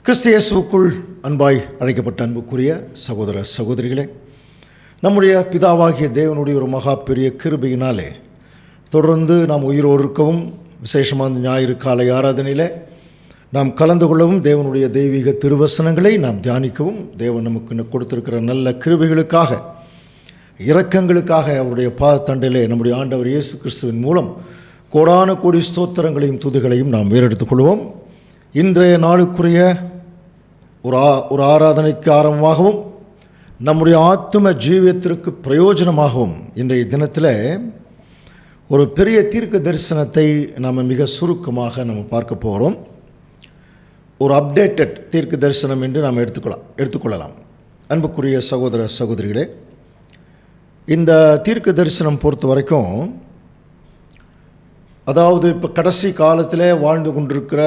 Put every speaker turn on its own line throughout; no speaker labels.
கிறிஸ்து இயேசுவுக்குள் அன்பாய் அழைக்கப்பட்ட அன்புக்குரிய சகோதர சகோதரிகளே, நம்முடைய பிதாவாகிய தேவனுடைய ஒரு மகா பெரிய கிருபையினாலே தொடர்ந்து நாம் உயிரோடு இருக்கவும், விசேஷமான ஞாயிறு காலை ஆராதனையில் நாம் கலந்து கொள்ளவும், தேவனுடைய தெய்வீக திருவசனங்களை நாம் தியானிக்கவும், தேவன் நமக்கு கொடுத்திருக்கிற நல்ல கிருபைகளுக்காக, இரக்கங்களுக்காக அவருடைய பாதத்தண்டையிலே நம்முடைய ஆண்டவர் இயேசு கிறிஸ்துவின் மூலம் கோடான கோடி ஸ்தோத்திரங்களையும் துதிகளையும் நாம் வேறெடுத்துக் இன்றைய நாளுக்குரிய ஒரு ஆராதனைக்கு ஆரம்பமாகவும் நம்முடைய ஆத்தும ஜீவியத்திற்கு பிரயோஜனமாகவும் இன்றைய தினத்தில் ஒரு பெரிய தீர்க்க தரிசனத்தை நாம் மிக சுருக்கமாக நம்ம பார்க்க போகிறோம். ஒரு அப்டேட்டட் தீர்க்க தரிசனம் என்று நாம் எடுத்துக்கொள்ளலாம். அன்புக்குரிய சகோதர சகோதரிகளே, இந்த தீர்க்க தரிசனம் பொறுத்த வரைக்கும், அதாவது இப்போ கடைசி காலத்தில் வாழ்ந்து கொண்டிருக்கிற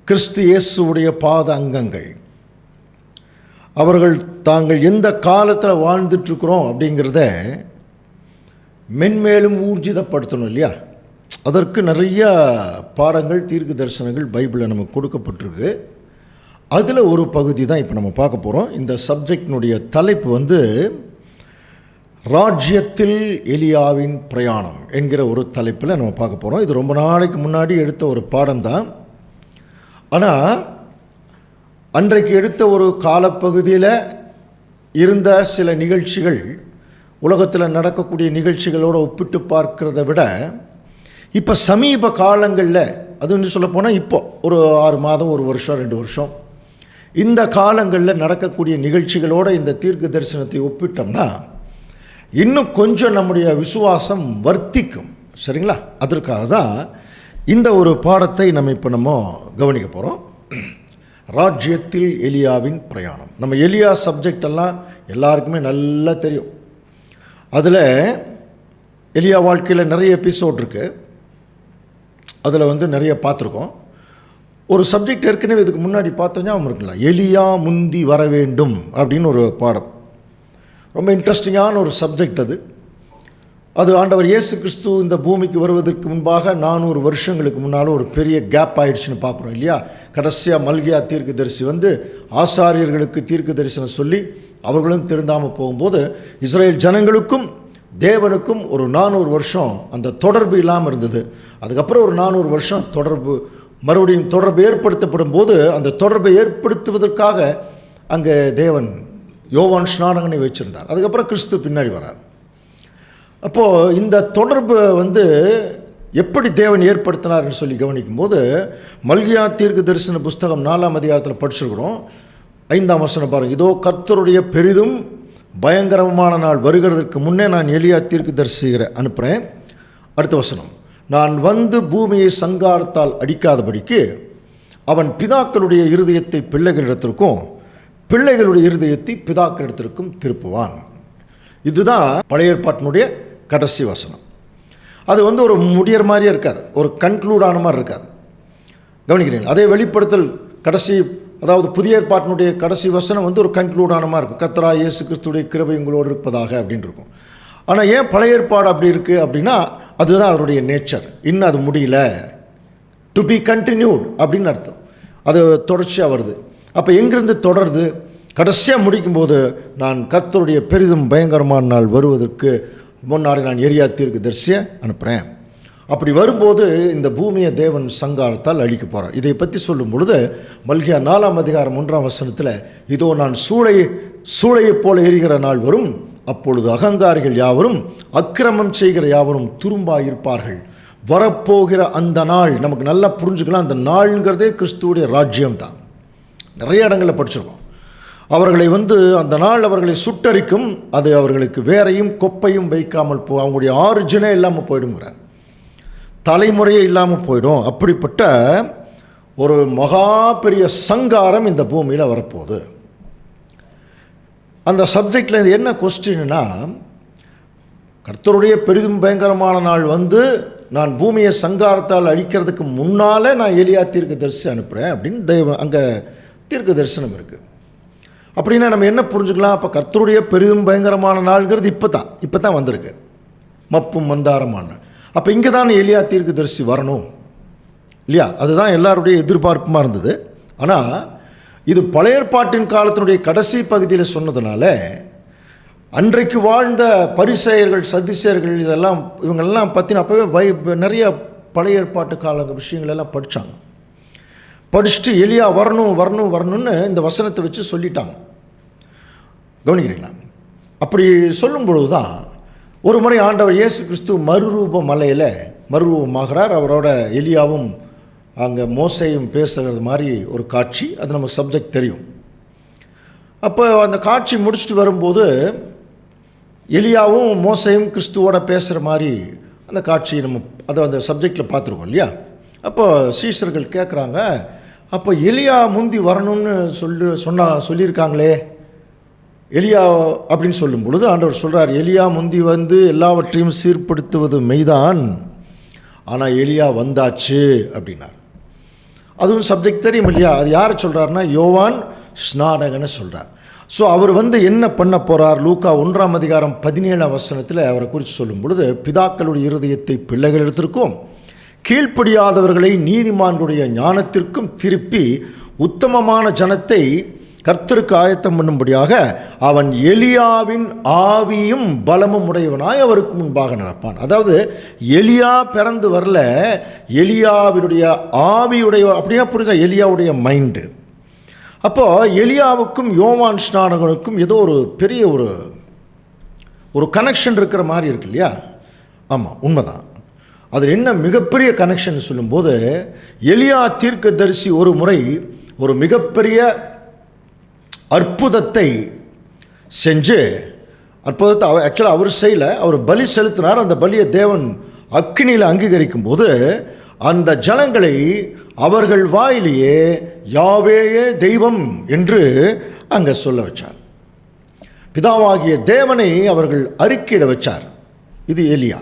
கிறிஸ்து இயேசுவுடைய பாத அங்கங்கள், அவர்கள் தாங்கள் எந்த காலத்தில் வாழ்ந்துட்டுருக்குறோம் அப்படிங்கிறத மென்மேலும் ஊர்ஜிதப்படுத்தணும் இல்லையா? அதற்கு நிறைய பாடங்கள், தீர்க்க தரிசனங்கள் பைபிளில் நமக்கு கொடுக்கப்பட்டிருக்கு. அதில் ஒரு பகுதி தான் இப்போ நம்ம பார்க்க போகிறோம். இந்த சப்ஜெக்டினுடைய தலைப்பு ராஜ்யத்தில் எலியாவின் பிரயாணம் என்கிற ஒரு தலைப்பில் நம்ம பார்க்க போகிறோம். இது ரொம்ப நாளைக்கு முன்னாடி எடுத்த ஒரு பாடம் தான். ஆனால் அன்றைக்கு எடுத்த ஒரு காலப்பகுதியில் இருந்த சில நிகழ்ச்சிகள் உலகத்தில் நடக்கக்கூடிய நிகழ்ச்சிகளோடு ஒப்பிட்டு பார்க்கிறத விட இப்போ சமீப காலங்களில், அது வந்து சொல்லப்போனால் இப்போ ஒரு 6 மாதம், 1 வருஷம், 2 வருஷம், இந்த காலங்களில் நடக்கக்கூடிய நிகழ்ச்சிகளோடு இந்த தீர்க்க தரிசனத்தை ஒப்பிட்டோம்னா இன்னும் கொஞ்சம் நம்முடைய விசுவாசம் வர்த்திக்கும். சரிங்களா? அதற்காக தான் இந்த ஒரு பாடத்தை நம்ம கவனிக்க போகிறோம். ராஜ்யத்தில் எலியாவின் பிரயாணம். நம்ம எலியா சப்ஜெக்டெல்லாம் எல்லாருக்குமே நல்லா தெரியும். அதில் எலியா வாழ்க்கையில் நிறைய எபிசோட் இருக்குது. அதில் நிறைய பார்த்துருக்கோம். ஒரு சப்ஜெக்ட் ஏற்கனவே இதுக்கு முன்னாடி பார்த்தோன்னா அவங்க இருக்கலாம், எலியா முந்தி வர வேண்டும் அப்படின்னு ஒரு பாடம். ரொம்ப இன்ட்ரெஸ்டிங்கான ஒரு சப்ஜெக்ட் அது ஆண்டவர் இயேசு கிறிஸ்து இந்த பூமிக்கு வருவதற்கு முன்பாக 400 வருஷங்களுக்கு முன்னால் ஒரு பெரிய கேப் ஆயிடுச்சுன்னு பார்க்குறோம் இல்லையா? கடைசியாக மல்கியா தீர்க்க தரிசி ஆசாரியர்களுக்கு தீர்க்க தரிசனம் சொல்லி அவர்களும் திருந்தாமல் போகும்போது இஸ்ரேல் ஜனங்களுக்கும் தேவனுக்கும் ஒரு 400 வருஷம் அந்த தொடர்பு இல்லாமல் இருந்தது. அதுக்கப்புறம் ஒரு 400 வருஷம் மறுபடியும் தொடர்பு ஏற்படுத்தப்படும் போது அந்த தொடர்பை ஏற்படுத்துவதற்காக அங்கே தேவன் யோவான் ஸ்நானகனை வச்சுருந்தார். அதுக்கப்புறம் கிறிஸ்து பின்னாடி வரார். அப்போது இந்த தொடர்பு எப்படி தேவன் ஏற்படுத்தினார்னு சொல்லி கவனிக்கும்போது, மல்கியா தீர்க்க தரிசன புஸ்தகம் 4ஆம் அதிகாரத்தில் படிச்சிருக்கிறோம். 5ஆம் வசனம் பாருங்கள். இதோ கர்த்தருடைய பெரிதும் பயங்கரமான நாள் வருகிறதுக்கு முன்னே நான் எலியா தீர்க்க தரிசிகளை அனுப்புகிறேன். அடுத்த வசனம், நான் பூமியை சங்காரத்தால் அடிக்காதபடிக்கு அவன் பிதாக்களுடைய இருதயத்தை பிள்ளைகளிடத்திற்கும் பிள்ளைகளுடைய இருதயத்தை பிதாக்களிடத்திற்கும் திருப்புவான். இதுதான் பழைய ஏற்பாட்டினுடைய கடைசி வசனம். அது ஒரு முடியற மாதிரியே இருக்காது, ஒரு கன்க்ளூட் ஆன மாதிரி இருக்காது. கவனிக்கிறீங்க? அதே வெளிப்படுத்தல் கடைசி, அதாவது புதிய ஏற்பாட்டினுடைய கடைசி வசனம் ஒரு கன்க்ளூட் ஆன மாதிரி இருக்கும். கர்த்தராகிய இயேசு கிறிஸ்துடைய கிருபை உங்களோடு இருப்பதாக அப்படின்னு இருக்கும். ஆனால் ஏன் பழைய ஏற்பாடு அப்படி இருக்குது அப்படின்னா, அதுதான் அவருடைய நேச்சர். இன்னும் அது முடியல, டு பி கண்டினியூட் அப்படின்னு அர்த்தம். அது தொடர்ச்சியாக வருது. அப்போ எங்கிருந்து தொடருது? கடைசியாக முடிக்கும்போது, நான் கர்த்தருடைய பெரிதும் பயங்கரமான நாள் வருவதற்கு முன்னாடி நான் எலியா தீர்க்க தரிசியை அனுப்புகிறேன். அப்படி வரும்போது இந்த பூமியை தேவன் சங்காரத்தால் அழிக்க போகிறார். இதை பற்றி சொல்லும் பொழுது மல்கியா 4ஆம் அதிகாரம் 1ஆம் வசனத்தில், இதோ நான் சூளையைப் போல எரிகிற நாள் வரும், அப்பொழுது அகங்காரிகள் யாவரும் அக்கிரமம் செய்கிற யாவரும் துரும்பாக இருப்பார்கள். வரப்போகிற அந்த நாள் நமக்கு நல்லா புரிஞ்சுக்கலாம். அந்த நாள்ங்கிறதே கிறிஸ்துவுடைய ராஜ்யம் தான். நிறைய இடங்களில் படிச்சிருக்கோம். அவர்களை அந்த நாள் அவர்களை சுட்டரிக்கும், அது அவர்களுக்கு வேரையும் கொப்பையும் வைக்காமல் அவங்களுடைய ஆரிஜினே இல்லாமல் போயிடுங்கிறார். தலைமுறையே இல்லாமல் போயிடும். அப்படிப்பட்ட ஒரு மகா பெரிய சங்காரம் இந்த பூமியில் வரப்போகுது. அந்த சப்ஜெக்டில் என்ன கொஸ்டின்னா, கர்த்தருடைய பெரிதும் பயங்கரமான நாள் நான் பூமியை சங்காரத்தால் அழிக்கிறதுக்கு முன்னால் நான் எலியா தீர்க்க தரிசி அனுப்புகிறேன் அப்படின்னு அங்கே தீர்க்க தரிசனம் இருக்குது. அப்படின்னா நம்ம என்ன புரிஞ்சுக்கலாம்? அப்போ கர்த்தருடைய பெரிதும் பயங்கரமான நாள்ங்கிறது இப்போ தான் வந்திருக்கு, மப்பும் மந்தாரமான. அப்போ இங்கே தான் எலியா தீர்க்க தரிசி வரணும் இல்லையா? அதுதான் எல்லாருடைய எதிர்பார்ப்புமாக இருந்தது. ஆனால் இது பழைய ஏற்பாட்டின் காலத்தினுடைய கடைசி பகுதியில் சொன்னதுனால அன்றைக்கு வாழ்ந்த பரிசேயர்கள், சதுசேயர்கள், இதெல்லாம் இவங்கெல்லாம் பற்றின அப்போவே நிறைய பழைய ஏற்பாட்டு கால விஷயங்கள் எல்லாம் படித்தாங்க. படிச்சுட்டு எலியா வரணும்னு இந்த வசனத்தை வச்சு சொல்லிட்டாங்க. கவனிக்கிறீங்களா? அப்படி சொல்லும் பொழுது தான் ஒரு முறை ஆண்டவர் இயேசு கிறிஸ்து மறுரூப மலையில் மறுரூபமாகிறார். அவரோட எலியாவும் அங்கே மோசையும் பேசுகிறது மாதிரி ஒரு காட்சி. அது நமக்கு சப்ஜெக்ட் தெரியும். அப்போ அந்த காட்சி முடிச்சுட்டு வரும்போது எலியாவும் மோசையும் கிறிஸ்துவோட பேசுகிற மாதிரி அந்த காட்சி அதை அந்த சப்ஜெக்டில் பார்த்துருக்கோம் இல்லையா? அப்போ சீஷர்கள் கேட்குறாங்க, அப்போ எலியா முந்தி வரணும்னு சொல்லியிருக்காங்களே எலியா அப்படின்னு சொல்லும் பொழுது ஆண்டவர் சொல்கிறார், எலியா முந்தி வந்து எல்லாவற்றையும் சீர்படுத்துவது மெய்தான், ஆனால் எலியா வந்தாச்சு அப்படின்னார். அதுவும் சப்ஜெக்ட் தெரியும் இல்லையா? அது யார் சொல்கிறாருன்னா யோவான் ஸ்நானகன்னு சொல்கிறார். ஸோ அவர் வந்து என்ன பண்ண போகிறார்? லூக்கா 1:17 அவரை குறித்து சொல்லும் பொழுது, பிதாக்களுடைய இருதயத்தை பிள்ளைகளிடத்திற்கும் கீழ்ப்படியாதவர்களை நீதிமான்களுடைய ஞானத்திற்கும் திருப்பி உத்தமமான ஜனத்தை கர்த்தருக்கு ஆயத்தம் பண்ணும்படியாக அவன் எலியாவின் ஆவியும் பலமும் உடையவனாய் அவருக்கு முன்பாக நடப்பான். அதாவது எலியா பிறந்து வரல, எலியாவினுடைய ஆவியுடைய, அப்படின்னா புரியுதா? எலியாவுடைய மைண்டு. அப்போது எலியாவுக்கும் யோவான் ஸ்நானகனுக்கும் ஏதோ ஒரு பெரிய ஒரு கனெக்ஷன் இருக்கிற மாதிரி இருக்கு இல்லையா? ஆமாம், உண்மைதான். அதில் என்ன மிகப்பெரிய கனெக்ஷன் சொல்லும்போது, எலியா தீர்க்கதரிசி ஒரு முறை ஒரு மிகப்பெரிய அற்புதத்தை செஞ்சு, அற்புதத்தை ஆக்சுவலாக அவர் செய்யலை, அவர் பலி செலுத்தினார். அந்த பலியை தேவன் அக்கினியில் அங்கீகரிக்கும் போது அந்த ஜனங்களை அவர்கள் வாயிலேயே யாவேயே தெய்வம் என்று அங்கே சொல்ல வச்சார். பிதாவாகிய தேவனை அவர்கள் அறிக்கையிட வச்சார். இது எலியா.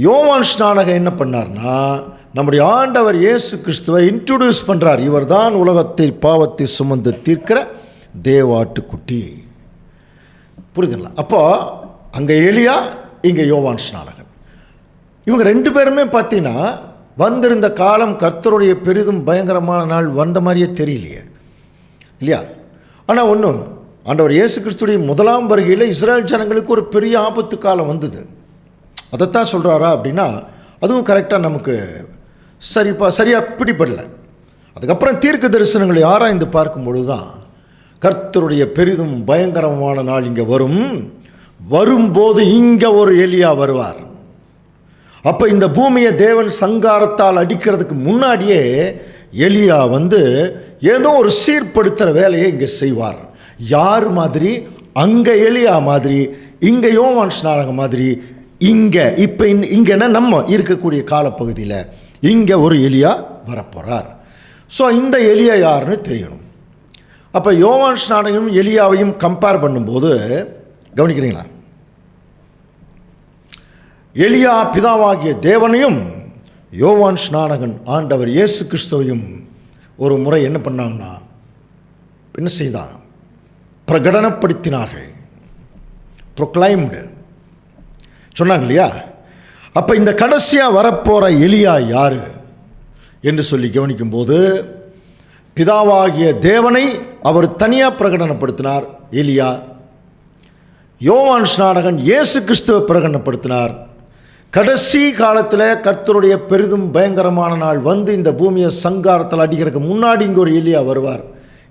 யோவான் ஸ்நானகன் என்ன பண்ணார்னா, நம்முடைய ஆண்டவர் இயேசு கிறிஸ்துவை இன்ட்ரோடியூஸ் பண்ணுறார். இவர் தான் உலகத்தில் பாவத்தை சுமந்து தீர்க்கிற தேவாட்டுக்குட்டி. புரியுதுங்களா? அப்போ அங்கே எலியா, இங்கே யோவான் ஸ்நானகன். இவங்க ரெண்டு பேருமே பார்த்தீங்கன்னா வந்திருந்த காலம் கர்த்தருடைய பெரிதும் பயங்கரமான நாள் வந்த மாதிரியே தெரியலையே இல்லையா? ஆனால் ஒன்றும், ஆண்டவர் இயேசு கிறிஸ்துடைய முதலாம் வருகையில் இஸ்ரேல் ஜனங்களுக்கு ஒரு பெரிய ஆபத்து காலம் வந்தது. அதைத்தான் சொல்கிறாரா அப்படின்னா அதுவும் கரெக்டாக நமக்கு சரியாக பிடிபடலை. அதுக்கப்புறம் தீர்க்க தரிசனங்களை ஆராய்ந்து பார்க்கும் பொழுது தான் கர்த்தருடைய பெரிதும் பயங்கரமான நாள் இங்கே வரும்போது இங்கே ஒரு எலியா வருவார். அப்போ இந்த பூமியை தேவன் சங்காரத்தால் அடிக்கிறதுக்கு முன்னாடியே எலியா வந்து ஏதோ ஒரு சீர்படுத்துகிற வேலையை இங்கே செய்வார். யார் மாதிரி? அங்கே எலியா மாதிரி, இங்கே யோவான் ஸ்நானகன் மாதிரி. இங்கே இப்போ இங்கேன்னா நம்ம இருக்கக்கூடிய காலப்பகுதியில் இங்கே ஒரு எலியா வரப்போகிறார். ஸோ இந்த எலியா யாருன்னு தெரியணும். அப்போ யோவான் ஸ்நானகனும் எலியாவையும் கம்பேர் பண்ணும்போது கவனிக்கிறீங்களா? எலியா பிதாவாகிய தேவனையும் யோவான் ஸ்நானகன் ஆண்டவர் இயேசு கிறிஸ்துவையும் ஒரு முறை என்ன பண்ணாங்கன்னா, என்ன செய்தான்? பிரகடனப்படுத்தினார்கள். ப்ரொக்ளைம்டு சொன்னாங்க இல்லையா? அப்போ இந்த கடைசியாக வரப்போகிற எலியா யார் என்று சொல்லி கவனிக்கும்போது, பிதாவாகிய தேவனை அவர் தனியாக பிரகடனப்படுத்தினார் எலியா. யோவான் ஸ்நானகன் இயேசு கிறிஸ்துவை பிரகடனப்படுத்தினார். கடைசி காலத்தில் கர்த்தருடைய பெரிதும் பயங்கரமான நாள் வந்து இந்த பூமியை சங்காரத்தில் அடிக்கிறதுக்கு முன்னாடி இங்கே ஒரு எலியா வருவார்.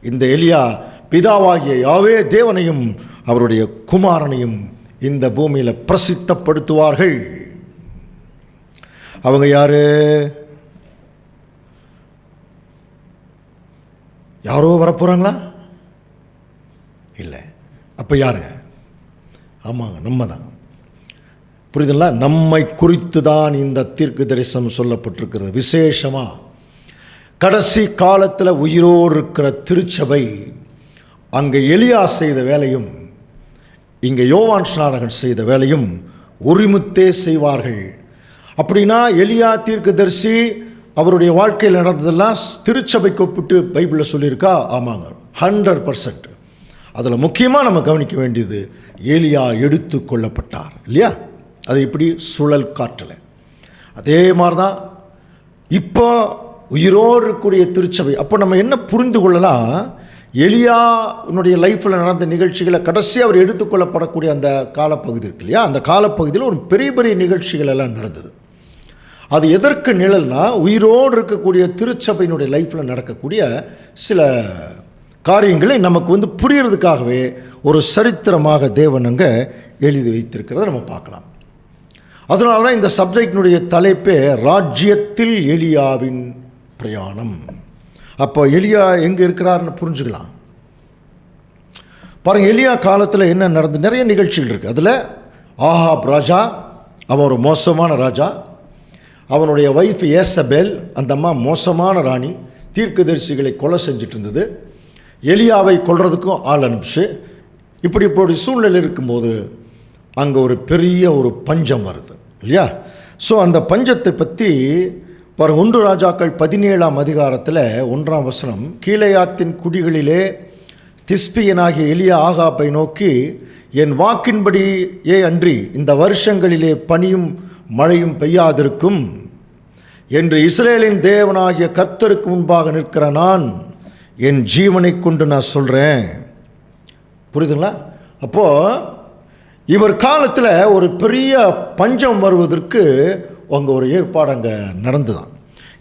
இந்த எலியா பிதாவாகிய யாவே தேவனையும் அவருடைய குமாரனையும் இந்த பூமியில் பிரசித்தப்படுத்துவார்கள். அவங்க யாரு? யாரோ வரப்போகிறாங்களா? இல்லை. அப்போ யாருங்க? ஆமாங்க, நம்ம தான். புரியுதுங்களா? நம்மை குறித்து தான் இந்த தீர்க்க தரிசனம் சொல்லப்பட்டிருக்கிறது. விசேஷமாக கடைசி காலத்தில் உயிரோடு இருக்கிற திருச்சபை அங்கே எலியா செய்த வேலையும் இங்கே யோவான் ஸ்நானகன் செய்த வேலையும் ஒருமித்தே செய்வார்கள். அப்படின்னா எலியா தீர்க்கதரிசி அவருடைய வாழ்க்கையில் நடந்ததெல்லாம் திருச்சபைக்கு ஒப்பிட்டு பைபிளில் சொல்லியிருக்கா? ஆமாங்க, 100%. அதில் முக்கியமாக நம்ம கவனிக்க வேண்டியது, எலியா எடுத்து கொள்ளப்பட்டார் இல்லையா? அது இப்படி சுழல் காற்றல. அதே மாதிரி தான் இப்போ உயிரோடு இருக்கக்கூடிய திருச்சபை. அப்போ நம்ம என்ன புரிந்து கொள்ளலாம், எலியாவுடைய லைஃப்பில் நடந்த நிகழ்ச்சிகளை கடைசி அவர் எடுத்துக்கொள்ளப்படக்கூடிய அந்த காலப்பகுதி இருக்கு இல்லையா, அந்த காலப்பகுதியில் ஒரு பெரிய பெரிய நிகழ்ச்சிகள் எல்லாம் நடந்தது. அது எதற்கு நிழல்னா, உயிரோடு இருக்கக்கூடிய திருச்சபையினுடைய லைஃப்பில் நடக்கக்கூடிய சில காரியங்களை நமக்கு புரியறதுக்காகவே ஒரு சரித்திரமாக தேவன் அங்கே எழுதி வைத்திருக்கிறத நம்ம பார்க்கலாம். அதனால தான் இந்த சப்ஜெக்டினுடைய தலைப்பே ராஜ்யத்தில் எலியாவின் பிரயாணம். அப்போ எலியா எங்கே இருக்கிறாருன்னு புரிஞ்சுக்கலாம். பாருங்கள், எலியா காலத்தில் என்ன நடந்து நிறைய நிகழ்ச்சிகள் இருக்குது. அதில் ஆகாப் ராஜா, அவன் ஒரு மோசமான ராஜா. அவனுடைய ஒய்ஃப் ஏசபேல், அந்த அம்மா மோசமான ராணி, தீர்க்கதரிசிகளை கொலை செஞ்சுட்டு இருந்தது. எலியாவை கொல்றதுக்கும் ஆள் அனுப்பிச்சு. இப்படி சூழ்நிலை இருக்கும்போது அங்கே ஒரு பெரிய ஒரு பஞ்சம் வருது இல்லையா. ஸோ அந்த பஞ்சத்தை பற்றி பாருங்கள், 1 ராஜாக்கள் 17ஆம் அதிகாரத்தில் 1ஆம் வசனம், கீலேயாத்தின் குடிகளிலே திஸ்பியனாகிய எலியா ஆகாபை நோக்கி, என் வாக்கின்படியே அன்றி இந்த வருஷங்களிலே பனியும் மழையும் பெய்யாதிருக்கும் என்று இஸ்ரேலின் தேவனாகிய கர்த்தருக்கு முன்பாக நிற்கிற நான் என் ஜீவனை கொண்டு நான் சொல்கிறேன். புரியுதுங்களா? அப்போது இவர் காலத்தில் ஒரு பெரிய பஞ்சம் வருவதற்கு அங்கே ஒரு ஏற்பாடு அங்கே நடந்துதான்.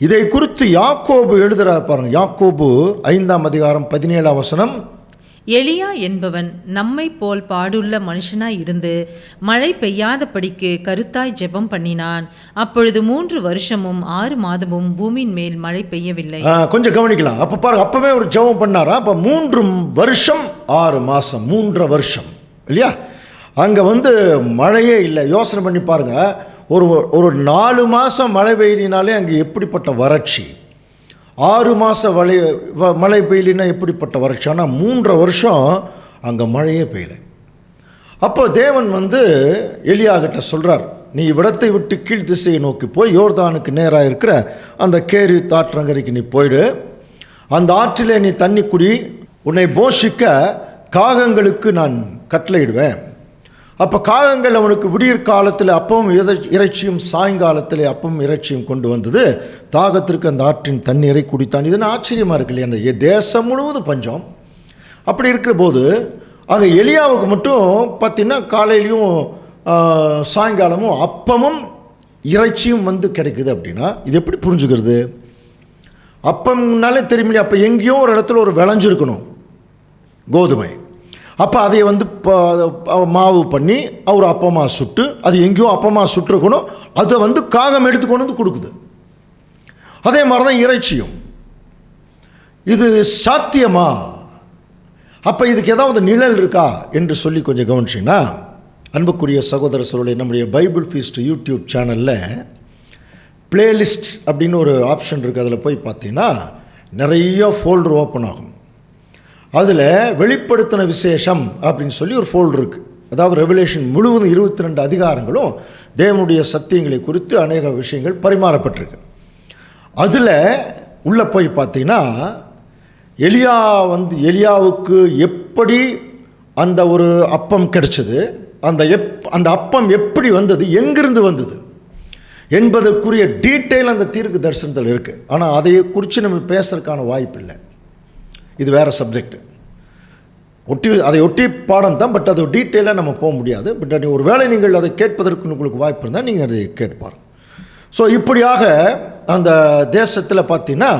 இதை குறித்து யாக்கோபு எழுதுகிறார் பாருங்கள். யாக்கோபு 5ஆம் அதிகாரம் 17ஆம் வசனம்,
எலியா என்பவன் நம்மை போல் பாடுள்ள மனுஷனாய் இருந்து மழை பெய்யாதபடிக்கு கருத்தாய் ஜெபம் பண்ணினான். அப்பொழுது 3 வருஷமும் 6 மாதமும் பூமியின் மேல் மழை பெய்யவில்லை.
கொஞ்சம் கவனிக்கலாம். அப்போ பாருங்க, அப்பவே ஒரு ஜெபம் பண்ணாரா. அப்போ 3 வருஷம் 6 மாதம், 3 வருஷம் இல்லையா, அங்கே மழையே இல்லை. யோசனை பண்ணி பாருங்க, ஒரு 4 மாதம் மழை பெய்யினாலே அங்கே எப்படிப்பட்ட வறட்சி, 6 மாதம் மழை பெய்யலினா எப்படிப்பட்ட வறட்சி. ஆனால் 3 வருஷம் அங்கே மழையே பெய்யலை. அப்போ தேவன் எலியாகிட்ட சொல்கிறார், நீ இவ்விடத்தை விட்டு கீழ் திசையை நோக்கி போய் யோர்தானுக்கு நேராக இருக்கிற அந்த கேரித் ஆற்றங்கரைக்கு நீ போயிடு. அந்த ஆற்றிலே நீ தண்ணி குடி. உன்னை போஷிக்க காகங்களுக்கு நான் கட்டளையிடுவேன். அப்போ காகங்கள் அவனுக்கு விடியற் காலத்தில் அப்பவும் இறைச்சியும், சாயங்காலத்தில் அப்பவும் இறைச்சியும் கொண்டு வந்தது. தாகத்திற்கு அந்த ஆற்றின் தண்ணீரை குடித்தான். இதுன்னு ஆச்சரியமாக இருக்கு இல்லையா. அந்த தேசம் முழுவதும் பஞ்சம். அப்படி இருக்கிற போது அங்கே எலியாவுக்கு மட்டும் பார்த்தீங்கன்னா காலையிலையும் சாயங்காலமும் அப்பமும் இறைச்சியும் கிடைக்குது. அப்படின்னா இது எப்படி புரிஞ்சுக்கிறது? அப்பம்னாலே தெரியுமில்லையா, அப்போ எங்கேயோ ஒரு இடத்துல ஒரு விளைஞ்சிருக்கணும் கோதுமை. அப்போ அதை மாவு பண்ணி அவர் அப்பமாக சுட்டு, அது எங்கேயோ அப்பமாக சுட்டுருக்கணும். அதை காகம் எடுத்துக்கொண்டு கொடுக்குது. அதே மாதிரி தான் இறைச்சியும். இது சாத்தியமா? அப்போ இதுக்கு ஏதாவது நிழல் இருக்கா என்று சொல்லி கொஞ்சம் கவனிச்சிங்கன்னா, அன்புக்குரிய சகோதர சகோதரி, நம்முடைய பைபிள் ஃபீஸ்ட் யூடியூப் சேனலில் பிளேலிஸ்ட் அப்படின்னு ஒரு ஆப்ஷன் இருக்குது. அதில் போய் பார்த்தீங்கன்னா நிறைய ஃபோல்டர் ஓப்பன் ஆகும். அதில் வெளிப்படுத்தின விசேஷம் அப்படின்னு சொல்லி ஒரு ஃபோல்டர் இருக்குது. அதாவது ரெவலேஷன் முழுவதும் 22 அதிகாரங்களும் தேவனுடைய சத்தியங்களை குறித்து அநேக விஷயங்கள் பரிமாறப்பட்டிருக்கு. அதில் உள்ளே போய் பார்த்தீங்கன்னா எலியாவுக்கு எப்படி அந்த ஒரு அப்பம் கிடைச்சது, அந்த அப்பம் எப்படி வந்தது, எங்கிருந்து வந்தது என்பதற்குரிய டீட்டெயில் அந்த தீர்க்க தரிசனத்தில் இருக்குது. ஆனால் அதை குறித்து நம்ம பேசுறதுக்கான வாய்ப்பு இல்லை. இது வேறு சப்ஜெக்ட், அதை ஒட்டி பாடம் தான். பட் அது டீட்டெயிலாக நம்ம போக முடியாது. பட் ஒரு வேளை நீங்கள் அதை கேட்பதற்கு உங்களுக்கு வாய்ப்பு இருந்தால் நீங்கள் அதை கேட்பார். ஸோ இப்படியாக அந்த தேசத்தில் பார்த்தீங்கன்னா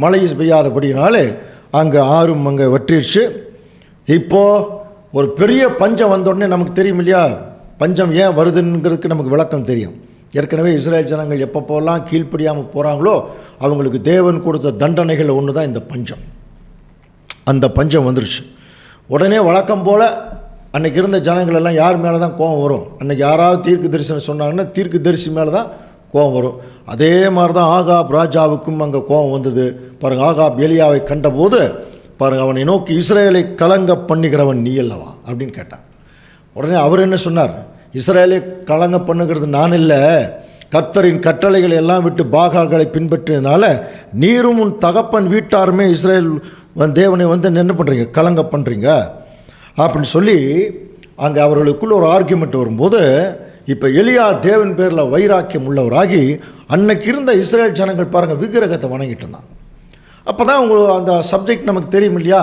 மழை பெய்யாதபடினாலே அங்கே ஆறும் அங்கே வற்றிடுச்சு. இப்போது ஒரு பெரிய பஞ்சம் வந்தோடனே நமக்கு தெரியும் இல்லையா, பஞ்சம் ஏன் வருதுங்கிறதுக்கு நமக்கு விளக்கம் தெரியும். ஏற்கனவே இஸ்ரேல் ஜனங்கள் எப்பப்போலாம் கீழ்ப்படியாமல் போகிறாங்களோ அவங்களுக்கு தேவன் கொடுத்த தண்டனைகள் ஒன்று தான் இந்த பஞ்சம். அந்த பஞ்சம் வந்துருச்சு. உடனே வழக்கம் போல் அன்றைக்கி இருந்த ஜனங்கள் எல்லாம் யார் மேலே தான் கோபம் வரும்? அன்றைக்கி யாராவது தீர்க்க தரிசனம் சொன்னாங்கன்னா தீர்க்க தரிசி மேலே தான் கோபம் வரும். அதே மாதிரி தான் ஆகாப் ராஜாவுக்கும் அங்கே கோபம் வந்தது. பாருங்கள், ஆகாப் எலியாவை கண்டபோது பாருங்கள், அவனை நோக்கி இஸ்ரேலை கலங்க பண்ணுகிறவன் நீ அல்லவா அப்படின்னு கேட்டான். உடனே அவர் என்ன சொன்னார்? இஸ்ரேலை கலங்க பண்ணுகிறது நான் இல்லை, கர்த்தரின் கட்டளைகளை எல்லாம் விட்டு பாகால்களை பின்பற்றினால நீரும் உன் தகப்பன் வீட்டாருமே இஸ்ரேல் தேவனை என்ன பண்ணுறீங்க, கலங்க பண்ணுறீங்க அப்படின்னு சொல்லி அங்கே அவர்களுக்குள்ள ஒரு ஆர்கியூமெண்ட் வரும்போது, இப்போ எலியா தேவன் பேரில் வைராக்கியம் உள்ளவராகி அன்னைக்கு இருந்த இஸ்ரேல் ஜனங்கள் பாருங்கள் விக்கிரகத்தை வணங்கிட்டு இருந்தாங்க. அப்போ தான் உங்களுக்கு அந்த சப்ஜெக்ட் நமக்கு தெரியும் இல்லையா?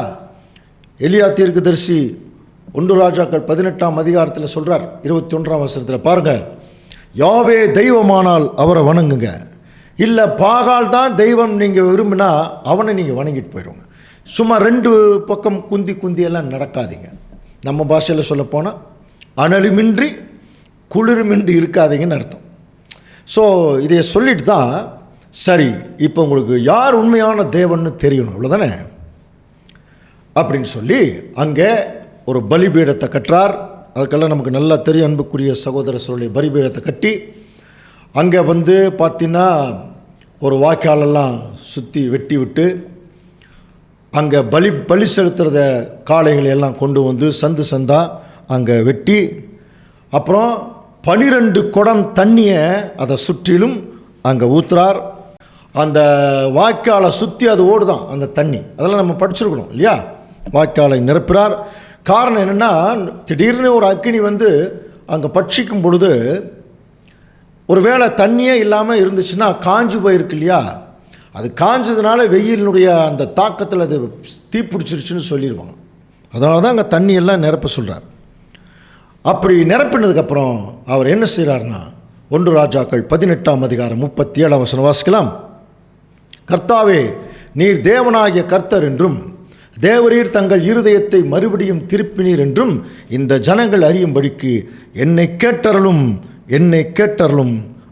எலியா தீர்க்கதரிசி 1 ராஜாக்கள் 18ஆம் அதிகாரத்தில் சொல்கிறார், 21ஆம் வசனத்தில் பாருங்கள், யாவே தெய்வமானால் அவரை வணங்குங்க, இல்லை பாகால் தான் தெய்வம் நீங்கள் விரும்பினா அவனை நீங்கள் வணங்கிட்டு போயிடுங்க. சும்மா 2 பக்கம் குந்தி எல்லாம் நடக்காதீங்க. நம்ம பாஷையில் சொல்லப்போனால் அனலுமின்றி குளிருமின்றி இருக்காதீங்கன்னு அர்த்தம். ஸோ இதை சொல்லிட்டு தான் சரி இப்போ உங்களுக்கு யார் உண்மையான தேவன்னு தெரியணும், அவ்வளோதானே அப்படின்னு சொல்லி அங்கே ஒரு பலிபீடத்தை கட்டுறார். அதுக்கெல்லாம் நமக்கு நல்லா தெரியும் அன்புக்குரிய சகோதர சொல்லிய பலிபீடத்தை கட்டி அங்கே வந்து பார்த்தீங்கன்னா ஒரு வாய்க்காலெல்லாம் சுற்றி வெட்டி விட்டு அங்கே பலி செலுத்துறத காளைகளை எல்லாம் கொண்டு வந்து சந்து சந்தாக அங்கே வெட்டி, அப்புறம் 12 குடம் தண்ணியை அதை சுற்றிலும் அங்கே ஊற்றுறார். அந்த வாய்க்காலை சுற்றி அது ஓடுதான் அந்த தண்ணி, அதெல்லாம் நம்ம படிச்சிருக்கணும் இல்லையா? வாய்க்காலை நிரப்புறார். காரணம் என்னென்னா, திடீர்னு ஒரு அக்கினி வந்து அங்கே பட்சிக்கும் பொழுது ஒரு வேளை தண்ணியே இல்லாமல் இருந்துச்சுன்னா காஞ்சு போயிருக்கு இல்லையா? அது காஞ்சதுனால வெயிலினுடைய அந்த தாக்கத்தில் அது தீப்பிடிச்சிருச்சுன்னு சொல்லிடுவாங்க. அதனால தான் அங்கே தண்ணியெல்லாம் நிரப்ப சொல்கிறார். அப்படி நிரப்பினதுக்கப்புறம் அவர் என்ன செய்கிறார்னா, 1 ராஜாக்கள் 18ஆம் அதிகாரம் 37ஆம் வசனம் வாசிக்கலாம். கர்த்தாவே, நீர் தேவனாகிய கர்த்தர் என்றும் தேவரீர் தங்கள் இருதயத்தை மறுபடியும் திருப்பினீர் என்றும் இந்த ஜனங்கள் அறியும்படிக்கு என்னை கேட்டறலும்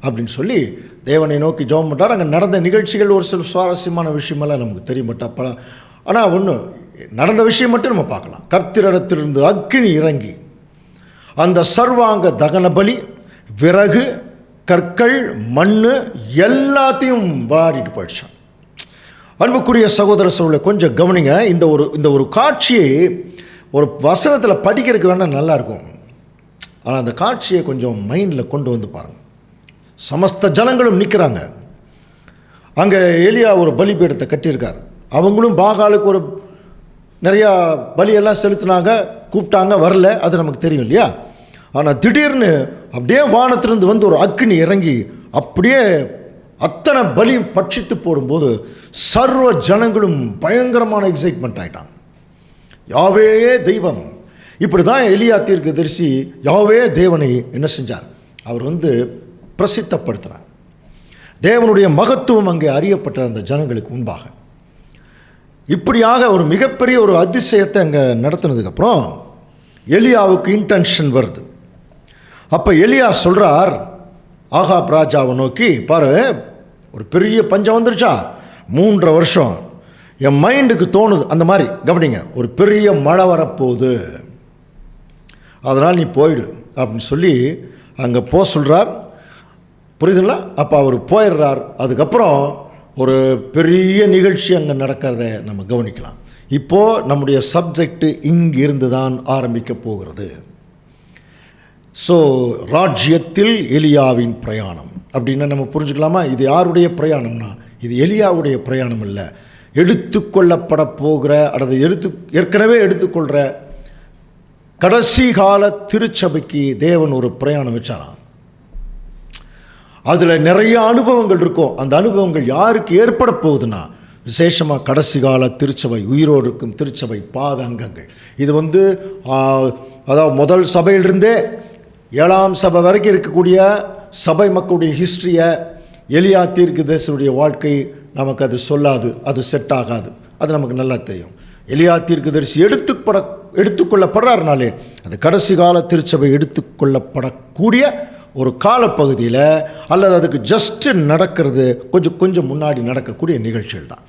அப்படின்னு சொல்லி தேவனை நோக்கி ஜெபம் பண்ணுறார். அங்கே நடந்த நிகழ்ச்சிகள் ஒரு சில சுவாரஸ்யமான விஷயமெல்லாம் நமக்கு தெரியமாட்டா. ஆனால் ஒன்று நடந்த விஷயம் மட்டும் நம்ம பார்க்கலாம். கர்த்தரிடத்திலிருந்து அக்கினி இறங்கி அந்த சர்வாங்க தகன பலி, விறகு, கற்கள், மண் எல்லாத்தையும் வாரிட்டு போயிடுச்சான். அன்புக்குரிய சகோதர சகோதரர்களை கொஞ்சம் கவனிங்க. இந்த ஒரு காட்சியை ஒரு வசனத்தில் படிக்கிறதுக்கு வேணால் நல்லாயிருக்கும். ஆனால் அந்த காட்சியை கொஞ்சம் மைண்டில் கொண்டு வந்து பாருங்கள். சமஸ்த ஜனங்களும் நிற்கிறாங்க. அங்கே எலியா ஒரு பலிபீடத்தை கட்டியிருக்கார். அவங்களும் பாகாலுக்கு ஒரு நிறையா பலியெல்லாம் செலுத்தினாங்க, கூப்பிட்டாங்க, வரல, அது நமக்கு தெரியும் இல்லையா? ஆனால் திடீர்னு அப்படியே வானத்திலிருந்து வந்து ஒரு அக்கினி இறங்கி அப்படியே அத்தனை பலி பட்சித்து போடும்போது சர்வ ஜனங்களும் பயங்கரமான எக்ஸைட்மெண்ட் ஆகிட்டாங்க. யாவே தெய்வம். இப்படி தான் எலியா தீர்க்கதரிசி யாவே தேவனை என்ன செஞ்சார்? அவர் வந்து பிரசித்தப்படுத்தினார். தேவனுடைய மகத்துவம் அங்கே அறியப்பட்ட அந்த ஜனங்களுக்கு முன்பாக இப்படியாக ஒரு மிகப்பெரிய ஒரு அதிசயத்தை அங்கே நடத்தினதுக்கப்புறம் எலியாவுக்கு இன்டென்ஷன் வருது. அப்போ எலியா சொல்கிறார் ஆகாப் ராஜாவை நோக்கி, பாரு ஒரு பெரிய பஞ்சம் வந்துருச்சா, 3.5 வருஷம் என் மைண்டுக்கு தோணுது அந்த மாதிரி கவனிங்க, ஒரு பெரிய மழை வரப்போகுது, அதனால் நீ போயிடு அப்படின்னு சொல்லி அங்கே போக சொல்கிறார். புரியுதுங்களா? அப்போ அவர் போயிடுறார். அதுக்கப்புறம் ஒரு பெரிய நிகழ்ச்சி அங்கே நடக்கிறத நம்ம கவனிக்கலாம். இப்போது நம்முடைய சப்ஜெக்டு இங்கிருந்து தான் ஆரம்பிக்க போகிறது. ஸோ ராஜ்யத்தில் எலியாவின் பிரயாணம் அப்படின்னா நம்ம புரிஞ்சுக்கலாமா? இது யாருடைய பிரயாணம்னா, இது எலியாவுடைய பிரயாணம் இல்லை, எடுத்துக்கொள்ளப்பட போகிற அல்லது ஏற்கனவே எடுத்துக்கொள்கிற கடைசி கால திருச்சபைக்கு தேவன் ஒரு பிரயாணம் வச்சாராம். அதில் நிறைய அனுபவங்கள் இருக்கும். அந்த அனுபவங்கள் யாருக்கு ஏற்பட போகுதுன்னா, விசேஷமாக கடைசி கால திருச்சபை, உயிரோடு இருக்கும் திருச்சபை பாத அங்கங்கள். இது வந்து அதாவது முதல் சபையிலிருந்தே 7ஆம் சபை வரைக்கும் இருக்கக்கூடிய சபை மக்களுடைய ஹிஸ்ட்ரியை எலியா தீர்க்கதரிசியுடைய வாழ்க்கை நமக்கு அது சொல்லாது, அது செட் ஆகாது. அது நமக்கு நல்லா தெரியும். எலியா தீர்க்கதரிசி எடுத்துக்கொள்ளப்படுறாருனாலே அது கடைசி கால திருச்சபை எடுத்துக்கொள்ளப்படக்கூடிய ஒரு காலப்பகுதியில் அல்லது அதுக்கு ஜஸ்ட்டு நடக்கிறது கொஞ்சம் முன்னாடி நடக்கக்கூடிய நிகழ்ச்சிகள் தான்.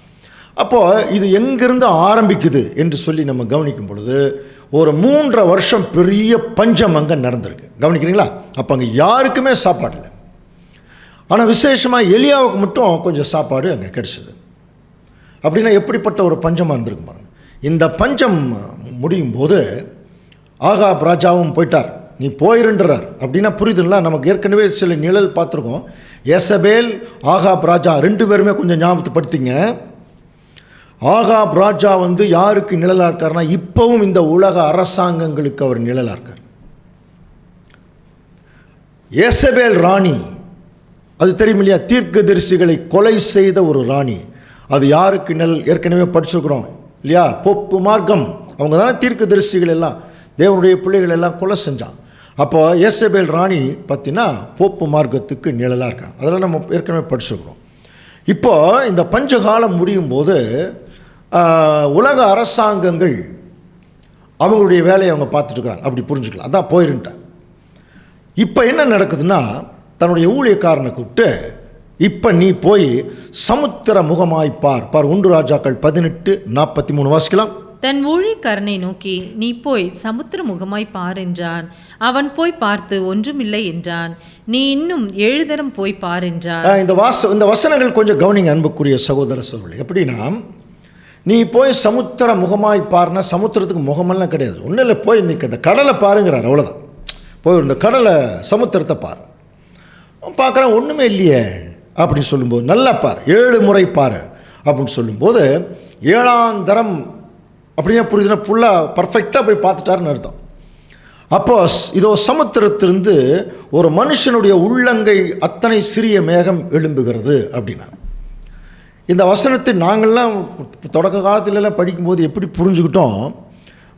அப்போது இது எங்கிருந்து ஆரம்பிக்குது என்று சொல்லி நம்ம கவனிக்கும் பொழுது ஒரு 3.5 வருஷம் பெரிய பஞ்சம் அங்கே நடந்திருக்கு. கவனிக்கிறீங்களா? அப்போ அங்கே யாருக்குமே சாப்பாடு இல்லை. ஆனால் விசேஷமாக எலியாவுக்கு மட்டும் கொஞ்சம் சாப்பாடு அங்கே கிடைச்சிது. அப்படின்னா எப்படிப்பட்ட ஒரு பஞ்சமாக இருந்திருக்கு பாருங்க. இந்த பஞ்சம் முடியும் போது ஆகாப் ராஜாவும் போயிட்டார், நீ போயிருன்றார். அப்படின்னா புரியுதுங்களா? நமக்கு ஏற்கனவே சில நிழல் பார்த்துருக்கோம். யேசபேல், ஆகாப் ராஜா 2 பேருமே கொஞ்சம் ஞாபகப்படுத்திங்க. ஆகாப் ராஜா வந்து யாருக்கு நிழலாக இருக்கார்னா, இப்போவும் இந்த உலக அரசாங்கங்களுக்கு அவர் நிழலாக இருக்கார். யேசபேல் ராணி அது தெரியும் இல்லையா? தீர்க்கதரிசிகளை கொலை செய்த ஒரு ராணி. அது யாருக்கு ஏற்கனவே படிச்சிருக்கிறோம் இல்லையா? போப்பு மார்க்கம். அவங்க தானே தீர்க்கதரிசிகள் எல்லாம், தேவனுடைய பிள்ளைகள் எல்லாம் கொலை செஞ்சான். அப்போ யேசபேல் ராணி பார்த்தீங்கன்னா போப்பு மார்க்கத்துக்கு நிழலாக இருக்காங்க. அதெல்லாம் நம்ம ஏற்கனவே படிச்சிருக்கிறோம். இப்போ இந்த பஞ்சகாலம் முடியும் போது உலக அரசாங்கங்கள் அவங்களுடைய வேலையை அவங்க பார்த்துட்டு இருக்கிறாங்க, அப்படி புரிஞ்சுக்கலாம். அதான் போயிருந்துட்டேன். இப்போ என்ன நடக்குதுன்னா, தன்னுடைய ஊழியக்காரனை கூப்பிட்டு, இப்போ நீ போய் சமுத்திர முகமாய் பார். 1 ராஜாக்கள் 18:43 வாசிக்கலாம்.
தன் ஊழியக்காரனை நோக்கி, நீ போய் சமுத்திர முகமாய் பார் என்றான். அவன் போய் பார்த்து ஒன்றுமில்லை என்றான். நீ இன்னும் 7 தரம் போய் பார் என்றான்.
இந்த வசனங்கள் கொஞ்சம் கவனிங்க அன்புக்குரிய சகோதர சகோதரி. எப்படின்னா, நீ போய் சமுத்திர முகமாய் பாருன்னா, சமுத்திரத்துக்கு முகமெல்லாம் கிடையாது, ஒன்றும் இல்லை, போய் இன்னைக்கு இந்த கடலை பாருங்கிறார், அவ்வளோதான். போய் இந்த கடலை சமுத்திரத்தை பாரு. பார்க்குறேன், ஒன்றுமே இல்லையே அப்படின்னு சொல்லும்போது, நல்லா பார், 7 முறை பாரு அப்படின்னு சொல்லும்போது, 7ஆம் தரம் அப்படின்னா புரியுதுன்னா ஃபுல்லாக பர்ஃபெக்டாக போய் பார்த்துட்டாருன்னு அர்த்தம். அப்போ இதோ சமுத்திரத்திலிருந்து ஒரு மனுஷனுடைய உள்ளங்கை அத்தனை சிறிய மேகம் எழும்புகிறது அப்படின்னா, இந்த வசனத்தை நாங்கள்லாம் தொடக்க காலத்திலலாம் படிக்கும்போது எப்படி புரிஞ்சுக்கிட்டோம்?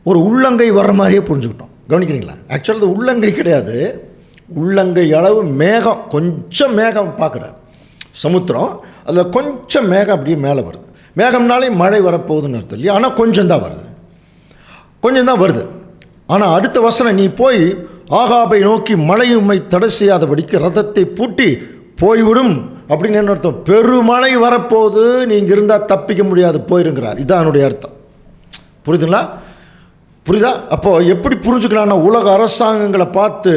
ஒரு உள்ளங்கை வர்ற மாதிரியே புரிஞ்சுக்கிட்டோம். கவனிக்கிறீங்களா? ஆக்சுவலாக அது உள்ளங்கை கிடையாது, உள்ளங்கை அளவு மேகம், கொஞ்சம் மேகம் பார்க்குறார் சமுத்திரம், அதில் கொஞ்சம் மேகம் அப்படியே மேலே வருது. மேகம்னாலே மழை வரப்போகுதுன்னு அர்த்தம் இல்லையா? ஆனால் கொஞ்சம் தான் வருது. ஆனால் அடுத்த வசனம், நீ போய் ஆகாபை நோக்கி மழையுமை தடை செய்யாதபடிக்கு ரதத்தை பூட்டி போய்விடும் அப்படின்னு என்ன அர்த்தம்? பெருமழை வரப்போகுது, நீ இங்கே இருந்தால் தப்பிக்க முடியாது, போயிருங்கிறார். இதுதான் என்னுடைய அர்த்தம். புரியுதா? அப்போ எப்படி புரிஞ்சுக்கலாம்னா, உலக அரசாங்கங்களை பார்த்து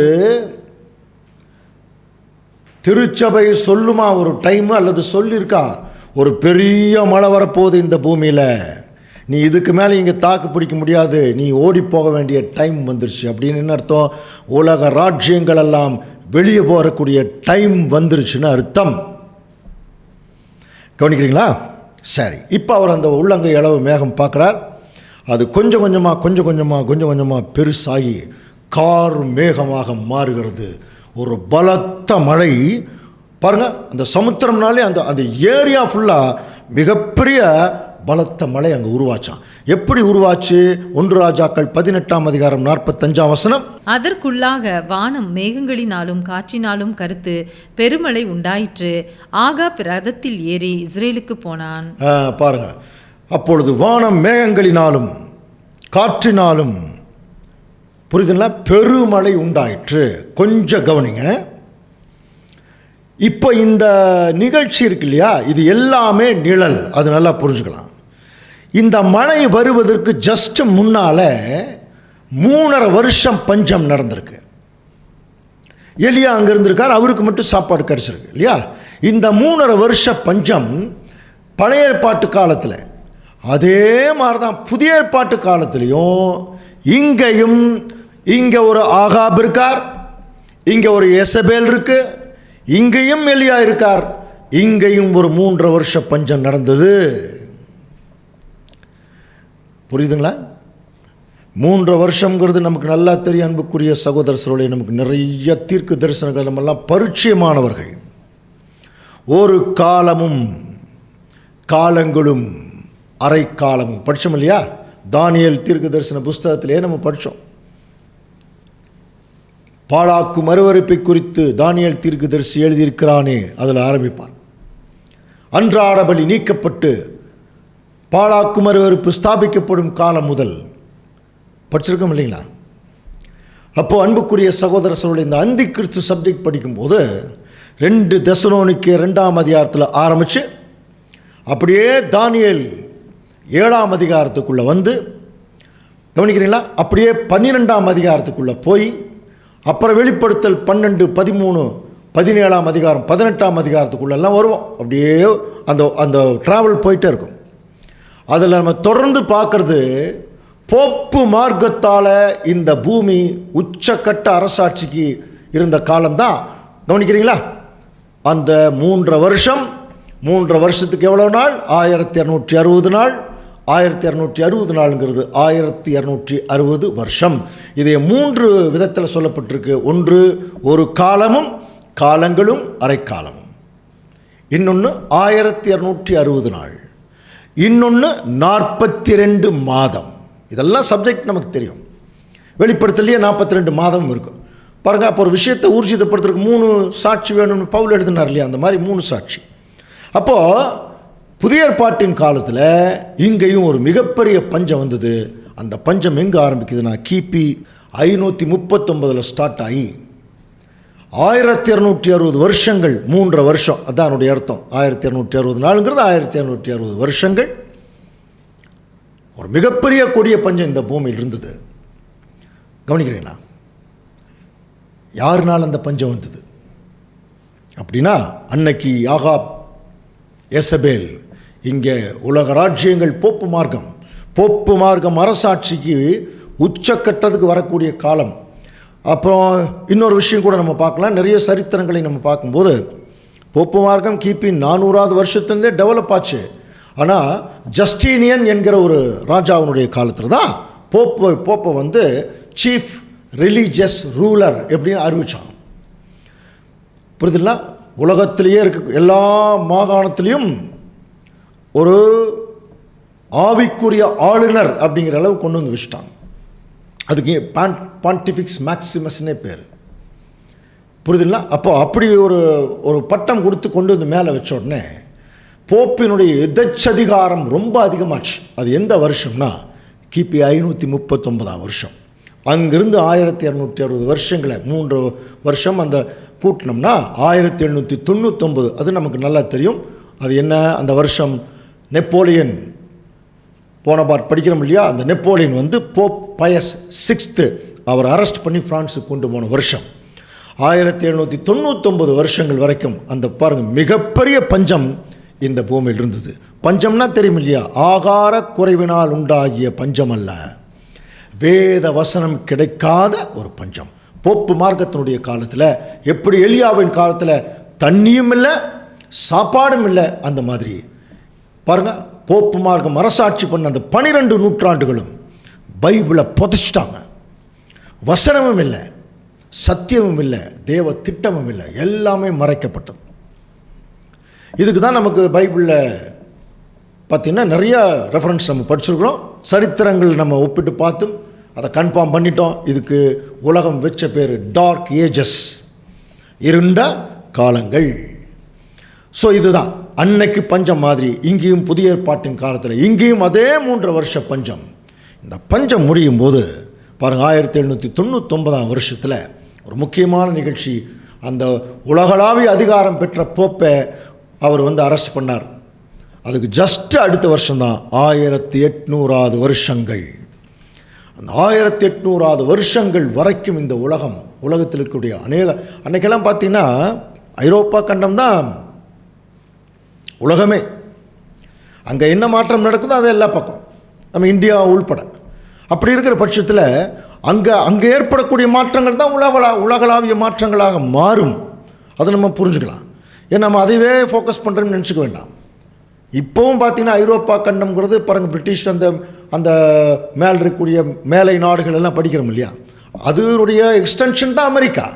திருச்சபை சொல்லுமா ஒரு டைமு, அல்லது சொல்லியிருக்கா ஒரு பெரிய மழை வரப்போகுது இந்த பூமியில், நீ இதுக்கு மேலே இங்கே தாக்கு பிடிக்க முடியாது, நீ ஓடி போக வேண்டிய டைம் வந்துருச்சு அப்படின்னு என்ன அர்த்தம்? உலக ராஜ்யங்கள் எல்லாம் வெளியே போகக்கூடிய டைம் வந்துருச்சுன்னு அர்த்தம். கவனிக்கிறீங்களா? சரி, இப்போ அவர் அந்த உள்ளங்கை அளவு மேகம் பார்க்குறார். அது கொஞ்சம் கொஞ்சமாக பெருசாகி கார் மேகமாக மாறுகிறது. ஒரு பலத்த மழை பாருங்கள். அந்த சமுத்திரம்னாலே அந்த ஏரியா ஃபுல்லாக மிகப்பெரிய பலத்த மழை அங்கே உருவாச்சான். எப்படி உருவாச்சு? 1 ராஜாக்கள் 18:45 வசனம்.
அதற்குள்ளாக வானம் மேகங்களினாலும் காற்றினாலும் கருத்து பெருமழை உண்டாயிற்று. ஆகாப் ரதத்தில் ஏறி இஸ்ரேலுக்கு போனான்.
பாருங்க, அப்பொழுது வானம் மேகங்களினாலும் காற்றினாலும், புரியுதுங்களா, பெருமழை உண்டாயிற்று. கொஞ்சம் கவனிங்க. இப்போ இந்த நிகழ்ச்சி இருக்கு இல்லையா, இது எல்லாமே நிழல், அது நல்லா புரிஞ்சுக்கலாம். இந்த மழை வருவதற்கு ஜஸ்ட் முன்னால் 3.5 வருஷம் பஞ்சம் நடந்திருக்கு. எலியா அங்கே இருந்திருக்கார், அவருக்கு மட்டும் சாப்பாடு கிடச்சிருக்கு இல்லையா? இந்த 3.5 வருஷ பஞ்சம் பழைய ஏற்பாட்டு காலத்தில், அதே மாதிரி தான் புதிய ஏற்பாட்டு காலத்திலையும் இங்கேயும், இங்கே ஒரு ஆகாப் இருக்கார், இங்கே ஒரு யேசபேல் இருக்கு, இங்கேயும் எலியா இருக்கார், இங்கேயும் ஒரு 3.5 வருஷ பஞ்சம் நடந்தது. புரியுதுங்களா? 3.5 வருஷங்கிறது நமக்கு நல்லா தெரியும் அன்புக்குரிய சகோதர சகோதரிகளே. நமக்கு நிறைய தீர்க்க தரிசனங்கள் நம்மெல்லாம் பரிச்சயமானவர்கள். ஒரு காலமும் காலங்களும் அரை காலமும் படித்தோம் இல்லையா? தானியேல் தீர்க்க தரிசன புஸ்தகத்திலே நம்ம படித்தோம். பாழாக்கு மறுவறுப்பை குறித்து தானியேல் தீர்க்கதரிசி எழுதியிருக்கிறானே, அதில் ஆரம்பிப்பார். அன்றாட பலி நீக்கப்பட்டு பாழாக்கு மறுவறுப்பு ஸ்தாபிக்கப்படும் காலம் முதல் படிச்சிருக்கோம் இல்லைங்களா? அப்போது அன்புக்குரிய சகோதர சகோதரி, இந்த அந்தி கிறிஸ்து சப்ஜெக்ட் படிக்கும்போது 2 தெசலோனிக்கேயர் 2ஆம் அதிகாரத்தில் ஆரம்பித்து அப்படியே தானியேல் 7ஆம் அதிகாரத்துக்குள்ளே வந்து, கவனிக்கிறீங்களா, அப்படியே 12ஆம் அதிகாரத்துக்குள்ளே போய், அப்புறம் வெளிப்படுத்தல் 12, 13, 17ஆம் அதிகாரம், 18ஆம் அதிகாரத்துக்குள்ளெல்லாம் வருவோம். அப்படியே அந்த ட்ராவல் போயிட்டே இருக்கும். அதில் நம்ம தொடர்ந்து பார்க்குறது, போப்பு மார்க்கத்தால் இந்த பூமி உச்சக்கட்ட அரசாட்சிக்கு இருந்த காலம்தான். கவனிக்கிறீங்களா? அந்த 3.5 வருஷம், 3.5 வருஷத்துக்கு எவ்வளோ நாள்? 1260 நாள். 1260 நாளுங்கிறது 1260 வருஷம். இதை 3 விதத்தில் சொல்லப்பட்டிருக்கு. ஒன்று, ஒரு காலமும் காலங்களும் அரை காலமும். இன்னொன்று 1260 நாள், இன்னொன்று 42 மாதம். இதெல்லாம் சப்ஜெக்ட் நமக்கு தெரியும். வெளிப்படுத்தலையே 42 மாதம் இருக்கும் பாருங்கள். அப்போ ஒரு விஷயத்தை ஊர்ஜிதப்படுத்துறதுக்கு 3 சாட்சி வேணும்னு பவுல் எழுதினார் இல்லையா, அந்த மாதிரி 3 சாட்சி. அப்போது புதிய ஏற்பாட்டின் காலத்தில் இங்கேயும் ஒரு மிகப்பெரிய பஞ்சம் வந்தது. அந்த பஞ்சம் எங்கே ஆரம்பிக்குதுன்னா கிபி 539 ஸ்டார்ட் ஆகி 1260 வருஷங்கள், 3.5 வருஷம், அதான் என்னுடைய அர்த்தம். 1260 நாளுங்கிறது 1260 வருஷங்கள் ஒரு மிகப்பெரிய கொடிய பஞ்சம் இந்த பூமியில் இருந்தது. கவனிக்கிறீங்களா? யாருனால் அந்த பஞ்சம் வந்தது அப்படின்னா, அன்னைக்கு ஆகாப், எசபேல், இங்கே உலக ராஜ்யங்கள் போப்பு மார்க்கம் அரசாட்சிக்கு உச்சக்கட்டத்துக்கு வரக்கூடிய காலம். அப்புறம் இன்னொரு விஷயம் கூட நம்ம பார்க்கலாம். நிறைய சரித்திரங்களை நம்ம பார்க்கும்போது போப்பு மார்க்கம் கிபி 400வது வருஷத்துலேருந்தே டெவலப் ஆச்சு. ஆனால் ஜஸ்டீனியன் என்கிற ஒரு ராஜாவினுடைய காலத்தில் தான் போப்பை வந்து சீஃப் ரிலீஜியஸ் ரூலர் எப்படின்னு அறிவித்தான். புரியுதுங்களா? உலகத்திலேயே இருக்க எல்லா மாகாணத்திலையும் ஒரு ஆவிக்குரிய ஆளுநர் அப்படிங்கிற அளவு கொண்டு வந்து வச்சுட்டாங்க. அதுக்கு பாண்டிஃபிக்ஸ் மேக்சிமஸ்னே பேர். புரியுதுங்களா? அப்போ அப்படி ஒரு பட்டம் கொடுத்து கொண்டு வந்து மேலே வச்ச உடனே போப்பினுடைய எதச்சதிகாரம் ரொம்ப அதிகமாச்சு. அது எந்த வருஷம்னா கிபி 539 வருஷம். அங்கிருந்து 1260 வருஷங்களை 3 வருஷம் அந்த கூட்டினோம்னா 1799. அது நமக்கு நல்லா தெரியும். அது என்ன அந்த வருஷம்? நெப்போலியன் போனபார்ட் படிக்கிறோம் இல்லையா, அந்த நெப்போலியன் வந்து போப் பயஸ் 6 அவர் அரெஸ்ட் பண்ணி பிரான்ஸுக்கு கொண்டு போன வருஷம். 1799 வருஷங்கள் வரைக்கும் அந்த பாருங்கள் மிகப்பெரிய பஞ்சம் இந்த பூமியில் இருந்தது. பஞ்சம்னா தெரியும் இல்லையா, ஆகார குறைவினால் உண்டாகிய பஞ்சம் அல்ல, வேத வசனம் கிடைக்காத ஒரு பஞ்சம். போப்பு மார்க்கத்தினுடைய காலத்தில் எப்படி எலியாவின் காலத்தில் தண்ணியும் இல்லை சாப்பாடும் இல்லை, அந்த மாதிரி பாருங்கள் போப்பு மார்க்கம் அரசாட்சி பண்ண அந்த 12 நூற்றாண்டுகளும் பைபிளை புதைச்சிட்டாங்க. வசனமும் இல்லை, சத்தியமும் இல்லை, தேவ திட்டமும் இல்லை, எல்லாமே மறைக்கப்பட்டது. இதுக்கு தான் நமக்கு பைபிளில் பார்த்திங்கன்னா நிறைய ரெஃபரன்ஸ் நம்ம படிச்சிருக்கிறோம். சரித்திரங்கள் நம்ம ஒப்பிட்டு பார்த்தும் அதை கன்ஃபார்ம் பண்ணிட்டோம். இதுக்கு உலகம் வச்ச பேர் டார்க் ஏஜஸ், இருண்ட காலங்கள். ஸோ இதுதான் அன்னைக்கு பஞ்சம் மாதிரி இங்கேயும் புதிய ஏற்பாட்டின் காலத்தில் இங்கேயும் அதே 3 வருஷ பஞ்சம். இந்த பஞ்சம் முடியும் போது பாருங்கள் 1799 வருஷத்தில் ஒரு முக்கியமான நிகழ்ச்சி. அந்த உலகளாவிய அதிகாரம் பெற்ற போப்பை அவர் வந்து அரெஸ்ட் பண்ணார். அதுக்கு ஜஸ்ட் அடுத்த வருஷம்தான் 1800வது வருஷங்கள். அந்த 1800வது வருஷங்கள் வரைக்கும் இந்த உலகத்தில் இருக்கக்கூடிய அன்னைக்கெல்லாம் பார்த்தீங்கன்னா ஐரோப்பா கண்டம் தான் உலகமே. அங்கே என்ன மாற்றம் நடக்குதோ அது எல்லா பக்கம், நம்ம இந்தியா உள்பட. அப்படி இருக்கிற பட்சத்தில் அங்கே ஏற்படக்கூடிய மாற்றங்கள் தான் உலகளாவிய மாற்றங்களாக மாறும். அதை நம்ம புரிஞ்சுக்கலாம். ஏன்னா நம்ம அதைவே ஃபோக்கஸ் பண்ணுறோம்னு நினச்சிக்க வேண்டாம். இப்போவும் பார்த்தீங்கன்னா ஐரோப்பா கண்டம்ங்கிறது பாருங்கள், பிரிட்டிஷ் அந்த மேல் இருக்கக்கூடிய மேலை நாடுகள் எல்லாம் படிக்கிறோம் இல்லையா, அதனுடைய எக்ஸ்டென்ஷன் தான் அமெரிக்கா.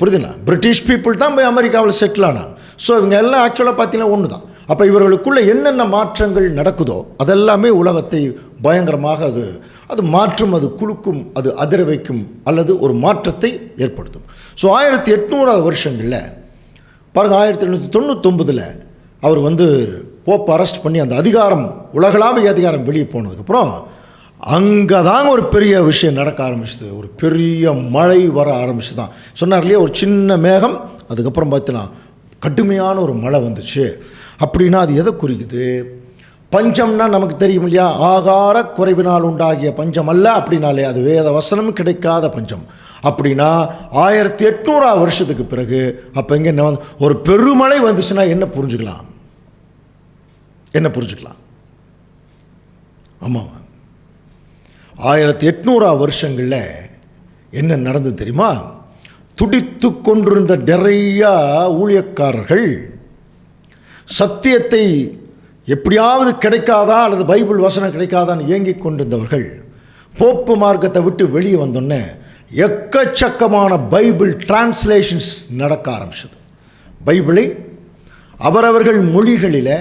புரியுதுங்களா? பிரிட்டிஷ் பீப்புள் தான் போய் அமெரிக்காவில் செட்டில் ஆனாங்க. ஸோ இவங்க எல்லாம் ஆக்சுவலாக பார்த்தீங்கன்னா ஒன்று தான். அப்போ இவர்களுக்குள்ளே என்னென்ன மாற்றங்கள் நடக்குதோ அதெல்லாமே உலகத்தை பயங்கரமாக அது மாற்றும், அது குலுக்கும், அது அதிர வைக்கும், அல்லது ஒரு மாற்றத்தை ஏற்படுத்தும். ஸோ 1800வது வருஷங்களில் பாருங்கள் 1799 அவர் வந்து போப் அரெஸ்ட் பண்ணி அந்த அதிகாரம் உலகளாவிய அதிகாரம் வெளியே போனதுக்கப்புறம் அங்கே தான் ஒரு பெரிய விஷயம் நடக்க ஆரம்பிச்சுது. ஒரு பெரிய மழை வர ஆரம்பிச்சு தான் சொன்னார் இல்லையா, ஒரு சின்ன மேகம், அதுக்கப்புறம் பார்த்தீங்கன்னா கடுமையான ஒரு மழை வந்துச்சு. அப்படின்னா அது எதை குறிக்குது? பஞ்சம்னா நமக்கு தெரியும் இல்லையா, ஆகார குறைவினால் உண்டாகிய பஞ்சம் அல்ல அப்படின்னாலே அது வேத வசனம் கிடைக்காத பஞ்சம். அப்படின்னா 1800 வருஷத்துக்கு பிறகு அப்போ இங்கே என்ன ஒரு பெருமழை வந்துச்சுன்னா என்ன புரிஞ்சுக்கலாம்? ஆமாம், 1800 வருஷங்களில் என்ன நடந்தது தெரியுமா? துடித்து கொண்டிருந்த நிறைய ஊழியக்காரர்கள் சத்தியத்தை எப்படியாவது கிடைக்காதா அல்லது பைபிள் வசனம் கிடைக்காதான்னு ஏங்கிக் கொண்டிருந்தவர்கள் போப்பு மார்க்கத்தை விட்டு வெளியே வந்தோடனே எக்கச்சக்கமான பைபிள் டிரான்ஸ்லேஷன்ஸ் நடக்க ஆரம்பிச்சது. பைபிளை அவரவர்கள் மொழிகளில்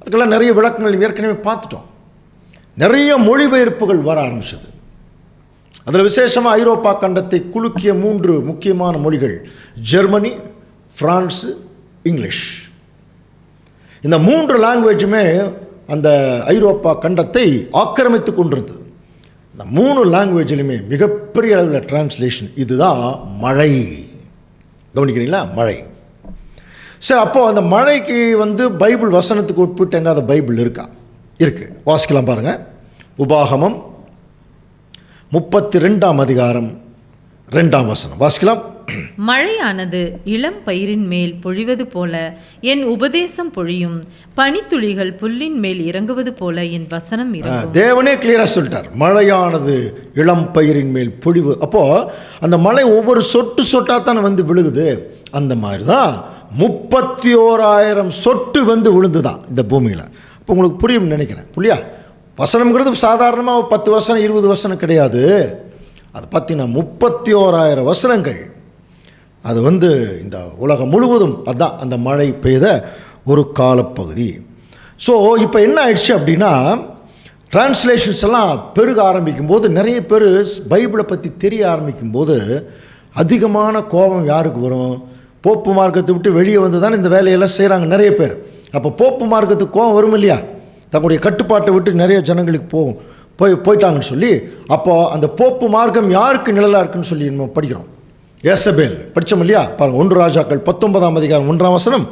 அதுக்கெல்லாம் நிறைய விளக்கங்கள் ஏற்கனவே பார்த்துட்டோம். நிறைய மொழிபெயர்ப்புகள் வர ஆரம்பிச்சது. அதில் விசேஷமாக ஐரோப்பா கண்டத்தை குலுக்கிய 3 முக்கியமான மொழிகள் ஜெர்மனி, பிரான்ஸு, இங்கிலீஷ். இந்த 3 லாங்குவேஜுமே அந்த ஐரோப்பா கண்டத்தை ஆக்கிரமித்து கொண்டிருந்தது. இந்த 3 லாங்குவேஜிலுமே மிகப்பெரிய அளவில் டிரான்ஸ்லேஷன். இதுதான் மழை. கவனிக்கிறீங்களா? மழை. சரி, அப்போது அந்த மழைக்கு பைபிள் வசனத்துக்கு ஒப்பிட்டு எங்காவது பைபிள் இருக்கா? இருக்குது. வாசிக்கலாம் பாருங்கள். உபாகமம் 32ஆம் அதிகாரம் 2ஆம் வசனம் வாசிக்கலாம்.
மழையானது இளம் பயிரின் மேல் பொழிவது போல என் உபதேசம் பொழியும், பனித்துளிகள் புல்லின் மேல் இறங்குவது போல என் வசனம் இறங்கும். தேவனே கிளியரா சொல்லிட்டார், மழையானது இளம் பயிரின் மேல் பொழிவு. அப்போ அந்த மழை ஒவ்வொரு சொட்டு சொட்டா தானே விழுகுது. அந்த மாதிரி தான் 31,000 சொட்டு விழுந்துதான் இந்த பூமியில். இப்போ உங்களுக்கு புரியும் நினைக்கிறேன். புரியா? வசனம்ங்கிறது சாதாரணமாக 10 வசனம் 20 வசனம் கிடையாது. அது பார்த்தீங்கன்னா 31,000 வசனங்கள். அது இந்த உலகம் முழுவதும் அதுதான் அந்த மழை பெய்த ஒரு காலப்பகுதி. ஸோ இப்போ என்ன ஆயிடுச்சு அப்படின்னா, டிரான்ஸ்லேஷன்ஸ் எல்லாம் பெருக ஆரம்பிக்கும் போது, நிறைய பேர் பைபிளை பற்றி தெரிய ஆரம்பிக்கும் போது அதிகமான கோபம் யாருக்கு வரும்? போப்பு மார்க்கத்தை விட்டு வெளியே வந்து தான் இந்த வேலையெல்லாம் செய்கிறாங்க நிறைய பேர். அப்போ போப்பு மார்க்கத்துக்கு கோபம் வரும் இல்லையா? தங்களுடைய கட்டுப்பாட்டை விட்டு நிறைய ஜனங்களுக்கு போயிட்டாங்கன்னு சொல்லி, அப்போது அந்த போப்பு மார்க்கம் யாருக்கு நிழலாக இருக்குன்னு சொல்லி நம்ம படிக்கிறோம். ஏசபேல் படித்தோம் இல்லையா? பாருங்கள், 1 ராஜாக்கள் 19ஆம் அதிகாரம் 1ஆம் வசனம்.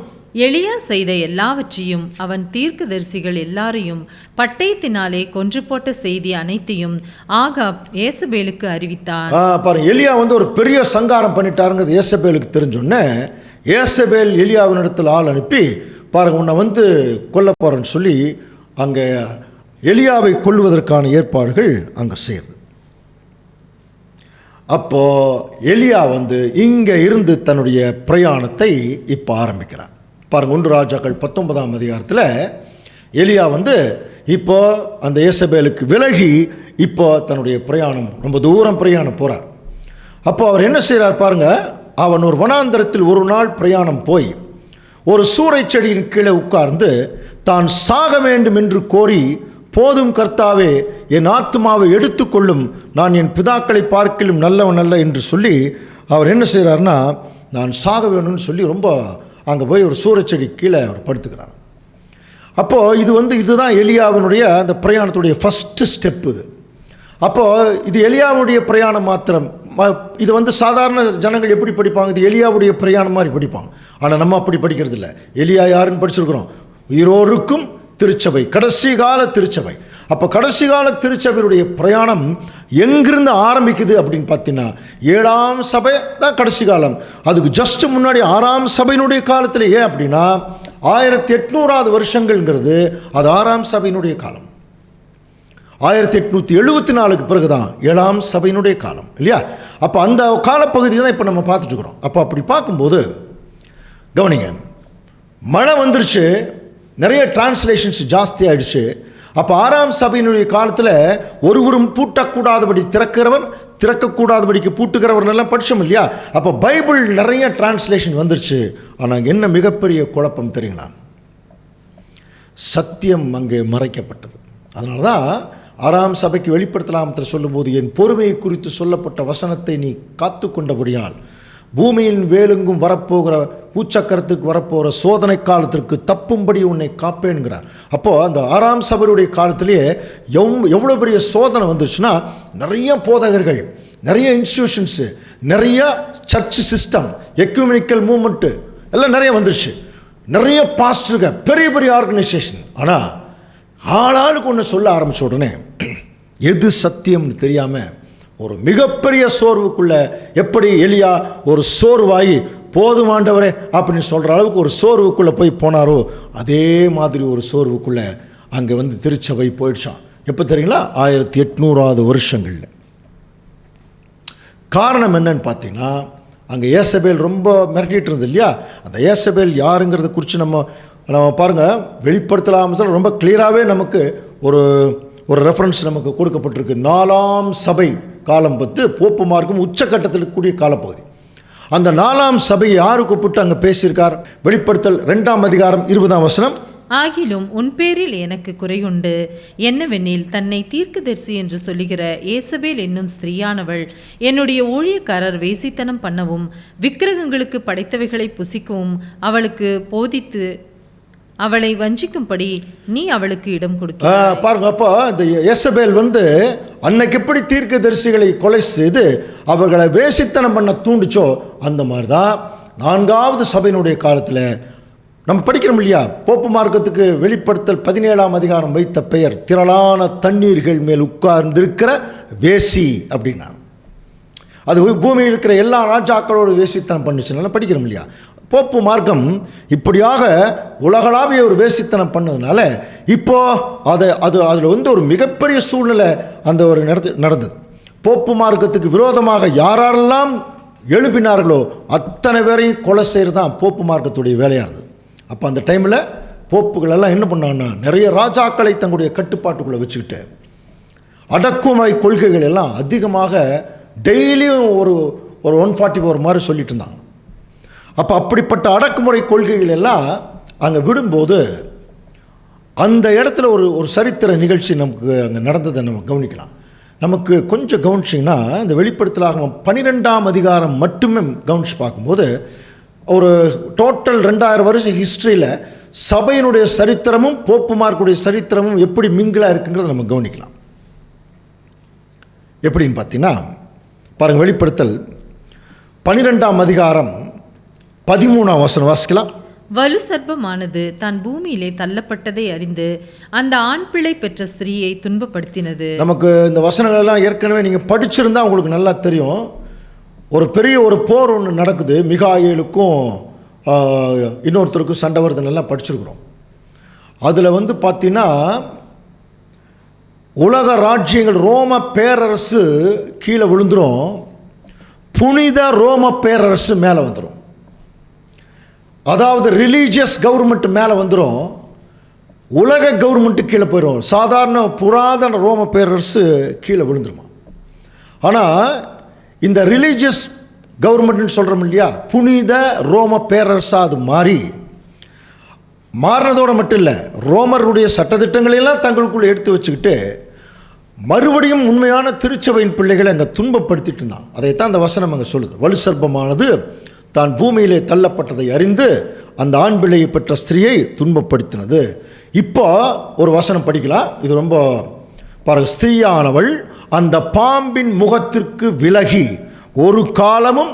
எலியா செய்த எல்லாவற்றையும் அவன் தீர்க்கதரிசிகள் எல்லாரையும் பட்டயத்தினாலே கொன்று போட்ட செய்தி அனைத்தையும் ஆகாப் ஏசபேலுக்கு அறிவித்தார்.
பாருங்க, எலியா ஒரு பெரிய சங்காரம் பண்ணிட்டாருங்கிறது ஏசபேலுக்கு தெரிஞ்சோடனே ஏசபேல் எலியாவின் இடத்துல ஆள் அனுப்பி, பாருங்க உன்னை கொல்ல போறேன்னு சொல்லி அங்கே எலியாவை கொல்வதற்கான ஏற்பாடுகள் அங்கே செய்யுது. அப்போ எலியா இங்கே இருந்து தன்னுடைய பிரயாணத்தை இப்போ ஆரம்பிக்கிறார். பாருங்க, 1 ராஜாக்கள் 19ஆம் அதிகாரத்தில் எலியா இப்போ அந்த ஏசபேலுக்கு விலகி இப்போ தன்னுடைய பிரயாணம் ரொம்ப தூரம் பிரயாணம் போகிறார். அப்போ அவர் என்ன செய்கிறார் பாருங்க, அவன் ஒரு வனாந்தரத்தில் ஒரு நாள் பிரயாணம் போய் ஒரு சூறை செடியின் கீழே உட்கார்ந்து தான் சாக வேண்டும் என்று கோரி, போதும் கர்த்தாவே, என் ஆத்துமாவை எடுத்துக்கொள்ளும், நான் என் பிதாக்களை பார்க்கிலும் நல்லவன் அல்ல என்று சொல்லி அவர் என்ன செய்கிறார்னா, நான் சாக வேணும்னு சொல்லி ரொம்ப அங்கே போய் ஒரு சூறைச்செடி கீழே அவர் படுத்துக்கிறார். அப்போது இதுதான் எலியாவினுடைய அந்த பிரயாணத்துடைய ஃபஸ்ட்டு ஸ்டெப் இது. அப்போது இது எலியாவுடைய பிரயாணம் மாத்திரம். இது சாதாரண ஜனங்கள் எப்படி படிப்பாங்க? இது எலியாவுடைய பிரயாணம் மாதிரி படிப்பாங்க. ஆனால் நம்ம அப்படி படிக்கிறது இல்லை. எலியா யாருன்னு படிச்சிருக்கிறோம்? உயிரோருக்கும் திருச்சபை, கடைசி கால திருச்சபை. அப்போ கடைசி கால திருச்சபையுடைய பிரயாணம் எங்கிருந்து ஆரம்பிக்குது அப்படின்னு பார்த்தீங்கன்னா, 7ஆம் சபை தான் கடைசி காலம். அதுக்கு ஜஸ்ட் முன்னாடி 6ஆம் சபையினுடைய காலத்தில். ஏன் அப்படின்னா 1800 வருஷங்கள்ங்கிறது அது 6ஆம் சபையினுடைய காலம். 1874க்கு பிறகுதான் 7ஆம் சபையினுடைய காலம் இல்லையா? அப்போ அந்த காலப்பகுதி தான் இப்போ நம்ம பார்த்துட்டு இருக்கிறோம். அப்போ அப்படி பார்க்கும்போது கவனிங்க, மழை வந்துருச்சு, நிறைய டிரான்ஸ்லேஷன்ஸ் ஜாஸ்தி ஆயிடுச்சு. அப்போ 6ஆம் சபையினுடைய காலத்தில் ஒருவரும் பூட்டக்கூடாதபடி திறக்கிறவர், திறக்கக்கூடாதபடிக்கு பூட்டுகிறவர் எல்லாம் படித்தோம் இல்லையா? அப்போ பைபிள் நிறைய டிரான்ஸ்லேஷன் வந்துருச்சு. ஆனால் என்ன மிகப்பெரிய குழப்பம் தெரியுங்களா? சத்தியம் அங்கே மறைக்கப்பட்டது. அதனால தான் 6ஆம் சபைக்கு வெளிப்படுத்தலாம் சொல்லும்போது, என் பொறுமையை குறித்து சொல்லப்பட்ட வசனத்தை நீ காத்து கொண்டபடியால் பூமியின் வேலுங்கும் வரப்போகிற பூச்சக்கரத்துக்கு வரப்போகிற சோதனை காலத்திற்கு தப்பும்படி உன்னை காப்பேன்கிறார். அப்போது அந்த 6ஆம் சபையுடைய காலத்திலேயே எவ்வளோ பெரிய சோதனை வந்துருச்சுன்னா, நிறைய போதகர்கள், நிறைய இன்ஸ்டிடியூஷன்ஸு, நிறைய சர்ச் சிஸ்டம், எக்யூமெனிக்கல் மூவ்மெண்ட்டு எல்லாம் நிறைய வந்துருச்சு. நிறைய பாஸ்டர்கள், பெரிய பெரிய ஆர்கனைசேஷன். ஆனால் ஆளாளுக்கு ஒன்று சொல்ல ஆரம்பித்த உடனே எது சத்தியம்னு தெரியாமல் ஒரு மிகப்பெரிய சோர்வுக்குள்ளே, எப்படி எலியா ஒரு சோர்வாகி போதும் ஆண்டவரே அப்படின்னு சொல்கிற அளவுக்கு ஒரு சோர்வுக்குள்ளே போய் போனாரோ, அதே மாதிரி ஒரு சோர்வுக்குள்ளே அங்கே திருச்சபை போயிடுச்சான். எப்போ தெரியுங்களா? 1800 வருஷங்களில். காரணம் என்னன்னு பார்த்தீங்கன்னா, அங்கே ஏசபேல் ரொம்ப மிரட்டிகிட்டு இருந்தது இல்லையா? அந்த ஏசபேல் யாருங்கிறத குறித்து நம்ம பாருங்கள், வெளிப்படுத்தலாமல் ரொம்ப கிளியராகவே நமக்கு ஒரு ரெஃபரன்ஸ் நமக்கு கொடுக்கப்பட்டிருக்கு. 4ஆம் சபை காலம் போப்பு மார்க்கம் உச்சக்கட்டத்தில் கூடிய காலப்பகுதி. அந்த 4ஆம் சபையை யாரு கூப்பிட்டு அங்கே பேசியிருக்கார்? வெளிப்படுத்தல் 2ஆம் அதிகாரம் 20ஆம் வசனம்.
ஆகிலும் உன் பேரில் எனக்கு குறையுண்டு, என்னவெனில் தன்னை தீர்க்கதரிசி என்று சொல்லுகிற ஏசபேல் என்னும் ஸ்திரீயானவள் என்னுடைய ஊழியக்காரர் வேசித்தனம் பண்ணவும் விக்கிரகங்களுக்கு படைத்தவைகளை புசிக்கவும் அவளுக்கு போதித்து அவளை வஞ்சிக்கும்படி நீ அவளுக்கு இடம் கொடுக்க.
பாருங்க, அப்போ இந்த ஏசபேல் அன்னைக்கு எப்படி தீர்க்கதரிசிகளை கொலை செய்து அவர்களை வேசித்தனம் பண்ண தூண்டுச்சோ அந்த மாதிரி தான் 4வது சபையினுடைய காலத்தில் நம்ம படிக்கிறோம் இல்லையா? போப்பு மார்க்கத்துக்கு வெளிப்படுத்தல் 17ஆம் அதிகாரம் வைத்த பெயர் திரளான தண்ணீர்கள் மேல் உட்கார்ந்திருக்கிற வேசி அப்படின்னா. அது பூமியில் இருக்கிற எல்லா ராஜாக்களோடு வேசித்தனம் பண்ணுச்சுனால படிக்கிறோம் இல்லையா? போப்பு மார்க்கம் இப்படியாக உலகளாவிய ஒரு வேசித்தனம் பண்ணதுனால இப்போ அதில் ஒரு மிகப்பெரிய சூழ்நிலை அந்த ஒரு நடந்தது. போப்பு மார்க்கத்துக்கு விரோதமாக யாரெல்லாம் எழுப்பினார்களோ அத்தனை பேரையும் கொலை செய்கிறது தான் போப்பு மார்க்கத்துடைய வேலையாக இருந்தது. அப்போ அந்த டைமில் போப்புகளெல்லாம் என்ன பண்ணாங்கன்னா நிறைய ராஜாக்களை தங்களுடைய கட்டுப்பாட்டுக்குள்ளே வச்சுக்கிட்டு அடக்குமுறை கொள்கைகள் எல்லாம் அதிகமாக டெய்லியும் ஒரு 144 மாதிரி சொல்லிட்டு இருந்தாங்க. அப்போ அப்படிப்பட்ட அடக்குமுறை கொள்கைகள் எல்லாம் அங்கே விடும்போது அந்த இடத்துல ஒரு சரித்திர நிகழ்ச்சி நமக்கு அங்கே நடந்ததை நம்ம கவனிக்கலாம். நமக்கு கொஞ்சம் கவனிச்சிங்கன்னா இந்த வெளிப்படுத்தலாக 12ஆம் அதிகாரம் மட்டுமே கவனித்து பார்க்கும்போது ஒரு டோட்டல் 2000 வருஷ ஹிஸ்ட்ரியில் சபையினுடைய சரித்திரமும் போப்புமார்க்குடைய சரித்திரமும் எப்படி மிங்கிளாக இருக்குங்கிறத நம்ம கவனிக்கலாம். எப்படின்னு பார்த்தீங்கன்னா பாருங்கள், வெளிப்படுத்தல் 12ஆம் அதிகாரம் 13ஆம் வசனம் வாசிக்கலாம்.
வலு சர்ப்பமானது தான் பூமியிலே தள்ளப்பட்டதை அறிந்து அந்த ஆண் பிள்ளை பெற்ற ஸ்திரீயை துன்பப்படுத்தினது. நமக்கு
இந்த வசனங்கள் எல்லாம் ஏற்கனவே நீங்கள் படிச்சிருந்தா உங்களுக்கு நல்லா தெரியும். ஒரு பெரிய ஒரு போர் ஒன்று நடக்குது. மிகாயேலுக்கும் இன்னொருத்தருக்கும் சண்டை வருதுன்னெல்லாம் படிச்சிருக்கிறோம். அதில் பார்த்தீங்கன்னா உலக ராஜ்யங்கள் ரோம பேரரசு கீழே விழுந்துடும், புனித ரோம பேரரசு மேலே வந்துடும். அதாவது ரிலீஜியஸ் கவர்மெண்ட் மேலே வந்துடும், உலக கவர்மெண்ட்டு கீழே போயிடும். சாதாரண புராதன ரோம பேரரசு கீழே விழுந்துருமா. ஆனால் இந்த ரிலீஜியஸ் கவர்மெண்ட்னு சொல்கிறோம் இல்லையா, புனித ரோம பேரரசாக அது மாறினதோடு மட்டும் இல்லை, ரோமருடைய சட்டத்திட்டங்களையெல்லாம் தங்களுக்குள்ளே எடுத்து வச்சுக்கிட்டு மறுபடியும் உண்மையான திருச்சபையின் பிள்ளைகளை அங்கே துன்பப்படுத்திட்டு இருந்தாங்க. அதைத்தான் அந்த வசனம் அங்கே சொல்லுது. வலு சர்ப்பமானது தான் பூமியிலே தள்ளப்பட்டதை அறிந்து அந்த ஆண் பிள்ளையை பெற்ற ஸ்திரீயை துன்பப்படுத்தினது. இப்போ ஒரு வசனம் படிக்கலாம், இது ரொம்ப பாருங்க. ஸ்திரீயானவள் அந்த பாம்பின் முகத்திற்கு விலகி ஒரு காலமும்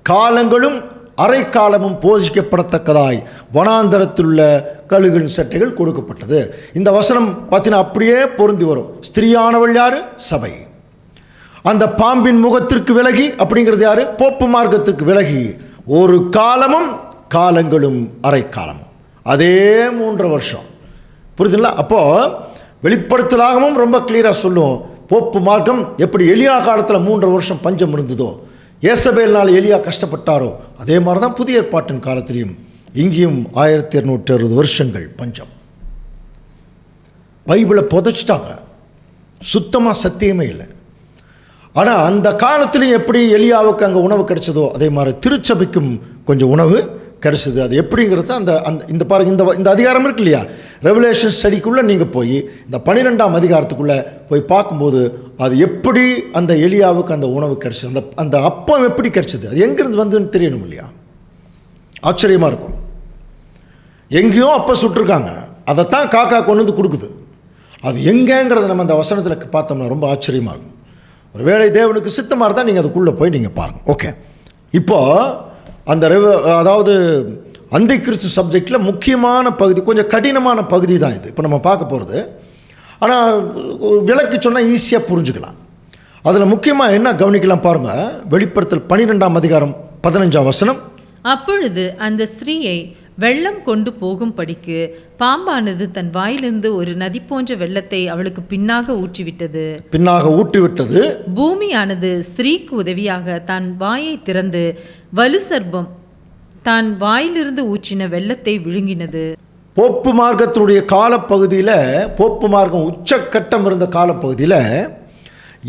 காலங்களும் அரை காலமும் போஷிக்கப்படத்தக்கதாய் வனாந்தரத்திலுள்ள கழுகின் சட்டைகள் கொடுக்கப்பட்டது. இந்த வசனம் பார்த்தீங்கன்னா அப்படியே பொருந்தி வரும். ஸ்திரீயானவள் யாரு? சபை. அந்த பாம்பின் முகத்திற்கு விலகி அப்படிங்கிறது யாரு? போப்பு மார்க்கத்துக்கு விலகி ஒரு காலமும் காலங்களும் அரை காலமும், அதே 3 வருஷம். புரியுதுங்களா? அப்போது வெளிப்படுத்தலாகவும் ரொம்ப கிளியராக சொல்லும். போப்பு மார்க்கம் எப்படி எலியா காலத்தில் 3 வருஷம் பஞ்சம் இருந்ததோ, ஏசபேல்னால் எலியா கஷ்டப்பட்டாரோ, அதே மாதிரி தான் புதிய ஏற்பாட்டின் காலத்திலையும் இங்கேயும் 1260 வருஷங்கள் பஞ்சம். பைபிளை புதைச்சிட்டாங்க, சுத்தமாக சத்தியமே இல்லை. ஆனால் அந்த காலத்திலையும் எப்படி எலியாவுக்கு அங்கே உணவு கிடைச்சதோ அதே மாதிரி திருச்சபைக்கும் கொஞ்சம் உணவு கிடைச்சது. அது எப்படிங்கிறது அந்த இந்த பாருங்க, இந்த அதிகாரம் இருக்கு இல்லையா, ரெவலேஷன் ஸ்டடிக்குள்ளே நீங்கள் போய் இந்த 12ஆம் அதிகாரத்துக்குள்ளே போய் பார்க்கும்போது அது எப்படி அந்த எலியாவுக்கு அந்த உணவு கிடைச்சது, அந்த அப்பம் எப்படி கிடைச்சது, அது எங்கேருந்து வந்துன்னு தெரியணும் இல்லையா? ஆச்சரியமாக இருக்கும். எங்கேயோ அப்போ சுட்டிருக்காங்க, அதைத்தான் காக்கா கொண்டு வந்து கொடுக்குது. அது எங்கேங்கிறத நம்ம அந்த வசனத்தில் பார்த்தோம்னா ரொம்ப ஆச்சரியமாக இருக்கும். ஒரு வேளை தேவனுக்கு சித்தமாக இருந்தால் நீங்கள் அதுக்குள்ளே போய் நீங்கள் பாருங்கள். ஓகே, இப்போது அந்த அதாவது அந்தி கிறிஸ்து சப்ஜெக்டில் முக்கியமான பகுதி, கொஞ்சம் கடினமான பகுதி தான் இது இப்போ நம்ம பார்க்க போகிறது. ஆனால் விளக்கி சொன்னால் ஈஸியாக புரிஞ்சுக்கலாம். அதில் முக்கியமாக என்ன கவனிக்கலாம் பாருங்கள். வெளிப்படுத்தல் 12ஆம் அதிகாரம் 15ஆம் வசனம்.
அப்பொழுது அந்த ஸ்திரீயை வெள்ளம் கொண்டு போகும்படிக்கு பாம்பானது தன் வாயிலிருந்து ஒரு நதி போன்ற வெள்ளத்தை அவளுக்கு பின்னாக ஊற்றிவிட்டது. பூமியானது ஸ்திரீக்கு உதவியாக தன் வாயை திறந்து வலு சர்ப்பம் தான் வாயிலிருந்து ஊற்றின வெள்ளத்தை விழுங்கினது.
போப்பு மார்க்கத்தினுடைய காலப்பகுதியில், போப்பு மார்க்கம் உச்சக்கட்டம் இருந்த காலப்பகுதியில்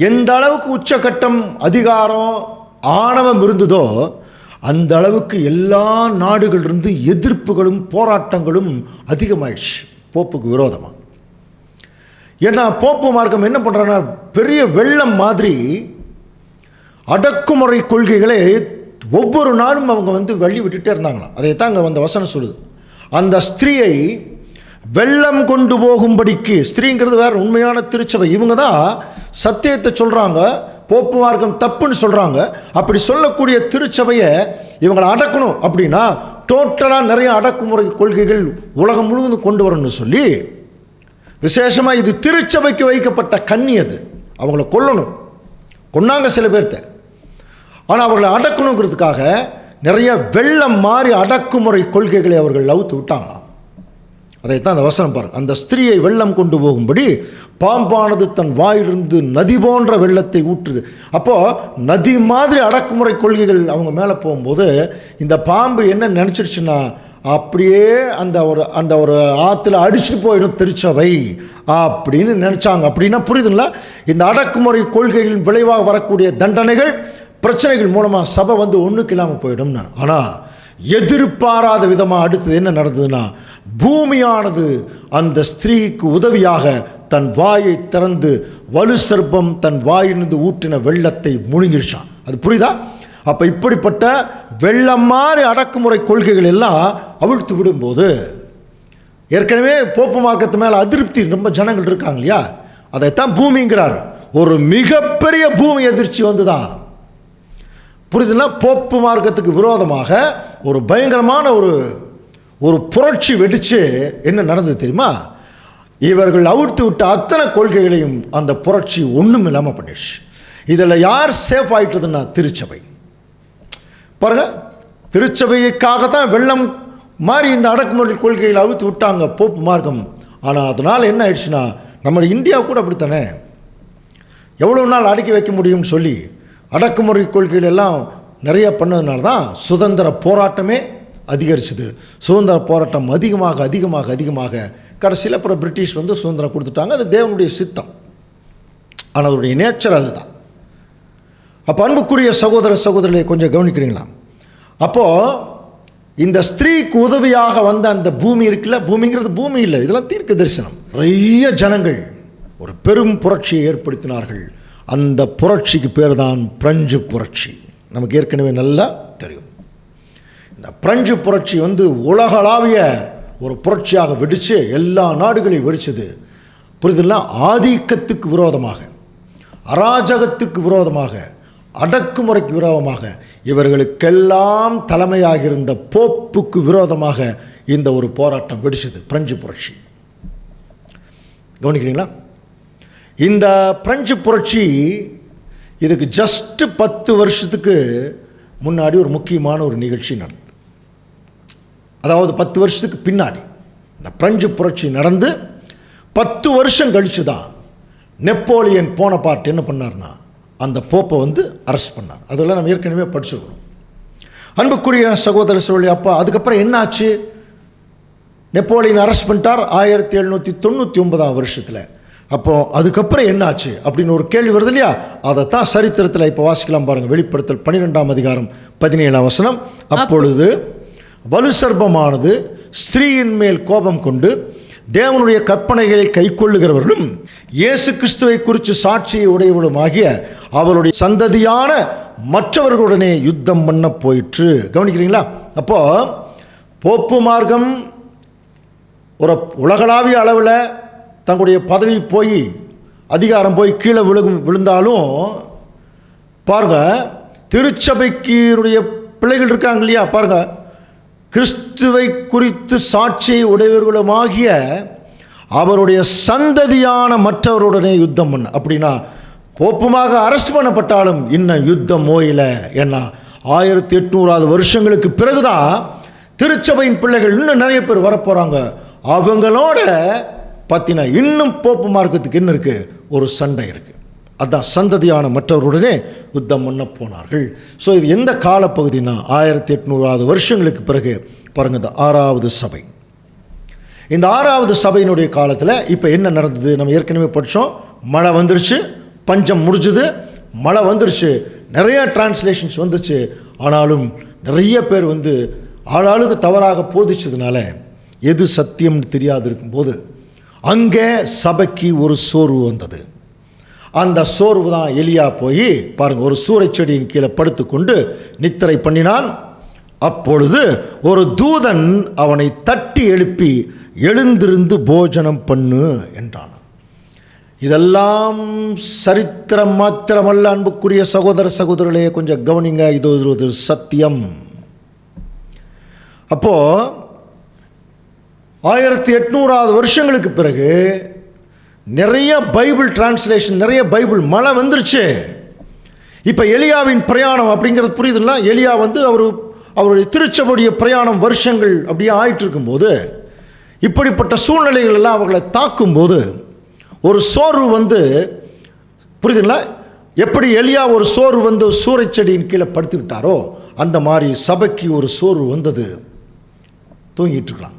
எந்த அளவுக்கு உச்சக்கட்டம் அதிகாரம் ஆணவம் இருந்ததோ அந்த அளவுக்கு எல்லா நாடுகளிலிருந்து எதிர்ப்புகளும் போராட்டங்களும் அதிகமாயிடுச்சு போப்புக்கு விரோதமாக. ஏன்னா போப்பு மார்க்கம் என்ன பண்ணுறாங்கன்னா, பெரிய வெள்ளம் மாதிரி அடக்குமுறை கொள்கைகளை ஒவ்வொரு நாளும் அவங்க வழி விட்டுட்டே இருந்தாங்களாம். அதைத்தான் அங்கே அந்த வசனம் சொல்லுது. அந்த ஸ்திரீயை வெள்ளம் கொண்டு போகும்படிக்கு, ஸ்திரீங்கிறது வேற, உண்மையான திருச்சபை இவங்க தான் சத்தியத்தை சொல்கிறாங்க, போப்பு மார்க்கம் தப்புன்னு சொல்கிறாங்க. அப்படி சொல்லக்கூடிய திருச்சபையை இவங்களை அடக்கணும் அப்படின்னா டோட்டலாக நிறைய அடக்குமுறை கொள்கைகள் உலகம் முழுவதும் கொண்டு வரணும்னு சொல்லி, விசேஷமாக இது திருச்சபைக்கு வைக்கப்பட்ட கண்ணி, அது அவங்கள கொன்னாங்க சில பேர்த்த. ஆனால் அவர்களை அடக்கணுங்கிறதுக்காக நிறைய வெள்ளம் மாறி அடக்குமுறை கொள்கைகளை அவர்கள் அவுத்து விட்டாங்களாம். அதைத்தான் அந்த வசனம் பாருங்கள். அந்த ஸ்திரீயை வெள்ளம் கொண்டு போகும்படி பாம்பானது தன் வாயிலிருந்து நதி போன்ற வெள்ளத்தை ஊற்றுது. அப்போது நதி மாதிரி அடக்குமுறை கொள்கைகள் அவங்க மேலே போகும்போது இந்த பாம்பு என்ன நினச்சிருச்சுன்னா, அப்படியே அந்த ஒரு ஆற்றுல அடிச்சுட்டு போயிடும் திருச்சபை அப்படின்னு நினச்சாங்க. அப்படின்னா புரியுதுங்களா? இந்த அடக்குமுறை கொள்கைகளின் விளைவாக வரக்கூடிய தண்டனைகள், பிரச்சனைகள் மூலமாக சபை ஒன்றுக்கு இல்லாமல் போயிடும்னா. ஆனால் எதிர்பாராத விதமாக அடுத்தது என்ன நடந்ததுன்னா, பூமியானது அந்த ஸ்திரீக்கு உதவியாக தன் வாயை திறந்து வலு சர்ப்பம் தன் வாயிலிருந்து ஊற்றின வெள்ளத்தை முழுங்கிடுச்சான். அது புரியுதா? அப்போ இப்படிப்பட்ட வெள்ளம் மாதிரி அடக்குமுறை கொள்கைகள் எல்லாம் அவிழ்த்து விடும்போது, ஏற்கனவே போப்பு மார்க்கத்து மேலே அதிருப்தி ரொம்ப ஜனங்கள் இருக்காங்க இல்லையா, அதைத்தான் பூமிங்கிறார். ஒரு மிகப்பெரிய பூமி எதிர்ச்சி வந்துதான், புரியுதுன்னா, போப்பு மார்க்கத்துக்கு விரோதமாக ஒரு பயங்கரமான ஒரு புரட்சி வெடிச்சு என்ன நடந்தது தெரியுமா? இவர்கள் அவிழ்த்து விட்ட அத்தனை கொள்கைகளையும் அந்த புரட்சி ஒன்றும் இல்லாமல் பண்ணிடுச்சு. இதில் யார் சேஃப் ஆகிட்டதுன்னா திருச்சபை. பாருங்க, திருச்சபைக்காக தான் வெள்ளம் மாதிரி இந்த அடக்குமுறை கொள்கைகளை அவிழ்த்து விட்டாங்க போப்பு மார்க்கம். ஆனால் அதனால் என்ன ஆயிடுச்சுன்னா, நம்ம இந்தியா கூட அப்படித்தானே, எவ்வளோ நாள் அடக்கி வைக்க முடியும்னு சொல்லி அடக்குமுறை கொள்கைகள் எல்லாம் நிறைய பண்ணதுனால தான் சுதந்திர போராட்டமே அதிகரிச்சுது. சுதந்திர போராட்டம் அதிகமாக அதிகமாக அதிகமாக கடைசியில் அப்புறம் பிரிட்டிஷ் சுதந்திரம் கொடுத்துட்டாங்க. அது தேவனுடைய சித்தம். ஆனால் அதனுடைய நேச்சர் அதுதான். அப்போ அன்புக்குரிய சகோதர சகோதரிகளை கொஞ்சம் கவனிக்கிறீங்களா? அப்போது இந்த ஸ்திரீக்கு உதவியாக வந்த அந்த பூமி இருக்குல்ல, பூமிங்கிறது பூமி இல்லை, இதெல்லாம் தீர்க்க தரிசனம். நிறைய ஜனங்கள் ஒரு பெரும் புரட்சியை ஏற்படுத்தினார்கள். அந்த புரட்சிக்கு பேர் தான் பிரெஞ்சு புரட்சி. நமக்கு ஏற்கனவே நல்லா தெரியும். இந்த பிரெஞ்சு புரட்சி உலகளாவிய ஒரு புரட்சியாக வெடித்து எல்லா நாடுகளையும் வெடிச்சது. புரியுதுல்ல? ஆதிக்கத்துக்கு விரோதமாக, அராஜகத்துக்கு விரோதமாக, அடக்குமுறைக்கு விரோதமாக, இவர்களுக்கெல்லாம் தலைமையாக இருந்த போப்புக்கு விரோதமாக இந்த ஒரு போராட்டம் வெடிச்சது, பிரெஞ்சு புரட்சி. கவனிக்கிறீங்களா? இந்த பிரெஞ்சு புரட்சி இதுக்கு ஜஸ்ட் 10 வருஷத்துக்கு முன்னாடி ஒரு முக்கியமான ஒரு நிகழ்ச்சி நடந்தது. அதாவது 10 வருஷத்துக்கு பின்னாடி இந்த பிரெஞ்சு புரட்சி நடந்து 10 வருஷம் கழிச்சு தான் நெப்போலியன் போனபார்ட் என்ன பண்ணார்னா, அந்த போப்பை அரெஸ்ட் பண்ணார். அதெல்லாம் நம்ம ஏற்கனவே படிச்சிருக்கணும். அன்புக்குரிய சகோதர சகோதரி, அப்போ அதுக்கப்புறம் என்ன ஆச்சு? நெப்போலியன் அரெஸ்ட் பண்ணிட்டார் 1799 வருஷத்தில். அப்போ அதுக்கப்புறம் என்ன ஆச்சு அப்படின்னு ஒரு கேள்வி வருது இல்லையா? அதைத்தான் சரித்திரத்தில் இப்போ வாசிக்கலாம் பாருங்கள். வெளிப்படுத்தல் 12ஆம் அதிகாரம் 17ஆம் வசனம். அப்பொழுது வலு சர்ப்பமானது ஸ்திரீயின் மேல் கோபம் கொண்டு தேவனுடைய கற்பனைகளை கைக்கொள்ளுகிறவர்களும் இயேசு கிறிஸ்துவை குறித்து சாட்சியை உடையவர்களும் ஆகிய அவருடைய சந்ததியான மற்றவர்களுடனே யுத்தம் பண்ண போயிற்று. கவனிக்கிறீங்களா? அப்போ போப்பு மார்க்கம் ஒரு உலகளாவிய அளவில் தங்களுடைய பதவி போய் அதிகாரம் போய் கீழே விழுந்தாலும் பாருங்க, திருச்சபைக்குடைய பிள்ளைகள் இருக்காங்க இல்லையா, பாருங்க, கிறிஸ்துவை குறித்து சாட்சியை உடையவர்களுமாகிய அவருடைய சந்ததியான மற்றவருடனே யுத்தம் பண்ண. அப்படின்னா போப்புமாக அரெஸ்ட் பண்ணப்பட்டாலும் இன்னும் யுத்தம் ஓயில. ஏன்னா 1800 வருஷங்களுக்கு பிறகுதான் திருச்சபையின் பிள்ளைகள் இன்னும் நிறைய பேர் வரப்போகிறாங்க. அவங்களோட பார்த்தீங்கன்னா இன்னும் போப்பு மார்க்கத்துக்கு என்ன இருக்குது? ஒரு சண்டை இருக்குது. அதுதான் சந்ததியான மற்றவருடனே யுத்தம் பண்ண போனார்கள். ஸோ இது எந்த காலப்பகுதினா 1800 வருஷங்களுக்கு பிறகு பாருங்கள், இந்த 6வது சபை. இந்த 6வது சபையினுடைய காலத்தில் இப்போ என்ன நடந்தது? நம்ம ஏற்கனவே படித்தோம். மழை வந்துருச்சு, பஞ்சம் முடிஞ்சுது, மழை வந்துருச்சு, நிறைய டிரான்ஸ்லேஷன்ஸ் வந்துச்சு. ஆனாலும் நிறைய பேர் வந்து ஆளாளுக்கு தவறாக போதிச்சதுனால எது சத்தியம்னு தெரியாது இருக்கும்போது அங்கே சபைக்கு ஒரு சோர்வு வந்தது. அந்த சோர்வு தான் எலியா போய் பாருங்கள், ஒரு சூறைச் செடியின் கீழே படுத்துக்கொண்டு நித்திரை பண்ணினான். அப்பொழுது ஒரு தூதன் அவனை தட்டி எழுப்பி எழுந்திருந்து போஜனம் பண்ணு என்றான். இதெல்லாம் சரித்திரம் மாத்திரமல்ல அன்புக்குரிய சகோதர சகோதரர்களே, கொஞ்சம் கவனிங்க. இது ஒரு சத்தியம். அப்போ 1800 வருஷங்களுக்கு பிறகு நிறைய பைபிள் டிரான்ஸ்லேஷன், நிறைய பைபிள் மழை வந்துருச்சு. இப்போ எலியாவின் பிரயாணம் அப்படிங்கிறது புரியுதுல்ல. எலியா வந்து அவருடைய திருச்சபையுடைய பிரயாணம் வருஷங்கள் அப்படியே ஆயிட்டு இருக்கும்போது இப்படிப்பட்ட சூழ்நிலைகள் எல்லாம் அவர்களை தாக்கும்போது ஒரு சோர்வு வந்து, புரியுதுங்களா? எப்படி எலியா ஒரு சோர்வு வந்து சூறைச் செடியின் கீழே படுத்துக்கிட்டாரோ அந்த மாதிரி சபைக்கு ஒரு சோர்வு வந்தது. தூங்கிட்டு இருக்கலாம்.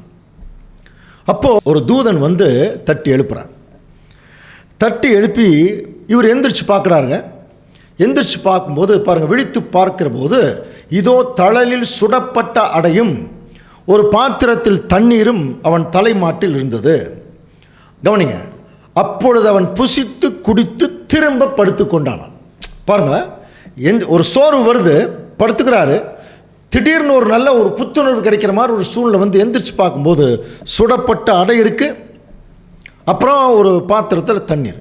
அப்போது ஒரு தூதன் வந்து தட்டி எழுப்புறார். தட்டி எழுப்பி இவர் எந்திரிச்சு பார்க்குறாருங்க. எந்திரிச்சு பார்க்கும்போது பாருங்கள், விழித்து பார்க்கிற போது இதோ தழலில் சுடப்பட்ட அடையும் ஒரு பாத்திரத்தில் தண்ணீரும் அவன் தலைமாட்டில் இருந்தது. கவனிங்க, அப்பொழுது அவன் புசித்து குடித்து திரும்ப படுத்து கொண்டானான். பாருங்கள், ஒரு சோர்வு வருது, படுத்துக்கிறாரு. திடீர்னு ஒரு நல்ல ஒரு புத்துணர்வு கிடைக்கிற மாதிரி ஒரு சூழ்நிலை வந்து எந்திரிச்சு பார்க்கும்போது சுடப்பட்ட அடை இருக்குது, அப்புறம் ஒரு பாத்திரத்தில் தண்ணீர்.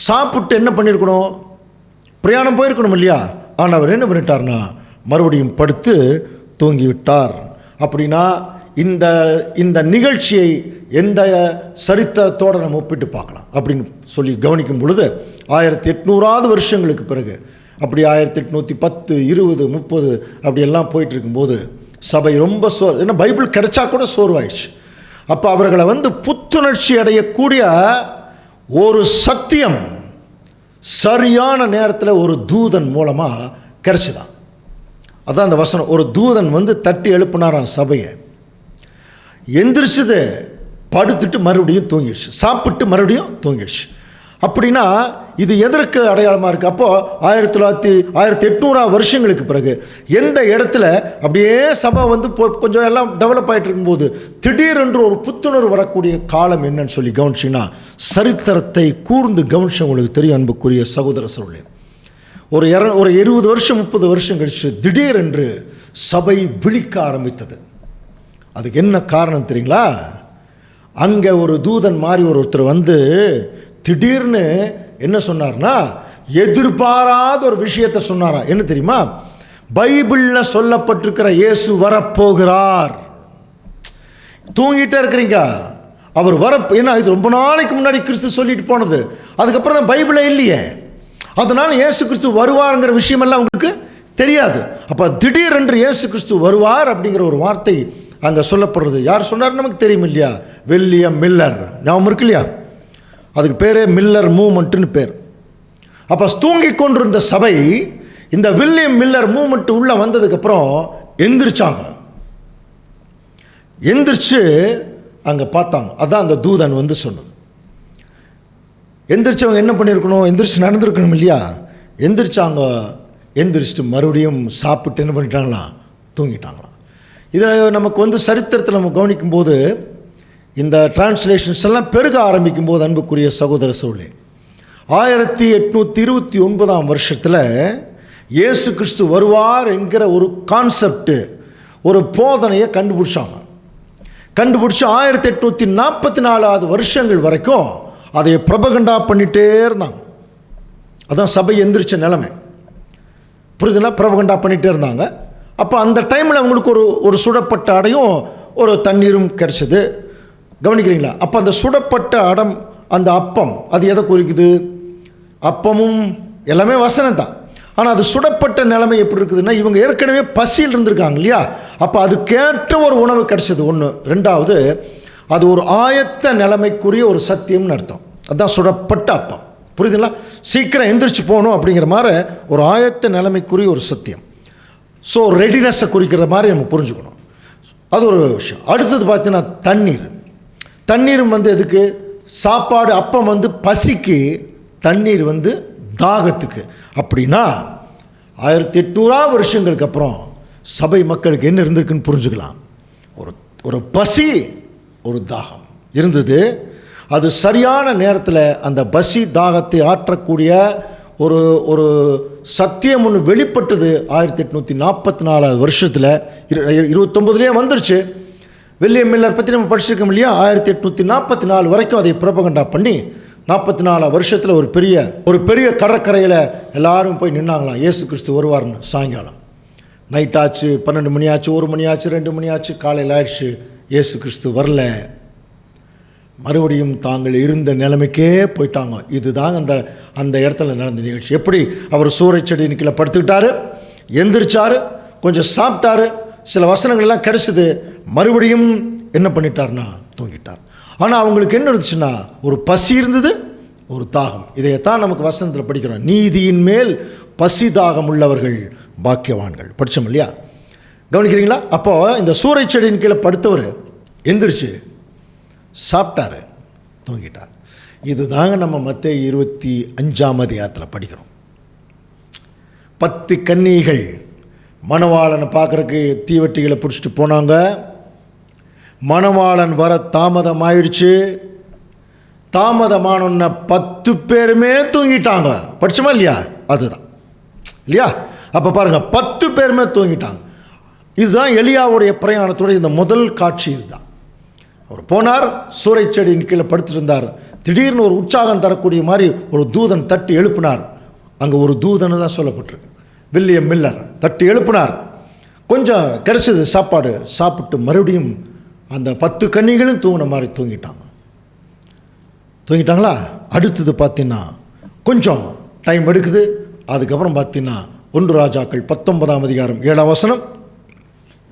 சாப்பிட்டு என்ன பண்ணியிருக்கணும்? பிரயாணம் போயிருக்கணும் இல்லையா? ஆனால் அவர் என்ன பண்ணிட்டார்னா மறுபடியும் படுத்து தூங்கிவிட்டார். அப்படின்னா இந்த நிகழ்ச்சியை எந்த சரித்திரத்தோடு நம்ம ஒப்பிட்டு பார்க்கலாம் அப்படின்னு சொல்லி கவனிக்கும் பொழுது 1800 வருஷங்களுக்கு பிறகு, அப்படி 1810, 20, 30 அப்படியெல்லாம் போயிட்டு இருக்கும்போது சபை ரொம்ப ஏன்னா பைபிள் கிடைச்சா கூட சோர்வாயிடுச்சு. அப்போ அவர்களை வந்து புத்துணர்ச்சி அடையக்கூடிய ஒரு சத்தியம் சரியான நேரத்தில் ஒரு தூதன் மூலமாக கிடைச்சிதான். அதான் அந்த வசனம். ஒரு தூதன் வந்து தட்டி எழுப்பினாராம் சபையை. எந்திரிச்சது, படுத்துட்டு மறுபடியும் தூங்கிடுச்சு, சாப்பிட்டு மறுபடியும் தூங்கிடுச்சு. அப்படின்னா இது எதற்கு அடையாளமாக இருக்குது? அப்போது 1800 வருஷங்களுக்கு பிறகு எந்த இடத்துல அப்படியே சபை வந்து கொஞ்சம் எல்லாம் டெவலப் ஆகிட்டு இருக்கும்போது திடீரென்று ஒரு புத்துணர்வு வரக்கூடிய காலம் என்னன்னு சொல்லி கவனிச்சிங்கன்னா, சரித்திரத்தை கூர்ந்து கவனிச்சு உங்களுக்கு தெரியும் அன்புக்குரிய சகோதர சகோதரர்களே. ஒரு 20 வருஷம் 30 வருஷம் கழிச்சு திடீரென்று சபை விழிக்க ஆரம்பித்தது. அதுக்கு என்ன காரணம் தெரியுங்களா? அங்கே ஒரு தூதன் மாதிரி ஒருத்தர் வந்து திடீர்னு என்ன சொன்னார்னா, எதிர்பாராத ஒரு விஷயத்தை சொன்னாரா. என்ன தெரியுமா? பைபிளில் சொல்லப்பட்டிருக்கிற இயேசு வரப்போகிறார். தூங்கிட்டே இருக்கிறீங்க, அவர் ஏன்னா இது ரொம்ப நாளைக்கு முன்னாடி கிறிஸ்து சொல்லிட்டு போனது. அதுக்கப்புறம் தான் பைபிளே இல்லையே. அதனால் இயேசு கிறிஸ்து வருவாருங்கிற விஷயமெல்லாம் உங்களுக்கு தெரியாது. அப்போ திடீரென்று இயேசு கிறிஸ்து வருவார் அப்படிங்கிற ஒரு வார்த்தை அங்கே சொல்லப்படுறது. யார் சொன்னார் நமக்கு தெரியும் இல்லையா? William Miller. ஞாபகம் இருக்கு இல்லையா? அதுக்கு பேரே மில்லர் மூமெண்ட்டுன்னு பேர். அப்போ தூங்கி கொண்டிருந்த சபை இந்த வில்லியம் மில்லர் மூமெண்ட் உள்ளே வந்ததுக்கப்புறம் எந்திரிச்சாங்க. எந்திரிச்சு அங்கே பார்த்தாங்க. அதான் அந்த தூதன் வந்து சொன்னது. எந்திரிச்சவங்க என்ன பண்ணியிருக்கணும்? எந்திரிச்சு நடந்திருக்கணும் இல்லையா? எந்திரிச்சாங்க. எந்திரிச்சிட்டு மறுபடியும் சாப்பிட்டு என்ன பண்ணிட்டாங்களாம்? தூங்கிட்டாங்களாம். இதை நமக்கு வந்து சரித்திரத்தில் நம்ம கவனிக்கும்போது இந்த டிரான்ஸ்லேஷன்ஸ் எல்லாம் பெருக ஆரம்பிக்கும் போது அன்புக்குரிய சகோதர சோழே 1829 வருஷத்தில் இயேசு கிறிஸ்து வருவார் என்கிற ஒரு கான்செப்ட், ஒரு போதனையை கண்டுபிடிச்சாங்க. கண்டுபிடிச்சி 1844 வருஷங்கள் வரைக்கும் அதை பிரபகண்டா பண்ணிகிட்டே இருந்தாங்க. அதான் சபை எந்திரிச்ச நிலைமை. புரியுதுன்னா? பிரபகண்டா பண்ணிகிட்டே இருந்தாங்க. அப்போ அந்த டைமில் அவங்களுக்கு ஒரு சுடப்பட்ட அடையும் ஒரு தண்ணீரும் கிடச்சிது. கவனிக்கிறீங்களா? அப்போ அந்த சுடப்பட்ட அடம், அந்த அப்பம், அது எதை குறிக்குது? அப்பமும் எல்லாமே வசனம் தான். ஆனால் அது சுடப்பட்ட நிலைமை எப்படி இருக்குதுன்னா, இவங்க ஏற்கனவே பசியில் இருந்திருக்காங்க இல்லையா? அப்போ அதுக்கேற்ற ஒரு உணவு கிடச்சிது ஒன்று. ரெண்டாவது, அது ஒரு ஆயத்த நிலைமைக்குரிய ஒரு சத்தியம்னு அர்த்தம். அதுதான் சுடப்பட்ட அப்பம். புரியுதுங்களா? சீக்கிரம் எந்திரிச்சு போகணும் அப்படிங்கிற மாதிரி ஒரு ஆயத்த நிலைமைக்குரிய ஒரு சத்தியம். ஸோ ரெடினஸை குறிக்கிற மாதிரி நம்ம புரிஞ்சுக்கணும். அது ஒரு விஷயம். அடுத்தது பார்த்தீங்கன்னா தண்ணீர். தண்ணீரும் வந்து எதுக்கு? சாப்பாடு, அப்பம் வந்து பசிக்கு, தண்ணீர் வந்து தாகத்துக்கு. அப்படின்னா 1800 வருஷங்களுக்கு அப்புறம் சபை மக்களுக்கு என்ன இருந்திருக்குன்னு புரிஞ்சுக்கலாம். ஒரு பசி, ஒரு தாகம் இருந்தது. அது சரியான நேரத்தில் அந்த பசி தாகத்தை ஆற்றக்கூடிய ஒரு சத்தியம் ஒன்று வெளிப்பட்டது. 1844 வருஷத்தில் 29 வந்துருச்சு. வில்லியம் மில்லர் பற்றி நம்ம படிச்சிருக்கோம் இல்லையா? 1844 வரைக்கும் அதை பிரபகண்டா பண்ணி 44 வருஷத்தில் ஒரு பெரிய கடற்கரையில் எல்லாரும் போய் நின்னாங்களாம். இயேசு கிறிஸ்து வருவார்னு. சாயங்காலம் நைட் ஆச்சு, 12 மணி ஆச்சு, 1 மணி ஆச்சு, 2 மணி ஆச்சு, காலையில் ஆயிடுச்சு. இயேசு கிறிஸ்து வரல. மறுபடியும் தாங்கள் இருந்த நிலைமைக்கே போயிட்டாங்க. இதுதான் அந்த இடத்துல நடந்த நிகழ்ச்சி. எப்படி அவர் சூறை செடியின் கீழே படுத்துக்கிட்டாரு, எந்திரிச்சாரு, கொஞ்சம் சாப்பிட்டாரு, சில வசனங்கள்லாம் கிடைச்சிது. மறுபடியும் என்ன பண்ணிட்டார்னா தூங்கிட்டார். ஆனால் அவங்களுக்கு என்ன இருந்துச்சுன்னா ஒரு பசி இருந்தது, ஒரு தாகம். இதையத்தான் நமக்கு வசனத்தில் படிக்கிறோம். நீதியின் மேல் பசி தாகம் உள்ளவர்கள் பாக்கியவான்கள். படித்தோம் இல்லையா? கவனிக்கிறீங்களா? அப்போது இந்த சூறை செடியின் கீழே படுத்தவர் எந்திரிச்சு சாப்பிட்டாரு, தூங்கிட்டார். இதுதாங்க நம்ம மத்தேயு 25ஆம் அதிகாரத்தில் படிக்கிறோம். 10 கன்னிகள் மணவாளனை பார்க்குறக்கு தீவெட்டிகளை பிடிச்சிட்டு போனாங்க. மணவாளன் வர தாமதம் ஆயிடுச்சு. தாமதமானோன்ன 10 பேருமே தூங்கிட்டாங்க. படிச்சோமா இல்லையா? அதுதான் இல்லையா? அப்போ பாருங்கள், 10 பேருமே தூங்கிட்டாங்க. இதுதான் எலியாவுடைய பிரயாணத்துடைய இந்த முதல் காட்சி. இதுதான். அவர் போனார், சூறை செடியின் கீழே படுத்திருந்தார். திடீர்னு ஒரு உற்சாகம் தரக்கூடிய மாதிரி ஒரு தூதன் தட்டி எழுப்பினார். அங்கே ஒரு தூதனை தான் சொல்லப்பட்டிருக்கு. வில்லியம் மில்லர் தட்டி எழுப்பினார். கொஞ்சம் கிடைச்சது சாப்பாடு. சாப்பிட்டு மறுபடியும் அந்த 10 கன்னிகளும் தூங்கின மாதிரி தூங்கிட்டாங்களா? அடுத்தது பார்த்தீங்கன்னா கொஞ்சம் டைம் எடுக்குது. அதுக்கப்புறம் பார்த்தீங்கன்னா 1 ராஜாக்கள் 19ஆம் அதிகாரம் 7ஆம் வசனம்.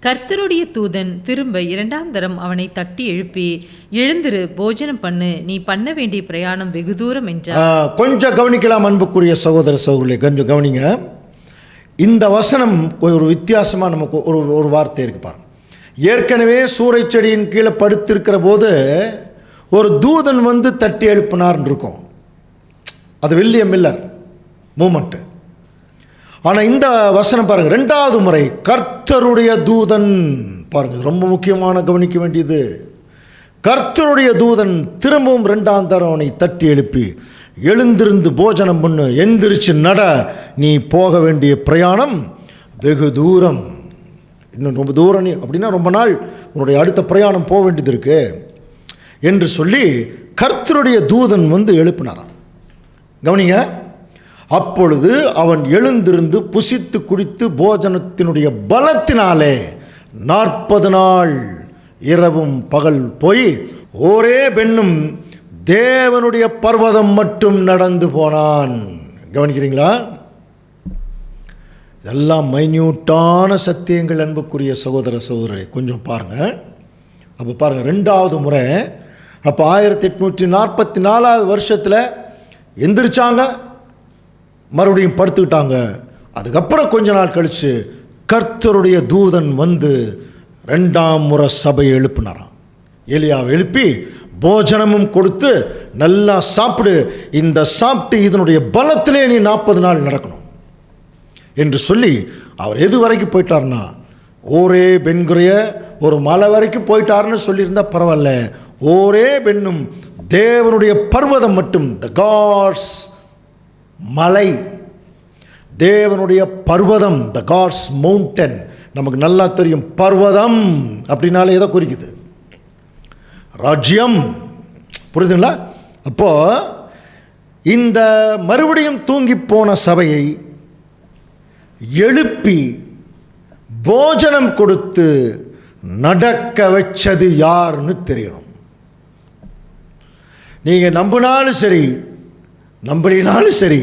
கர்த்தருடைய தூதன் திரும்ப 2ஆம் தரம் அவனை தட்டி எழுப்பி, எழுந்திரு, போஜனம் பண்ணு, நீ பண்ண வேண்டிய பிரயாணம் வெகு தூரம் என்றார்.
கொஞ்சம் கவனிக்கலாம் அன்புக்குரிய சகோதர சகோதரிகளே, கொஞ்சம் கவனிங்க. இந்த வசனம் ஒரு வித்தியாசமாக நமக்கு ஒரு வார்த்தை இருக்கு பாருங்க. ஏற்கனவே சூறை செடியின் கீழே படுத்திருக்கிற போது ஒரு தூதன் வந்து தட்டி எழுப்பினார்னு இருக்கும். அது வில்லியம் மில்லர் மூமெண்ட்டு. ஆனால் இந்த வசனம் பாருங்கள், 2வது முறை கர்த்தருடைய தூதன். பாருங்கள், ரொம்ப முக்கியமான கவனிக்க வேண்டியது. கர்த்தருடைய தூதன் திரும்பவும் 2ஆம் தரம் அவனை தட்டி எழுப்பி, எழுந்திருந்து போஜனம் பண்ணு, எந்திரிச்சு நட, நீ போக வேண்டிய பிரயாணம் வெகு தூரம். இன்னும் ரொம்ப தூரம், நீ அப்படின்னா ரொம்ப நாள் உன்னுடைய அடுத்த பிரயாணம் போக வேண்டியது இருக்கு என்று சொல்லி கர்த்தருடைய தூதன் வந்து எழுப்பினாராம். கவனிங்க. அப்பொழுது அவன் எழுந்திருந்து புசித்து குடித்து போஜனத்தினுடைய பலத்தினாலே 40 நாள் இரவும் பகல் போய் ஒரே பெண்ணும் தேவனுடைய பர்வதம் மட்டும் நடந்து போனான். கவனிக்கிறீங்களா? இதெல்லாம் மைன்யூட்டான சத்தியங்கள் அன்புக்குரிய சகோதர சகோதரி. கொஞ்சம் பாருங்கள். அப்போ பாருங்கள், 2வது முறை. அப்போ 1844 வருஷத்தில் எந்திரிச்சாங்க, மறுபடியும் படுத்துக்கிட்டாங்க. அதுக்கப்புறம் கொஞ்ச நாள் கழித்து கர்த்தருடைய தூதன் வந்து 2ஆம் முறை சபையை எழுப்பினாராம். எலியாவை எழுப்பி போஜனமும் கொடுத்து, நல்லா சாப்பிடு, இந்த சாப்பிட்டு இதனுடைய பலத்திலே நீ 40 நாள் நடக்கணும் என்று சொல்லி அவர் எது வரைக்கும் போயிட்டார்னா, ஒரே பெண்குறைய ஒரு மலை வரைக்கும் போயிட்டாருன்னு சொல்லியிருந்தா பரவாயில்ல. ஒரே பெண்ணும் தேவனுடைய பர்வதம் மட்டும், த காட்ஸ் மலை, தேவனுடைய பர்வதம், த காட்ஸ் மவுண்டன். நமக்கு நல்லா தெரியும் பர்வதம் அப்படின்னாலே எதை குறிக்குது? ராஜ்யம். புரியுதுங்களா? அப்போ இந்த மறுபடியும் தூங்கி போன சபையை எழுப்பி போஜனம் கொடுத்து நடக்க வச்சது யாருன்னு தெரியணும். நீங்கள் நம்பினாலும் சரி, நம்பினாலும் சரி,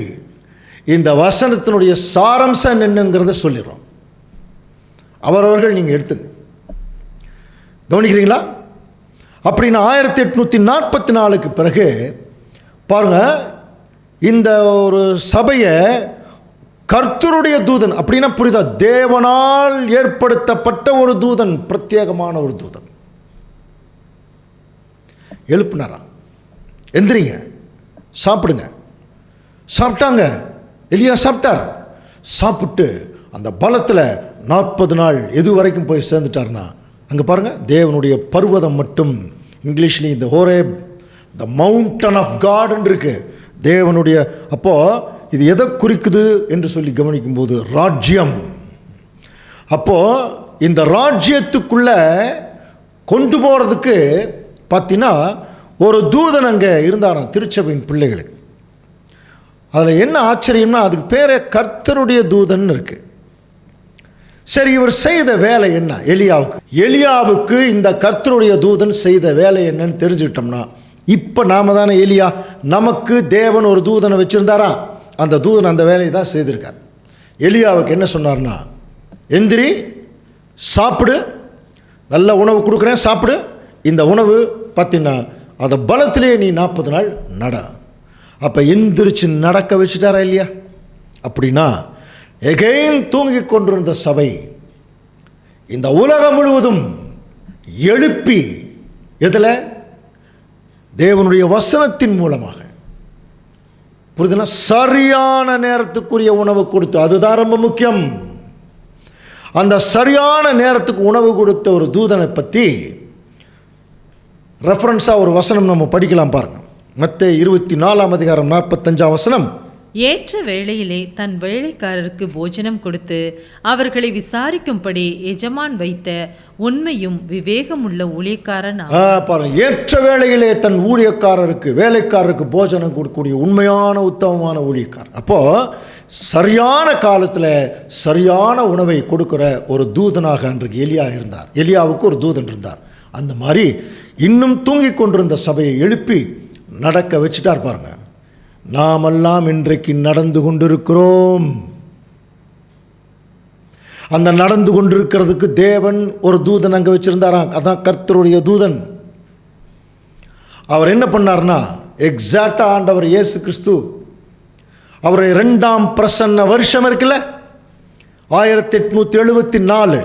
இந்த வசனத்தினுடைய சாரம்சம் என்னங்கிறத சொல்லிடுறோம். அவரவர்கள் நீங்கள் எடுத்துங்க. கவனிக்கிறீங்களா? அப்படின்னா 1844க்கு பிறகு பாருங்க, இந்த ஒரு சபையை கர்த்தருடைய தூதன், அப்படின்னா புரியுதா? தேவனால் ஏற்படுத்தப்பட்ட ஒரு தூதன், பிரத்யேகமான ஒரு தூதன் எழுப்பினாராம். எந்திரிங்க, சாப்பிடுங்க. சாப்பிட்டாங்க. எலியா சாப்பிட்டார். சாப்பிட்டு அந்த பலத்தில் 40 நாள் எது வரைக்கும் போய் சேர்ந்துட்டார்னா, அங்கே பாருங்கள், தேவனுடைய பர்வதம் மட்டும், இங்கிலீஷ்லேயும் இந்த ஹோரேப், த மவுண்டன் ஆஃப் காட்ன்னு இருக்கு தேவனுடைய. அப்போது இது எதை குறிக்குது என்று சொல்லி கவனிக்கும்போது ராஜ்யம். அப்போது இந்த ராஜ்யத்துக்குள்ளே கொண்டு போகிறதுக்கு பார்த்தீங்கன்னா ஒரு தூதன் அங்கே இருந்தாராம் திருச்சபையின் பிள்ளைகளுக்கு. அதில் என்ன ஆச்சரியம்னா, அதுக்கு பேரே கர்த்தருடைய தூதன் இருக்கு. சரி, இவர் செய்த வேலை என்ன? எலியாவுக்கு இந்த கர்த்தருடைய தூதன் செய்த வேலை என்னன்னு தெரிஞ்சுக்கிட்டோம்னா, இப்போ நாம தானே எலியா, நமக்கு தேவன் ஒரு தூதனை வச்சுருந்தாரா, அந்த தூதன் அந்த வேலையை தான் செய்திருக்கார். எலியாவுக்கு என்ன சொன்னார்னா, எந்திரி, சாப்பிடு, நல்ல உணவு கொடுக்குறேன், சாப்பிடு. இந்த உணவு பார்த்தீங்கன்னா அந்த பலத்திலேயே நீ 40 நாள் நட. அப்போ எந்திரிச்சு நடக்க வச்சுட்டாரா இல்லையா? அப்படின்னா எகைன் தூங்கி கொண்டிருந்த சபை இந்த உலகம் முழுவதும் எழுப்பி, எதில்? தேவனுடைய வசனத்தின் மூலமாக, புரியுதுனா, சரியான நேரத்துக்குரிய உணவு கொடுத்து, அதுதான் ரொம்ப முக்கியம். அந்த சரியான நேரத்துக்கு உணவு கொடுத்த ஒரு தூதனை பற்றி ரெஃபரன்ஸாக ஒரு வசனம் நம்ம படிக்கலாம் பாருங்க. மத்தேயு 24:45.
ஏற்ற வேளையிலே தன் வேலைக்காரருக்கு போஜனம் கொடுத்து அவர்களை விசாரிக்கும்படி எஜமான் வைத்த உண்மையும் விவேகமுள்ள ஊழியக்காரன்.
பாருங்க, ஏற்ற வேளையிலே தன் வேலைக்காரருக்கு போஜனம் கொடுக்கக்கூடிய உண்மையான உத்தமமான ஊழியக்காரர். அப்போ சரியான காலத்தில் சரியான உணவை கொடுக்கிற ஒரு தூதனாக அன்றைக்கு எலியா இருந்தார். எலியாவுக்கு ஒரு தூதன் இருந்தார். அந்த மாதிரி இன்னும் தூங்கி கொண்டிருந்த சபையை எழுப்பி நடக்க வச்சுட்டார் பாருங்க. நாமெல்லாம் இன்றைக்கு நடந்து கொண்டிருக்கிறோம். அந்த நடந்து கொண்டிருக்கிறதுக்கு தேவன் ஒரு தூதன் அங்கே வச்சிருந்தாராம். அதான் கர்த்தருடைய தூதன். அவர் என்ன பண்ணார்னா, எக்ஸாக்டா ஆண்டவர் இயேசு கிறிஸ்து அவருடைய 2ஆம் பிரசன்ன வருஷம் இருக்குல்ல, 1874.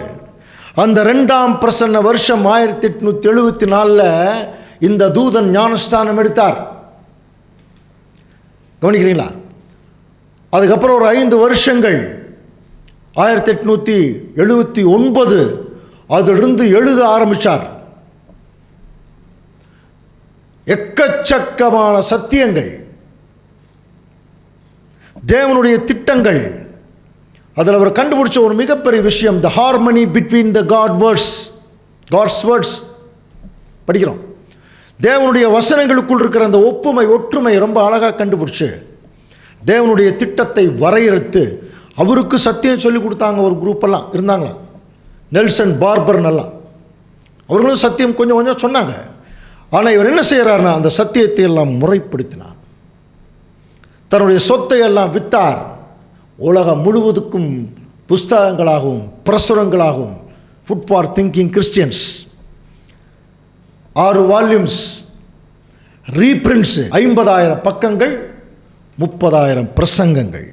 அந்த 2ஆம் பிரசன்ன வருஷம் 1874 இந்த தூதன் ஞானஸ்தானம் எடுத்தார். கவனிக்கிறீங்களா? அதுக்கப்புறம் ஒரு 5 வருஷங்கள் 1879 அதிலிருந்து எழுத ஆரம்பித்தார். எக்கச்சக்கமான சத்தியங்கள், தேவனுடைய திட்டங்கள். அதில் அவர் கண்டுபிடிச்ச ஒரு மிகப்பெரிய விஷயம், the harmony between the God's words படிக்கிறோம். தேவனுடைய வசனங்களுக்குள் இருக்கிற அந்த ஒற்றுமை ரொம்ப அழகாக கண்டுபிடிச்சு தேவனுடைய திட்டத்தை வரையறுத்து அவருக்கு சத்தியம் சொல்லி கொடுத்தாங்க. ஒரு குரூப்பெல்லாம் இருந்தாங்களா, நெல்சன் பார்பர்னெல்லாம். அவர்களும் சத்தியம் கொஞ்சம் கொஞ்சம் சொன்னாங்க. ஆனால் இவர் என்ன செய்கிறார்னா, அந்த சத்தியத்தை எல்லாம் முறைப்படுத்தினார். தன்னுடைய சொத்தை எல்லாம் விற்றார். உலகம் முழுவதுக்கும் புஸ்தகங்களாகவும் பிரசுரங்களாகவும் food for thinking Christians 6 volumes, reprints 50,000 பக்கங்கள், 30,000 பிரசங்கங்கள்.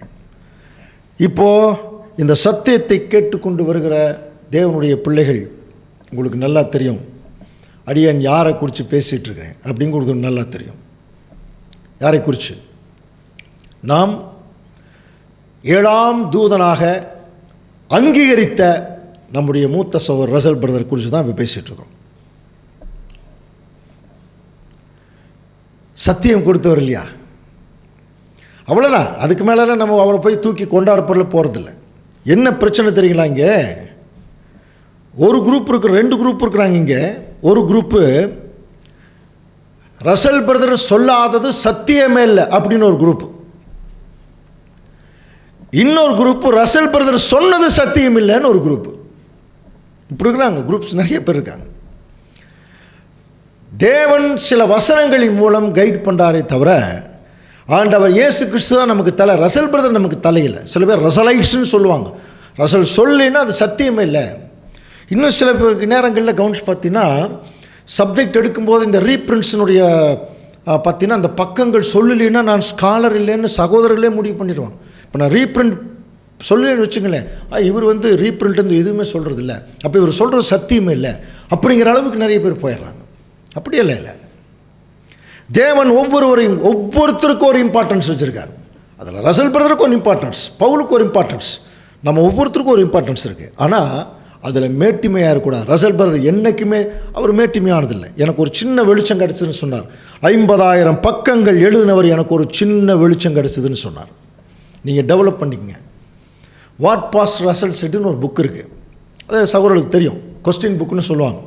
இப்போது இந்த சத்தியத்தை கேட்டுக்கொண்டு வருகிற தேவனுடைய பிள்ளைகள், உங்களுக்கு நல்லா தெரியும் அடியேன் யாரை குறித்து பேசிகிட்டு இருக்கிறேன் அப்படிங்கிறது நல்லா தெரியும். யாரை குறித்து? நாம் 7ஆம் தூதனாக அங்கீகரித்த நம்முடைய மூத்த சகோதரர் ரசல் பிரதர் குறித்து தான் இப்போ பேசிகிட்டு இருக்கோம். சத்தியம் கொடுத்தவர் இல்லையா? அவ்வளோதான். அதுக்கு மேலே நம்ம அவரை போய் தூக்கி கொண்டாடப்படல போகிறதில்ல. என்ன பிரச்சனை தெரியுங்களா? இங்கே ஒரு குரூப் இருக்கு, 2 குரூப் இருக்கிறாங்க. இங்கே ஒரு குரூப்பு ரசல் பிரதர் சொல்லாதது சத்தியமே இல்லை அப்படின்னு ஒரு குரூப். இன்னொரு குரூப்பு ரசல் பிரதர் சொன்னது சத்தியம் இல்லைன்னு ஒரு குரூப். இப்படி இருக்கிறாங்க குரூப்ஸ், நிறைய பேர் இருக்காங்க. தேவன் சில வசனங்களின் மூலம் கைட் பண்ணுறாரே தவிர ஆண்டவர் இயேசு கிறிஸ்து தான் நமக்கு தலை. ரசல் பிரதர் நமக்கு தலையில். சில பேர் ரசலைட்ஸ்ன்னு சொல்லுவாங்க. ரசல் சொல்லினா அது சத்தியமே இல்லை. இன்னும் சில பேருக்கு நேரங்களில் கவனிச்சு பார்த்தீங்கன்னா, சப்ஜெக்ட் எடுக்கும்போது இந்த ரீப்ரிண்ட்ஸினுடைய பார்த்தீங்கன்னா அந்த பக்கங்கள் சொல்லலைன்னா நான் ஸ்காலர் இல்லைன்னு சகோதரர்களே முடிவு பண்ணிடுவாங்க. இப்போ நான் ரீப்ரிண்ட் சொல்லலன்னு வச்சுங்களேன், இவர் ரீப்ரிண்ட் எதுவுமே சொல்கிறது இல்லை, அப்போ இவர் சொல்கிறது சத்தியமே இல்லை அப்படிங்கிற அளவுக்கு நிறைய பேர் போயிடுறாங்க. அப்படியே இல்லை. தேவன் ஒவ்வொருத்தருக்கும் ஒரு இம்பார்ட்டன்ஸ் வச்சுருக்கார். அதில் ரசல் பிரதருக்கு ஒரு இம்பார்ட்டன்ஸ், பவுலுக்கு ஒரு இம்பார்ட்டன்ஸ், நம்ம ஒவ்வொருத்தருக்கும் ஒரு இம்பார்ட்டன்ஸ் இருக்குது. ஆனால் அதில் மேட்டிமையாக இருக்கக்கூடாது. ரசல் பிரதர் என்றைக்குமே அவர் மேட்டிமையானதில்லை. எனக்கு ஒரு சின்ன வெளிச்சம் கிடச்சிதுன்னு சொன்னார். 50,000 பக்கங்கள் எழுதினவர் எனக்கு ஒரு சின்ன வெளிச்சம் கிடச்சிதுன்னு சொன்னார். நீங்கள் டெவலப் பண்ணிக்கங்க. வாட் பாஸ்ட் ரசல் செட்டுன்னு ஒரு புக் இருக்குது. அது சகோதரர்களுக்கு தெரியும், கொஸ்டின் புக்குன்னு சொல்லுவாங்க.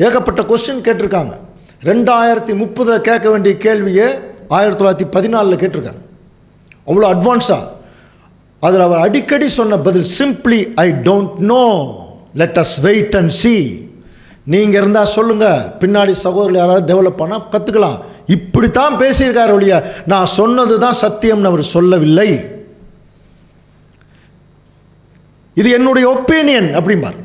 ஏகப்பட்ட கொஸ்டின் கேட்டிருக்காங்க. 2030 கேட்க வேண்டிய கேள்வியை 1914 கேட்டிருக்காங்க. அவ்வளோ அட்வான்ஸாக. அதில் அவர் அடிக்கடி சொன்ன பதில் simply I don't know, let us wait and see. நீங்கள் இருந்தால் சொல்லுங்கள், பின்னாடி சகோதரர்கள் யாராவது டெவலப் பண்ணால் கற்றுக்கலாம். இப்படித்தான் பேசியிருக்கார் ஒழிய நான் சொன்னது தான் சத்தியம்னு அவர் சொல்லவில்லை. இது என்னுடைய ஒப்பீனியன் அப்படிம்பார்.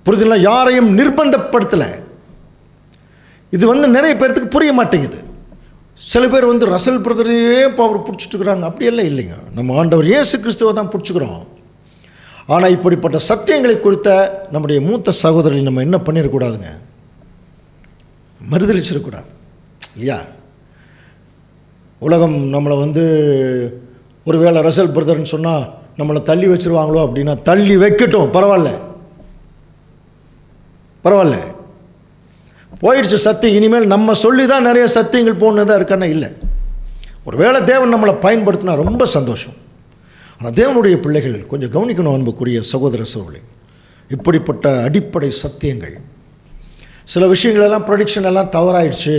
புரியுதுங்களா? யாரையும் நிர்பந்தப்படுத்தலை. இது நிறைய பேர்த்துக்கு புரிய மாட்டேங்குது. சில பேர் ரசல் பிரதரையே அவர் பிடிச்சிட்டு இருக்கிறாங்க. அப்படியெல்லாம் இல்லைங்க. நம்ம ஆண்டவர் இயேசு கிறிஸ்துவை தான் பிடிச்சிக்கிறோம். ஆனால் இப்படிப்பட்ட சத்தியங்களை குறித்த நம்முடைய மூத்த சகோதரர்கள் நம்ம என்ன பண்ணிடக்கூடாதுங்க, மறுதளிச்சிடக்கூடாது இல்லையா? உலகம் நம்மளை ஒரு வேளை ரசல் பிரதர்ன்னு சொன்னால் நம்மளை தள்ளி வச்சுருவாங்களோ அப்படின்னா தள்ளி வைக்கட்டும், பரவாயில்ல பரவாயில்ல, போயிடுச்சு சத்தியம். இனிமேல் நம்ம சொல்லி தான் நிறைய சத்தியங்கள் போனதாக இருக்கானே இல்லை. ஒரு வேளை தேவன் நம்மளை பயன்படுத்தினா ரொம்ப சந்தோஷம். ஆனால் தேவனுடைய பிள்ளைகள் கொஞ்சம் கவனிக்கணும் அன்புக்குரிய சகோதர சகோதரி. இப்படிப்பட்ட அடிப்படை சத்தியங்கள், சில விஷயங்களெல்லாம் ப்ரொடிக்ஷன் எல்லாம் தவறாயிடுச்சு.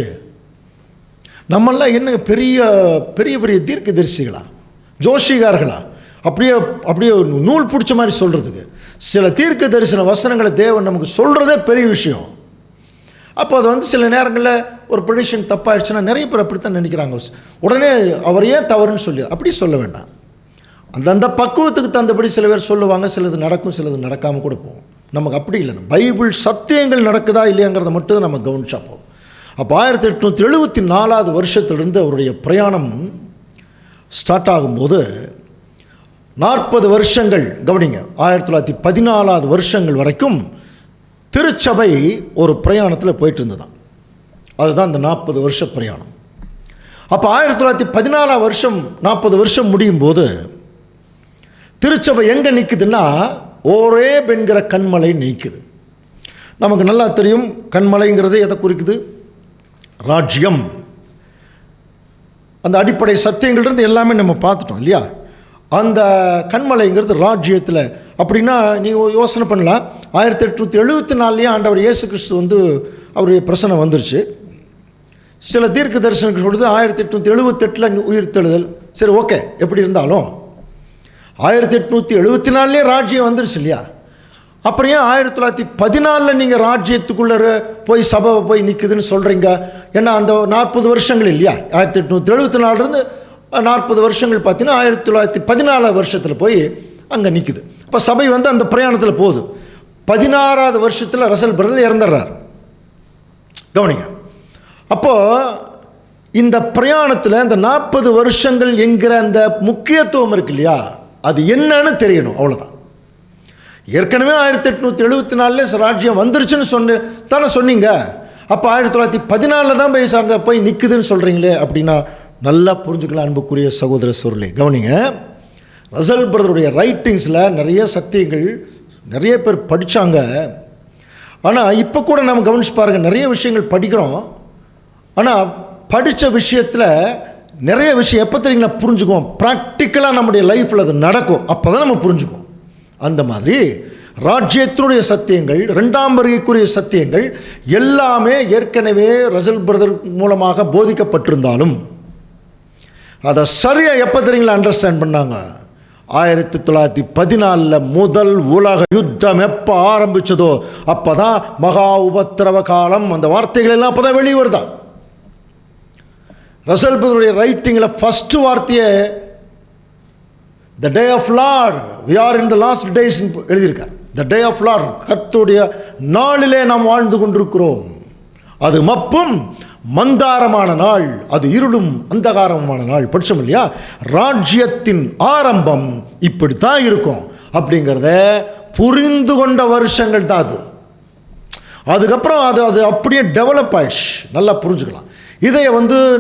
நம்மெல்லாம் என்ன பெரிய பெரிய பெரிய தீர்க்கதரிசிகளா, ஜோஷிகார்களா, அப்படியே நூல் பிடிச்ச மாதிரி சொல்கிறதுக்கு சில தீர்க்க தரிசன வசனங்களை தேவன் நமக்கு சொல்கிறதே பெரிய விஷயம். அப்போ அது சில நேரங்களில் ஒரு ப்ரொடிக்ஷன் தப்பாயிடுச்சுன்னா நிறைய பேர் அப்படித்தான் நினைக்கிறாங்க. உடனே அவர் ஏன் தவறுன்னு சொல்லி அப்படி சொல்ல வேண்டாம். அந்தந்த பக்குவத்துக்கு தந்தபடி சில பேர் சொல்லுவாங்க, சிலது நடக்கும், சிலது நடக்காமல் கூட போகும். நமக்கு அப்படி இல்லைன்னா பைபிள் சத்தியங்கள் நடக்குதா இல்லையாங்கிறத மட்டும் நம்ம கவனிச்சா போதும். அப்போ 1874 வருஷத்திலிருந்து அவருடைய பிரயாணம் ஸ்டார்ட் ஆகும்போது 40 வருஷங்கள் கவனிங்க, 1914 வருஷங்கள் வரைக்கும் திருச்சபை ஒரு பிரயாணத்தில் போயிட்டு இருந்ததான். அதுதான் இந்த 40 வருஷ பிரயாணம். அப்போ 1914 வருஷம் 40 வருஷம் முடியும் போது திருச்சபை எங்கே நிற்குதுன்னா ஒரே பெண்கிற கண்மலை நிற்குது. நமக்கு நல்லா தெரியும் கண்மலைங்கிறது எதை குறிக்குது? ராஜ்யம். அந்த அடிப்படை சத்தியங்கள்லேருந்து எல்லாமே நம்ம பார்த்துட்டோம் இல்லையா? அந்த கண்மலைங்கிறது ராஜ்யத்தில். அப்படின்னா நீங்கள் யோசனை பண்ணலாம், 1874 ஆண்டவர் இயேசு கிறிஸ்து அவருடைய பிரசனம் வந்துருச்சு. சில தீர்க்க தரிசனங்கள் சொல்லுது 1878 உயிர்த்தெழுதல். சரி, ஓகே, எப்படி இருந்தாலும் 1874 ராஜ்யம் வந்துருச்சு இல்லையா? அப்புறம் ஏன் 1914 நீங்கள் ராஜ்யத்துக்குள்ளே போய் சபை போய் நிற்குதுன்னு சொல்கிறீங்க? ஏன்னா அந்த 40 வருஷங்கள் இல்லையா, 1874 40 வருஷங்கள் பார்த்தீங்கன்னா 1914 வருஷத்தில் போய் அங்கே நிற்குது. இப்போ சபை அந்த பிரயாணத்தில் போகுது. 16வது வருஷத்தில் ரசல் பிரதர் இறந்துடுறார். கவனிங்க. அப்போது இந்த பிரயாணத்தில் இந்த 40 வருஷங்கள் என்கிற அந்த முக்கியத்துவம் இருக்கு இல்லையா, அது என்னன்னு தெரியணும், அவ்வளோதான். ஏற்கனவே 1874 ராஜ்யம் வந்துருச்சுன்னு தானே சொன்னீங்க. அப்போ 1914 தான் போய் அங்கே போய் நிற்குதுன்னு சொல்கிறீங்களே அப்படின்னா நல்லா புரிஞ்சுக்கலாம் அன்புக்குரிய சகோதர சகோதரிகளே. கவனிங்க, ரசல் பிரதருடைய ரைட்டிங்ஸில் நிறைய சத்தியங்கள் நிறைய பேர் படித்தாங்க. ஆனால் இப்போ கூட நம்ம கவனிச்சு பாருங்கள், நிறைய விஷயங்கள் படிக்கிறோம். ஆனால் படித்த விஷயத்தில் நிறைய விஷயம் எப்போ தெரியுங்களா புரிஞ்சுக்குவோம்? ப்ராக்டிக்கலாக நம்முடைய லைஃப்பில் அது நடக்கும், அப்போ தான் நம்ம புரிஞ்சுக்குவோம். அந்த மாதிரி ராஜ்யத்தினுடைய சத்தியங்கள், 2ஆம் வருகைக்குரிய சத்தியங்கள் எல்லாமே ஏற்கனவே ரசல் பிரதர் மூலமாக போதிக்கப்பட்டிருந்தாலும் அதை சரியாக எப்போ தெரியுங்களா அண்டர்ஸ்டாண்ட் பண்ணாங்க? 1914 முதல் உலக யுத்தம் எப்போ ஆரம்பிச்சதோ அப்போ தான் மகா உபத்திரவ காலம். அந்த வார்த்தைகள் எல்லாம் அப்போ தான் வெளியே வருதா. ரசல் பிரதருடைய ரைட்டிங்கில் ஃபஸ்ட்டு வார்த்தையே the day of Lord, we are in the last days எழுதியிருக்கார். த டே ஆஃப் லார்ட், கர்த்தருடைய நாளிலே நாம் வாழ்ந்து கொண்டிருக்கிறோம். அது மப்பும் மந்தாரமான நாள், அது இருளும் அந்தகாரமான நாள். படிச்சோம் இல்லையா? ராஜ்யத்தின் ஆரம்பம் இப்படித்தான் இருக்கும் அப்படிங்கிறத புரிந்து கொண்ட வருஷங்கள் தான் அது. அதுக்கப்புறம் அது அப்படியே டெவலப் ஆயிடுச்சு. நல்லா புரிஞ்சுக்கலாம். இதை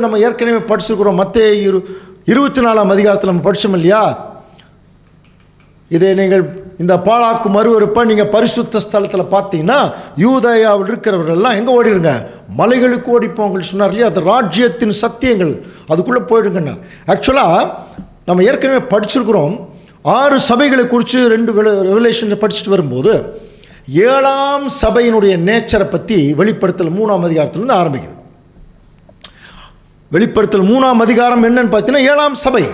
நம்ம ஏற்கனவே படிச்சிருக்கிறோம். மத்தேயு 24ஆம் அதிகாரத்தில் நம்ம படித்தோம் இல்லையா? இதை நீங்கள் இந்த பாழாக்கு மறுவறுப்பை நீங்கள் பரிசுத்த ஸ்தலத்தில் பார்த்தீங்கன்னா யூதேயாவில் இருக்கிறவர்கள்லாம் எங்கே ஓடிடுங்க, மலைகளுக்கு ஓடிப்போங்கள் சொன்னார் இல்லையா. அது ராஜ்யத்தின் சத்தியங்கள், அதுக்குள்ளே போயிடுங்கன்னார். ஆக்சுவலாக நம்ம ஏற்கனவே படிச்சிருக்கிறோம் 6 சபைகளை குறித்து 2 ரெவலேஷன் படிச்சுட்டு வரும்போது 7ஆம் சபையினுடைய நேச்சரை பற்றி வெளிப்படுத்தல் 3ஆம் அதிகாரத்திலிருந்து ஆரம்பிக்குது. வெளிப்படுத்தல் 3ஆம் அதிகாரம் என்னன்னு பார்த்தீங்கன்னா 7ஆம் சபை.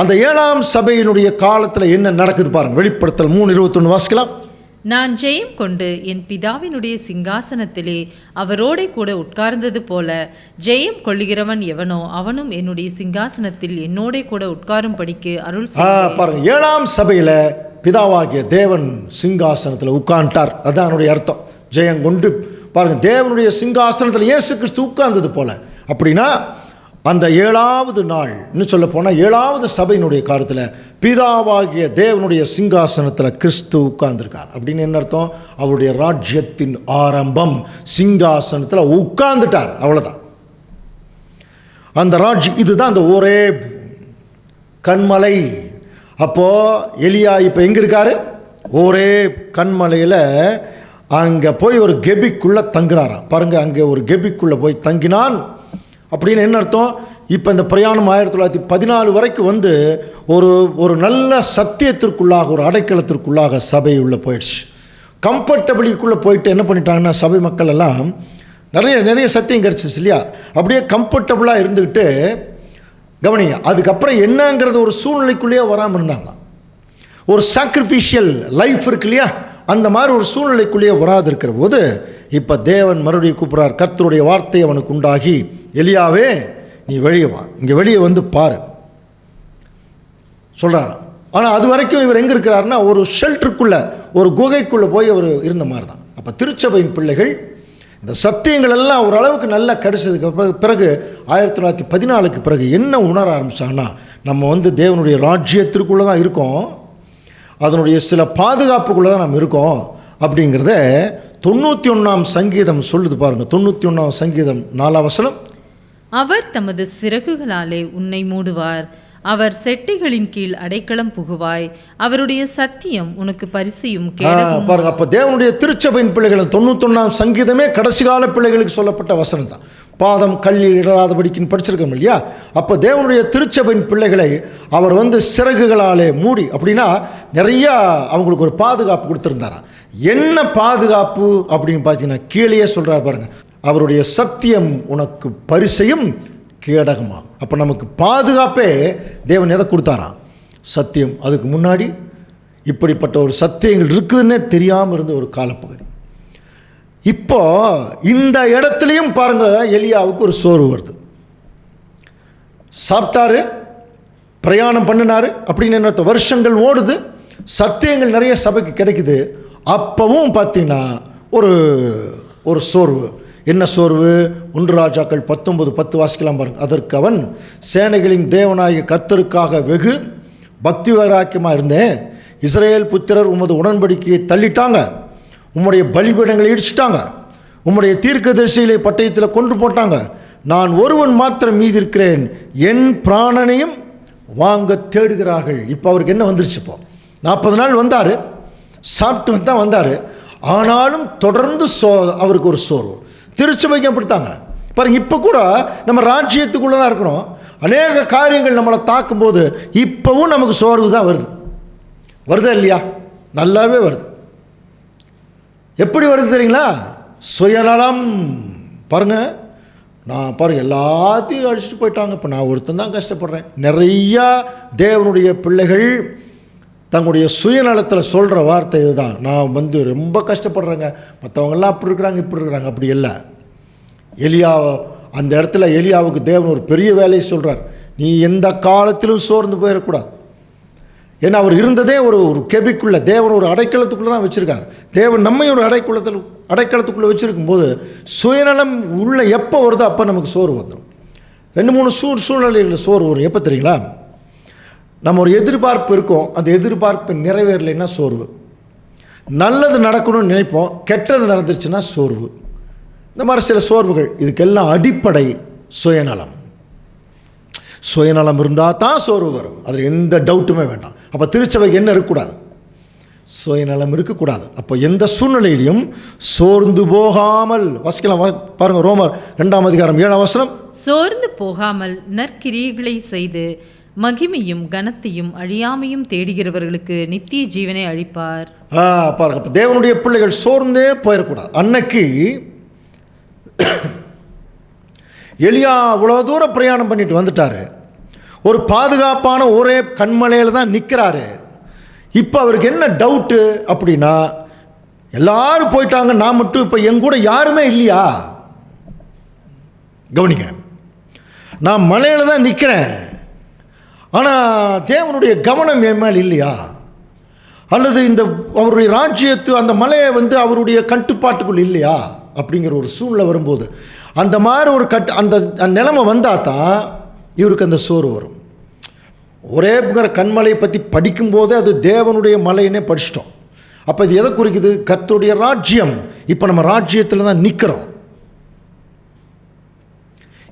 அந்த 7ஆம் சபையினுடைய காலத்தில் என்ன நடக்குது பாருங்கள். வெளிப்படுத்தல் 3:21 வாசிக்கலாம்.
நான் ஜெயம் கொண்டு என் பிதாவினுடைய சிங்காசனத்திலே அவரோடே கூட உட்கார்ந்தது போல ஜெயம் கொள்ளுகிறவன் எவனோ அவனும் என்னுடைய சிங்காசனத்தில் என்னோடே கூட உட்காரும்படிக்கு அருள்
பாருங்க. 7ஆம் சபையில் பிதாவாகிய தேவன் சிங்காசனத்தில் உட்கார்ந்தார். அதுதான் என்னுடைய அர்த்தம். ஜெயம் கொண்டு பாருங்க, தேவனுடைய சிங்காசனத்தில் இயேசு கிறிஸ்து உட்கார்ந்தது போல. அப்படின்னா அந்த 7வது நாள், இன்னும் சொல்ல போனால் 7வது சபையினுடைய காலத்தில் பிதாவாகிய தேவனுடைய சிங்காசனத்தில் கிறிஸ்து உட்கார்ந்துருக்கார். அப்படின்னு என்ன அர்த்தம்? அவருடைய ராஜ்யத்தின் ஆரம்பம். சிங்காசனத்தில் உட்கார்ந்துட்டார், அவ்வளோதான். அந்த இதுதான் அந்த ஒரே கண்மலை. அப்போது எலியா இப்போ எங்கே இருக்காரு? ஒரே கண்மலையில் அங்கே போய் ஒரு கெபிக்குள்ளே தங்குறாராம். பாருங்கள், அங்கே ஒரு கெபிக்குள்ளே போய் தங்கினான். அப்படின்னு என்ன அர்த்தம்? இப்போ இந்த பிரயாணம் 1914 வரைக்கும் வந்து ஒரு நல்ல சத்தியத்திற்குள்ளாக, ஒரு அடைக்கலத்திற்குள்ளாக சபை உள்ளே போயிடுச்சு. கம்ஃபர்டபிளிக்குள்ளே போயிட்டு என்ன பண்ணிட்டாங்கன்னா, சபை மக்கள் எல்லாம் நிறைய சத்தியம் கிடச்சிச்சு இல்லையா, அப்படியே கம்ஃபர்டபுளாக இருந்துக்கிட்டு கவனிங்க. அதுக்கப்புறம் என்னங்கிறது ஒரு சூழ்நிலைக்குள்ளேயே வராமல் இருந்தாங்களாம். ஒரு சாக்ரிஃபிஷியல் லைஃப் இருக்கு இல்லையா, அந்த மாதிரி ஒரு சூழ்நிலைக்குள்ளேயே வராது இருக்கிற போது இப்போ தேவன் மறுபடியும் கூப்பிட்றார். கர்த்தருடைய வார்த்தை அவனுக்கு உண்டாகி, எலியாவே நீ வெளியே வா, இங்கே வெளியே வந்து பாரு சொல்கிறாராம். ஆனால் அது வரைக்கும் இவர் எங்கே இருக்கிறாருன்னா, ஒரு ஷெல்டருக்குள்ளே, ஒரு குகைக்குள்ளே போய் அவர் இருந்த மாதிரி தான். அப்போ திருச்சபையின் பிள்ளைகள் இந்த சத்தியங்கள் எல்லாம் ஓரளவுக்கு நல்லா கிடைச்சதுக்கு பிறகு 1914க்கு பிறகு என்ன உணர ஆரம்பித்தாங்கன்னா, நம்ம வந்து தேவனுடைய ராஜ்யத்திற்குள்ளே தான் இருக்கோம், அதனுடைய சில பாதுகாப்புக்குள்ளே தான் நம்ம இருக்கோம் அப்படிங்கிறத 91ஆம் சங்கீதம் சொல்லுது பாருங்கள். 91ஆம் சங்கீதம் 4ஆம் வசனம்.
அவர் தமது சிறகுகளாலே உன்னை மூடுவார், அவர் செட்டைகளின் கீழ் அடைக்கலம் புகுவாய், அவருடைய சத்தியம் உனக்கு பரிசையும் கேடகமும்.
பாருங்க, அப்போ தேவனுடைய திருச்சபையின் பிள்ளைகள் 91ஆம் சங்கீதமே கடைசி கால பிள்ளைகளுக்கு சொல்லப்பட்ட வசனம் தான். பாதம் கல்லில் இடராதபடிக்குன்னு படிச்சிருக்கோம் இல்லையா. அப்போ தேவனுடைய திருச்சபையின் பிள்ளைகளை அவர் வந்து சிறகுகளாலே மூடி, அப்படின்னா நிறையா அவங்களுக்கு ஒரு பாதுகாப்பு கொடுத்துருந்தாராம். என்ன பாதுகாப்பு அப்படின்னு பார்த்தீங்கன்னா, கீழே சொல்கிறா பாருங்க, அவருடைய சத்தியம் உனக்கு பரிசையும் கேடகமா. அப்போ நமக்கு பாதுகாப்பே தேவன் எதை கொடுத்தாராம்? சத்தியம். அதுக்கு முன்னாடி இப்படிப்பட்ட ஒரு சத்தியங்கள் இருக்குதுன்னே தெரியாமல் இருந்த ஒரு காலப்பகுதி. இப்போ இந்த இடத்துலையும் பாருங்க, எலியாவுக்கு ஒரு சோர்வு வருது. சாப்பிட்டாரு, பிரயாணம் பண்ணினாரு, அப்படின்னு என்ன, வருஷங்கள் ஓடுது, சத்தியங்கள் நிறைய சபைக்கு கிடைக்குது. அப்பவும் பார்த்தீங்கன்னா ஒரு சோர்வு. என்ன சோர்வு? 1 ராஜாக்கள் 19:10 வாசிக்கலாம் பாருங்க. அதற்கு அவன், சேனைகளின் தேவனாகிய கர்த்தருக்காக வெகு பக்தி வைராக்கியமாக இருந்தேன். இஸ்ரவேல் புத்திரர் உமது உடன்படிக்கையை தள்ளிட்டாங்க, உம்முடைய பலிபீடங்களை இடிச்சிட்டாங்க, உம்முடைய தீர்க்கதரிசிகளை பட்டயத்தில் கொண்டு போட்டாங்க. நான் ஒருவன் மாத்திரம் மீதி இருக்கிறேன், என் பிராணனையும் வாங்க தேடுகிறார்கள். இப்போ அவருக்கு என்ன வந்துருச்சு? இப்போ 40 நாள் வந்தார், சாப்பிட்டு தான் வந்தார். ஆனாலும் தொடர்ந்து அவருக்கு ஒரு சோர்வு. திருச்சபைக்கு அப்படித்தாங்க பாருங்க. இப்போ கூட நம்ம ராஜ்யத்துக்குள்ளே தான் இருக்கிறோம். அநேக காரியங்கள் நம்மளை தாக்கும்போது இப்போவும் நமக்கு சோர்வு தான் வருதா இல்லையா? நல்லாவே வருது. எப்படி வருது தெரியுங்களா? சுயநலம். பாருங்கள், நான் பாருங்கள் எல்லாத்தையும் அடிச்சுட்டு போயிட்டாங்க, இப்போ நான் ஒருத்தன் தான் கஷ்டப்படுறேன். நிறையா தேவனுடைய பிள்ளைகள் தங்களுடைய சுயநலத்தில் சொல்கிற வார்த்தை இதுதான், நான் வந்து ரொம்ப கஷ்டப்படுறேங்க, மற்றவங்கெல்லாம் அப்படி இருக்கிறாங்க இப்படி இருக்கிறாங்க. அப்படி இல்லை. அந்த இடத்துல எலியாவுக்கு தேவன் ஒரு பெரிய வேலையை சொல்கிறார். நீ எந்த காலத்திலும் சோர்ந்து போயிடக்கூடாது. ஏன்னா அவர் இருந்ததே ஒரு கெபிக்குள்ளே, தேவன் ஒரு அடைக்கலத்துக்குள்ளே தான் வச்சுருக்கார். தேவன் நம்மை ஒரு அடைக்கலத்துக்குள்ளே வச்சுருக்கும் போது சுயநலம் உள்ள எப்போ வருதோ அப்போ நமக்கு சோர்வு வந்துடும். 2-3 சூழ்நிலைகளில் சோர்வு வரும். எப்போ தெரியுங்களா? நம்ம ஒரு எதிர்பார்ப்பு இருக்கும், அந்த எதிர்பார்ப்பு நிறைவேறலைன்னா சோர்வு. நல்லது நடக்கணும்னு நினைப்போம், கெட்டது நடந்துருச்சுன்னா சோர்வு. இந்த மாதிரி சில சோர்வுகள். இதுக்கெல்லாம் அடிப்படை சுயநலம். சுயநலம் இருந்தால் தான் சோர்வு வரும், அதில் எந்த டவுட்டுமே வேண்டாம். அப்போ திருச்சபைக்கு என்ன இருக்கக்கூடாது? சுயநலம் இருக்கக்கூடாது. அப்போ எந்த சூழ்நிலையிலையும் சோர்ந்து போகாமல் வசிக்கலாம். பாருங்கள், ரோமர் 2ஆம் அதிகாரம் 7ஆம் வசனம்.
சோர்ந்து போகாமல் நற்கிரியைகளை செய்து மகிமையும் கனத்தையும் அழியாமையும் தேடுகிறவர்களுக்கு நித்திய ஜீவனை அளிப்பார்.
பாருங்க, அப்போ தேவனுடைய பிள்ளைகள் சோர்ந்தே போயிடக்கூடாது. அன்னைக்கு எலியா இவ்வளோ தூரம் பிரயாணம் பண்ணிட்டு வந்துட்டாரு, ஒரு பாதுகாப்பான ஒரே கண்மலையில் தான் நிற்கிறாரு. இப்போ அவருக்கு என்ன டவுட்டு அப்படின்னா, எல்லாரும் போயிட்டாங்க, நான் மட்டும் இப்போ என் கூட யாருமே இல்லையா? கவனிங்க, நான் மலையில் தான் நிற்கிறேன், ஆனால் தேவனுடைய கவனம் என் மேல் இல்லையா? அல்லது இந்த அவருடைய ராஜ்யத்து அந்த மலையை அவருடைய கட்டுப்பாட்டுக்குள் இல்லையா? அப்படிங்கிற ஒரு சூழ்நிலை வரும்போது அந்த மாதிரி ஒரு அந்த நிலைமை வந்தால் தான் இவருக்கு அந்த சோறு வரும். ஒரே கண்மலையை பற்றி படிக்கும்போதே அது தேவனுடைய மலையினே படிச்சிட்டோம். அப்போ இது எதை குறிக்குது? கர்த்தருடைய ராஜ்யம். இப்போ நம்ம ராஜ்யத்தில் தான் நிற்கிறோம்.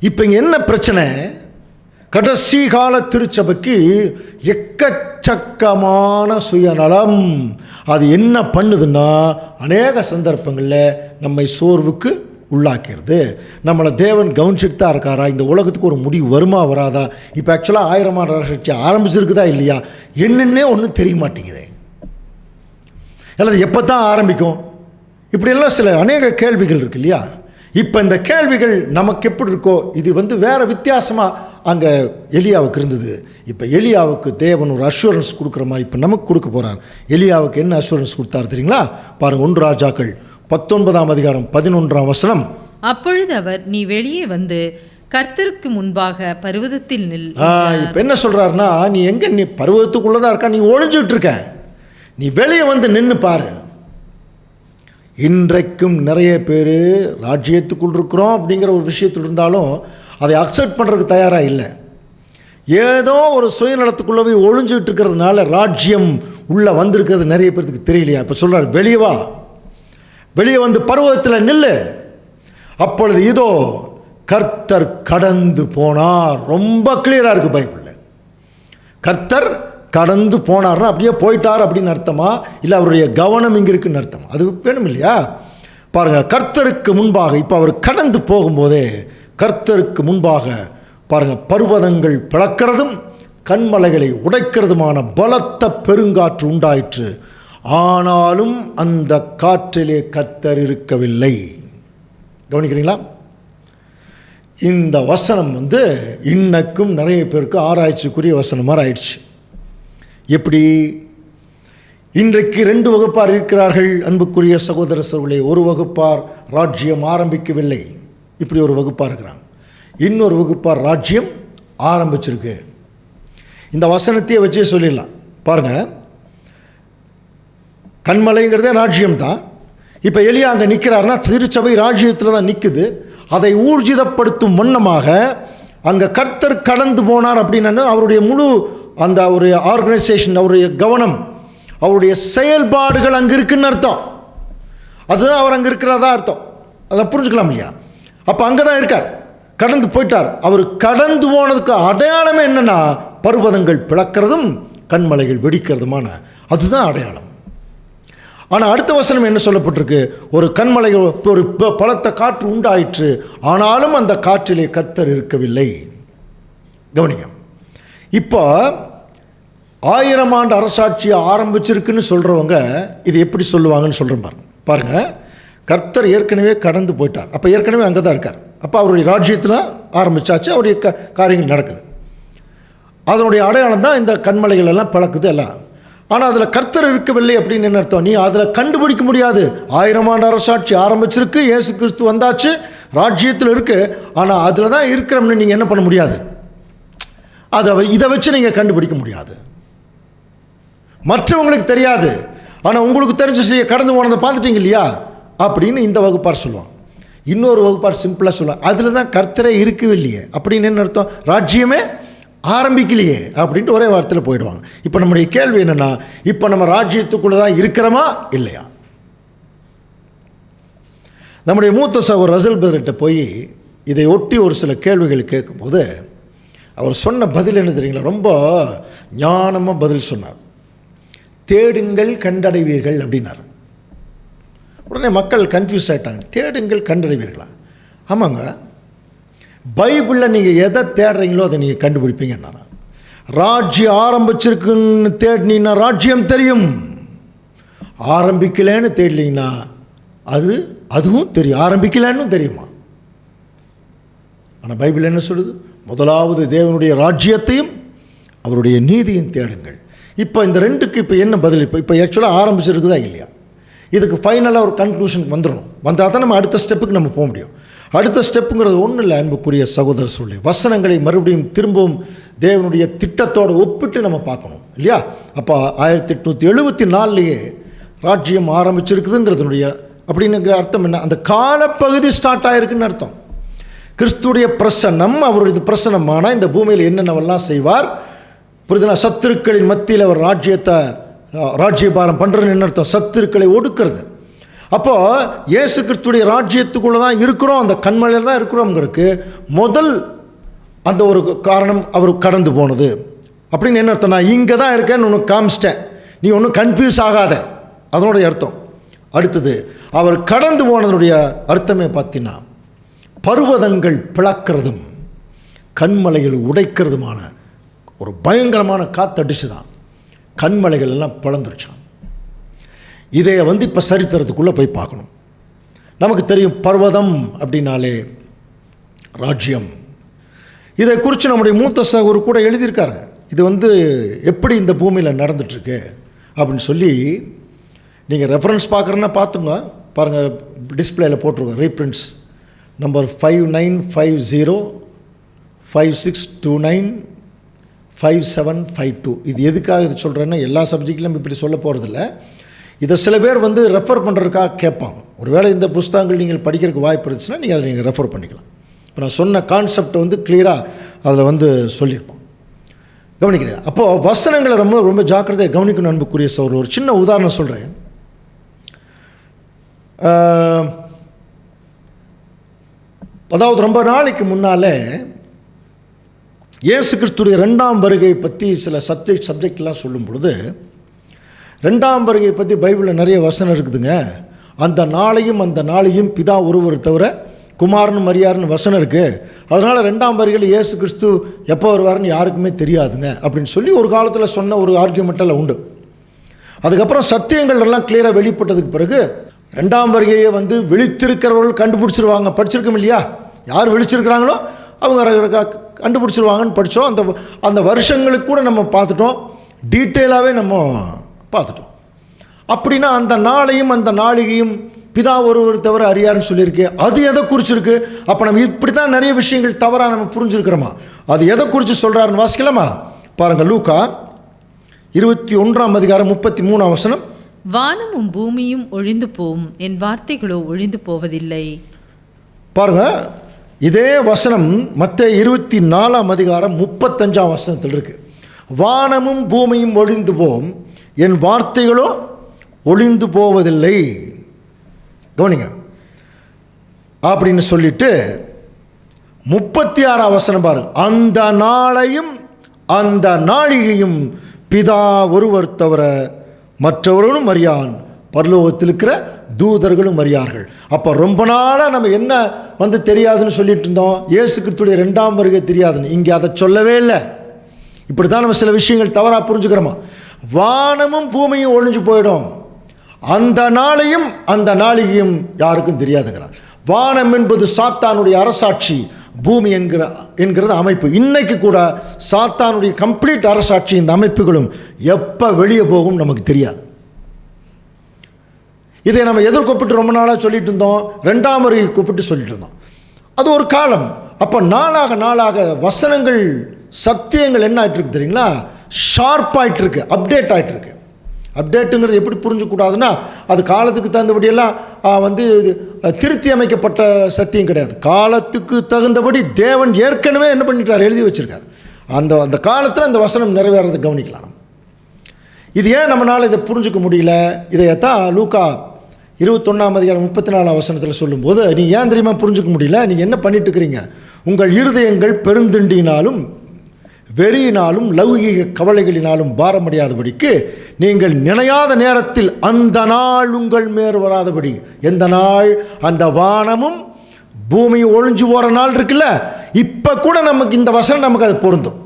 இப்போ இங்கே என்ன பிரச்சனை? கடைசி கால திருச்சபைக்கு எக்கச்சக்கமான சுயநலம். அது என்ன பண்ணுதுன்னா, அநேக சந்தர்ப்பங்களில் நம்மை சோர்வுக்கு உள்ளாக்கிறது. நம்மளை தேவன் கவனிச்சுட்டு தான் இருக்காரா? இந்த உலகத்துக்கு ஒரு முடிவு வருமா வராதா? இப்போ ஆக்சுவலாக 1000 ஆண்டு ஆரம்பிச்சிருக்குதா இல்லையா? என்னன்னே ஒன்றும் தெரிய மாட்டேங்குது. அல்லது எப்போ தான் ஆரம்பிக்கும்? இப்படியெல்லாம் சில அநேக கேள்விகள் இருக்கு இல்லையா? இப்போ இந்த கேள்விகள் நமக்கு எப்படி இருக்கோ, இது வேறு வித்தியாசமாக அங்கே எலியாவுக்கு இருந்தது. இப்போ எலியாவுக்கு தேவன் ஒரு அஷூரன்ஸ் கொடுக்குற மாதிரி இப்போ நமக்கு கொடுக்க போகிறார். எலியாவுக்கு என்ன அஷூரன்ஸ் கொடுத்தாரு தெரியுங்களா? பாருங்கள், 1 ராஜாக்கள் 19ஆம் அதிகாரம் 11ஆம் வசனம்.
அப்பொழுது அவர், நீ வெளியே வந்து கர்த்தருக்கு முன்பாக பர்வதத்தில் நில்.
இப்போ என்ன சொல்கிறாருன்னா, நீ எங்கே? நீ பர்வதத்துக்குள்ளே இருக்கா, நீ ஒளிஞ்சிட்டு இருக்க, நீ வெளியே வந்து நின்று பாரு. இன்றைக்கும் நிறைய பேர் ராஜ்யத்துக்குள் இருக்கிறோம் அப்படிங்கிற ஒரு விஷயத்தில் இருந்தாலும் அதை அக்செப்ட் பண்ணுறதுக்கு தயாராக இல்லை. ஏதோ ஒரு சுயநலத்துக்குள்ளே போய் ஒளிஞ்சிட்டு இருக்கிறதுனால ராஜ்யம் உள்ளே வந்திருக்கிறது நிறைய பேருக்கு தெரியலையா? இப்போ சொல்கிறார், வெளியே வா, வெளியே வந்து பர்வதத்தில் நில்லு. அப்பொழுது இதோ கர்த்தர் கடந்து போனார். ரொம்ப கிளியராக இருக்குது பைபிளில். கர்த்தர் கடந்து போனார்னா அப்படியே போயிட்டார் அப்படின்னு அர்த்தமா, இல்லை அவருடைய கவனம் இங்கே இருக்குன்னு அர்த்தம்? அது வேணும் இல்லையா? பாருங்கள், கர்த்தருக்கு முன்பாக இப்போ அவர் கடந்து போகும்போதே கர்த்தருக்கு முன்பாக பாருங்கள், பர்வதங்கள் பிளக்கிறதும் கண்மலைகளை உடைக்கிறதுமான பலத்த பெருங்காற்று உண்டாயிற்று. ஆனாலும் அந்த காற்றிலே கர்த்தர் இருக்கவில்லை. கவனிக்கிறீங்களா? இந்த வசனம் இன்னைக்கும் நிறைய பேருக்கு ஆராய்ச்சிக்குரிய வசனம் மாதிரி ஆயிடுச்சு. எப்படி? இன்றைக்கு 2 வகுப்பார் இருக்கிறார்கள் அன்புக்குரிய சகோதர சகோதரர்களே. ஒரு வகுப்பார் ராஜ்யம் ஆரம்பிக்கவில்லை, இப்படி ஒரு வகுப்பார் இருக்கிறாங்க. இன்னொரு வகுப்பார் ராஜ்யம் ஆரம்பிச்சிருக்கு. இந்த வசனத்தையே வச்சே சொல்லிடலாம். பாருங்கள், கண்மலைங்கிறதே ராஜ்யம்தான். இப்போ எலியா அங்கே நிற்கிறாருன்னா திருச்சபை ராஜ்யத்தில் தான் நிற்குது. அதை ஊர்ஜிதப்படுத்தும் வண்ணமாக அங்கே கர்த்தர் கடந்து போனார் அப்படின்னா அவருடைய முழு அந்த அவருடைய ஆர்கனைசேஷன், அவருடைய கவனம், அவருடைய செயல்பாடுகள் அங்கே இருக்குன்னு அர்த்தம். அதுதான் அவர் அங்கே இருக்கிறதா அர்த்தம். அதை புரிஞ்சுக்கலாம் இல்லையா? அப்போ அங்கே தான் இருக்கார், கடந்து போயிட்டார். அவர் கடந்து போனதுக்கு அடையாளமே என்னென்னா, பர்வதங்கள் பிளக்கிறதும் கண்மலைகள் வெடிக்கிறதுமான அதுதான் அடையாளம். ஆனால் அடுத்த வசனம் என்ன சொல்லப்பட்டிருக்கு? ஒரு கண்மலைகள், ஒரு பலத்த காற்று உண்டாயிற்று, ஆனாலும் அந்த காற்றிலே கர்த்தர் இருக்கவில்லை. கவனிங்க, இப்போ 1000 ஆண்டு அரசாட்சியை ஆரம்பிச்சிருக்குன்னு சொல்கிறவங்க இது எப்படி சொல்லுவாங்கன்னு சொல்கிறேன் பாருங்கள். கர்த்தர் ஏற்கனவே கடந்து போயிட்டார், அப்போ ஏற்கனவே அங்கே தான் இருக்கார். அப்போ அவருடைய ராஜ்யத்தில் ஆரம்பித்தாச்சு, அவருடைய காரியங்கள் நடக்குது. அதனுடைய அடையாளம் தான் இந்த கண்மலைகள் எல்லாம் பிளக்குது எல்லாம். ஆனால் அதில் கர்த்தர் இருக்கவில்லை அப்படின்னு என்ன அர்த்தம்? நீ அதில் கண்டுபிடிக்க முடியாது. 1000 ஆண்டு அரசாட்சி ஆரம்பிச்சிருக்கு, இயேசு கிறிஸ்து வந்தாச்சு, ராஜ்யத்தில் இருக்குது. ஆனால் அதில் தான் இருக்கிறோம்னு நீங்கள் என்ன பண்ண முடியாது? இதை வச்சு நீங்கள் கண்டுபிடிக்க முடியாது. மற்றவங்களுக்கு தெரியாது, ஆனால் உங்களுக்கு தெரிஞ்சு கடந்து போனதை பார்த்துட்டீங்க இல்லையா அப்படின்னு இந்த வகுப்பார் சொல்லுவாங்க. இன்னொரு வகுப்பார் சிம்பிளாக சொல்லுவாங்க, அதில் தான் கர்த்தரே இருக்கவே இல்லையே அப்படின்னு என்ன அர்த்தம்? ராஜ்யமே ஆரம்பிக்கலையே அப்படின்ட்டு ஒரே வார்த்தையில் போயிடுவாங்க. இப்போ நம்முடைய கேள்வி என்னென்னா, இப்போ நம்ம ராஜ்யத்துக்குள்ளே தான் இருக்கிறோமா இல்லையா? நம்முடைய மூத்த சகோதரர் ரசல் பிரதர்கிட்ட போய் இதை ஒட்டி ஒரு சில கேள்விகள் கேட்கும்போது அவர் சொன்ன பதில் என்ன தெரியுங்களா? ரொம்ப ஞானமாக பதில் சொன்னார். தேடுங்கள் கண்டடைவீர்கள் அப்படின்னார். உடனே மக்கள் கன்ஃபியூஸ் ஆகிட்டாங்க. தேடுங்கள் கண்டடைவீர்களா? ஆமாங்க, பைபிளில் நீங்கள் எதை தேடுறீங்களோ அதை நீங்கள் கண்டுபிடிப்பீங்கன்னாரா. ராஜ்யம் ஆரம்பிச்சிருக்குன்னு தேடினீங்கன்னா ராஜ்யம் தெரியும், ஆரம்பிக்கலன்னு தேடலிங்கன்னா அதுவும் தெரியும், ஆரம்பிக்கலன்னு தெரியுமா. ஆனால் பைபிள் என்ன சொல்லுது? முதலாவது தேவனுடைய ராஜ்யத்தையும் அவருடைய நீதியும் தேடுங்கள். இப்போ இந்த ரெண்டுக்கு இப்போ என்ன பதில்? இப்போ ஆக்சுவலாக ஆரம்பிச்சிருக்குதா இல்லையா? இதுக்கு ஃபைனலாக ஒரு கன்க்ளூஷனுக்கு வந்துடணும். வந்தால் தான் நம்ம அடுத்த ஸ்டெப்புக்கு நம்ம போக முடியும். அடுத்த ஸ்டெப்புங்கிறது ஒன்றும் இல்லை அன்புக்குரிய சகோதர சொல்லி, வசனங்களை மறுபடியும் திரும்பவும் தேவனுடைய திட்டத்தோடு ஒப்பிட்டு நம்ம பார்க்கணும் இல்லையா? அப்போ 1874 ராஜ்யம் ஆரம்பிச்சிருக்குதுங்கிறதுனுடைய அப்படின்னுங்கிற அர்த்தம் என்ன? அந்த காலப்பகுதி ஸ்டார்ட் ஆகிருக்குன்னு அர்த்தம். கிறிஸ்துடைய பிரசன்னம், அவருடைய பிரசன்னமான இந்த பூமியில் என்னென்னவெல்லாம் செய்வார் புரிதுனா? சத்துருக்களின் மத்தியில் அவர் ராஜ்யபாரம் பண்ணுறதுன்னு என்ன அர்த்தம்? சத்துருக்களை ஒடுக்கிறது. அப்போது இயேசு கிறிஸ்துடைய ராஜ்யத்துக்குள்ளே தான் இருக்கிறோம், அந்த கண்மலையில் தான் இருக்கிறோங்கிறதுக்கு முதல் அந்த ஒரு காரணம் அவர் கடந்து போனது அப்படின்னு என்ன அர்த்தம்? நான் இங்கே தான் இருக்கேன்னு உனக்கு காமிச்சிட்டேன், நீ ஒன்றும் கன்ஃபியூஸ் ஆகாத, அதனுடைய அர்த்தம். அடுத்தது அவர் கடந்து போனதனுடைய அர்த்தமே பார்த்தீங்கன்னா பர்வதங்கள் பிளக்கிறதும் கண்மலைகள் உடைக்கிறதுமான ஒரு பயங்கரமான காத்தடிச்சு தான் கண்மலைகள் எல்லாம் பிளந்துருச்சான். இதை இப்போ சரித்திரத்துக்குள்ளே போய் பார்க்கணும். நமக்கு தெரியும் பர்வதம் அப்படின்னாலே ராஜ்யம். இதை குறித்து நம்முடைய மூத்த சகோதரர் கூட எழுதியிருக்காரு. இது எப்படி இந்த பூமியில் நடந்துட்டுருக்கு அப்படின்னு சொல்லி நீங்கள் ரெஃபரன்ஸ் பார்க்குறேன்னா பார்த்துங்க. பாருங்கள், டிஸ்பிளேயில் போட்டிருக்கோம் ரீப்ரிண்ட்ஸ் நம்பர் 5950 5629 5752. இது எதுக்காக இது சொல்கிறேன்னா, எல்லா சப்ஜெக்ட்லையும் இப்படி சொல்ல போகிறதில்ல. இதை சில பேர் ரெஃபர் பண்ணுறதுக்காக கேட்பாங்க. ஒருவேளை இந்த புஸ்தகங்கள் நீங்கள் படிக்கிறதுக்கு வாய்ப்பு இருந்துச்சுன்னா நீங்கள் அதை நீங்கள் ரெஃபர் பண்ணிக்கலாம். இப்போ நான் சொன்ன கான்செப்டை கிளியராக அதில் சொல்லியிருப்போம். கவனிக்கிறீங்க? அப்போது வசனங்களை ரொம்ப ரொம்ப ஜாக்கிரதையாக கவனிக்கணும் அன்புக்குரிய சகோதரர். ஒரு சின்ன உதாரணம் சொல்கிறேன். அதாவது ரொம்ப நாளைக்கு முன்னால் இயேசு கிறிஸ்துடைய 2ஆம் வருகை பற்றி சில சப்ஜெக்ட்லாம் சொல்லும் பொழுது, 2ஆம் வருகை பற்றி பைபிளில் நிறைய வசனம் இருக்குதுங்க. அந்த நாளையும் பிதா ஒருவர் தவிர குமாரனும் மரியாருன்னு வசனம் இருக்குது. அதனால் 2ஆம் வருகையில் இயேசு கிறிஸ்து எப்போ வருவாருன்னு யாருக்குமே தெரியாதுங்க அப்படின்னு சொல்லி ஒரு காலத்தில் சொன்ன ஒரு ஆர்கியூமெண்ட்டெல்லாம் உண்டு. அதுக்கப்புறம் சத்தியங்கள் எல்லாம் கிளியராக வெளிப்பட்டதுக்கு பிறகு 2ஆம் வருகையை விழித்திருக்கிறவர்கள் கண்டுபிடிச்சிருவாங்க. படிச்சிருக்கோம் இல்லையா? யார் விழிச்சிருக்கிறாங்களோ அவங்க கண்டுபிடிச்சிருவாங்கன்னு படித்தோம். அந்த வருஷங்களுக்கு கூட நம்ம பார்த்துட்டோம், டீட்டெயிலாகவே நம்ம பார்த்துட்டோம். அப்படின்னா அந்த நாளையும் அந்த நாளிகையும் பிதா ஒருவர் தவிர அறியாருன்னு சொல்லியிருக்கு. அது எதை குறிச்சிருக்கு? அப்போ நம்ம இப்படி தான் நிறைய விஷயங்கள் தவறாக நம்ம புரிஞ்சுருக்கிறோமா? அது எதை குறித்து சொல்கிறாருன்னு வாசிக்கலாமா? பாருங்கள், லூக்கா 21ஆம் அதிகாரம் 33ஆம் வசனம்.
வானமும் பூமியும் ஒழிந்து போம், என் வார்த்தைகளோ ஒழிந்து போவதில்லை.
பாருங்க, இதே வசனம் மத்தேயு 24ஆம் அதிகாரம் 35ஆம் வசனத்தில் இருக்கு. வானமும் பூமியும் ஒழிந்து போம், என் வார்த்தைகளோ ஒழிந்து போவதில்லை. கவனிங்க அப்படின்னு சொல்லிட்டு 36ஆம் வசனம் பாருங்க. அந்த நாளையும் அந்த நாளிகையும் பிதா ஒருவர் தவிர மற்றவர்களும் அறியான், பரலோகத்தில் இருக்கிற தூதர்களும் அறியார்கள். அப்போ ரொம்ப நாளாக நம்ம என்ன தெரியாதுன்னு சொல்லிட்டு இருந்தோம், இயேசு கிறிஸ்துடைய 2ஆம் வருகை தெரியாதுன்னு. இங்கே அதை சொல்லவே இல்லை. இப்படி தான் நம்ம சில விஷயங்கள் தவறாக புரிஞ்சுக்கிறோமா? வானமும் பூமியும் ஒழிஞ்சு போயிடும், அந்த நாளையும் அந்த நாளிகையும் யாருக்கும் தெரியாதுங்கிறார். வானம் என்பது சாத்தானுடைய அரசாட்சி, பூமி என்கிறது அமைப்பு. இன்னைக்கு கூட சாத்தானுடைய கம்ப்ளீட் அரசாட்சி, இந்த அமைப்புகளும் எப்போ வெளியே போகும் நமக்கு தெரியாது. இதை நம்ம எதிர்கொப்பிட்டு ரொம்ப நாளாக சொல்லிட்டு இருந்தோம், 2ஆம் வருகை கூப்பிட்டு சொல்லிட்டு இருந்தோம். அது ஒரு காலம். அப்போ நாளாக வசனங்கள் சத்தியங்கள் என்ன ஆகிட்டு இருக்கு தெரியுங்களா? ஷார்ப் ஆகிட்டு இருக்கு, அப்டேட் ஆகிட்டு இருக்கு. அப்டேட்டுங்கிறது எப்படி புரிஞ்சுக்கூடாதுன்னா, அது காலத்துக்கு தகுந்தபடியெல்லாம் திருத்தி அமைக்கப்பட்ட சத்தியம் கிடையாது. காலத்துக்கு தகுந்தபடி தேவன் ஏற்கனவே என்ன பண்ணிட்டார், எழுதி வச்சிருக்கார். அந்த காலத்தில் அந்த வசனம் நிறைவேறதை கவனிக்கலாம். இது ஏன் நம்மளால் இதை புரிஞ்சுக்க முடியல? இதைத்தான் லூக்கா 21ஆம் அதிகாரம் 34ஆம் வசனத்தில் சொல்லும்போது, நீ ஏன் தெரியுமா புரிஞ்சுக்க முடியல? நீங்கள் என்ன பண்ணிட்டு இருக்கிறீங்க? உங்கள் இருதயங்கள் பெருந்திண்டினாலும் வெறியினாலும் லௌகீக கவலைகளினாலும் பாரமடையாதபடிக்கு நீங்கள் நினையாத நேரத்தில் அந்த நாள் உங்கள் மேல் வராதபடி. எந்த நாள்? அந்த வானமும் பூமியும் ஒழிஞ்சு போகிற நாள் இருக்குல்ல. இப்போ கூட நமக்கு இந்த வசனம் நமக்கு அது பொருந்தும்.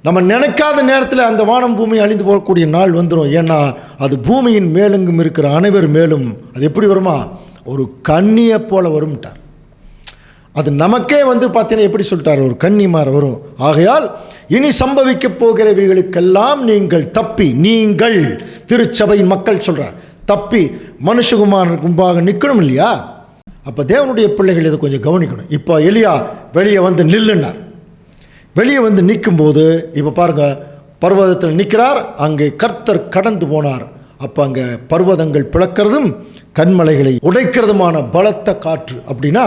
நம்ம நினைக்காத நேரத்தில் அந்த வானம் பூமி அழிந்து போகக்கூடிய நாள் வந்துடும். ஏன்னா அது பூமியின் மேலெங்கும் இருக்கிற அனைவர் மேலும் அது எப்படி வருமா? ஒரு கன்னியை போல வரும்ட்டார். அது நமக்கே பார்த்தீங்கன்னா எப்படி சொல்லிட்டார்? ஒரு கன்னி மாற வரும். ஆகையால் இனி சம்பவிக்க போகிறவைகளுக்கெல்லாம் நீங்கள் தப்பி, நீங்கள் திருச்சபையின் மக்கள் சொல்கிறார், தப்பி மனுஷகுமாரனுக்கு முன்பாக நிற்கணும் இல்லையா? அப்போ தேவனுடைய பிள்ளைகள் இதை கொஞ்சம் கவனிக்கணும். இப்போ எலியா வெளியே வந்து நில்லுன்னார். வெளியே வந்து நிற்கும்போது இப்போ பாருங்கள், பர்வதத்தில் நிற்கிறார். அங்கே கர்த்தர் கடந்து போனார். அப்போ அங்கே பர்வதங்கள் பிளக்கிறதும் கண்மலைகளை உடைக்கிறதுமான பலத்த காற்று. அப்படின்னா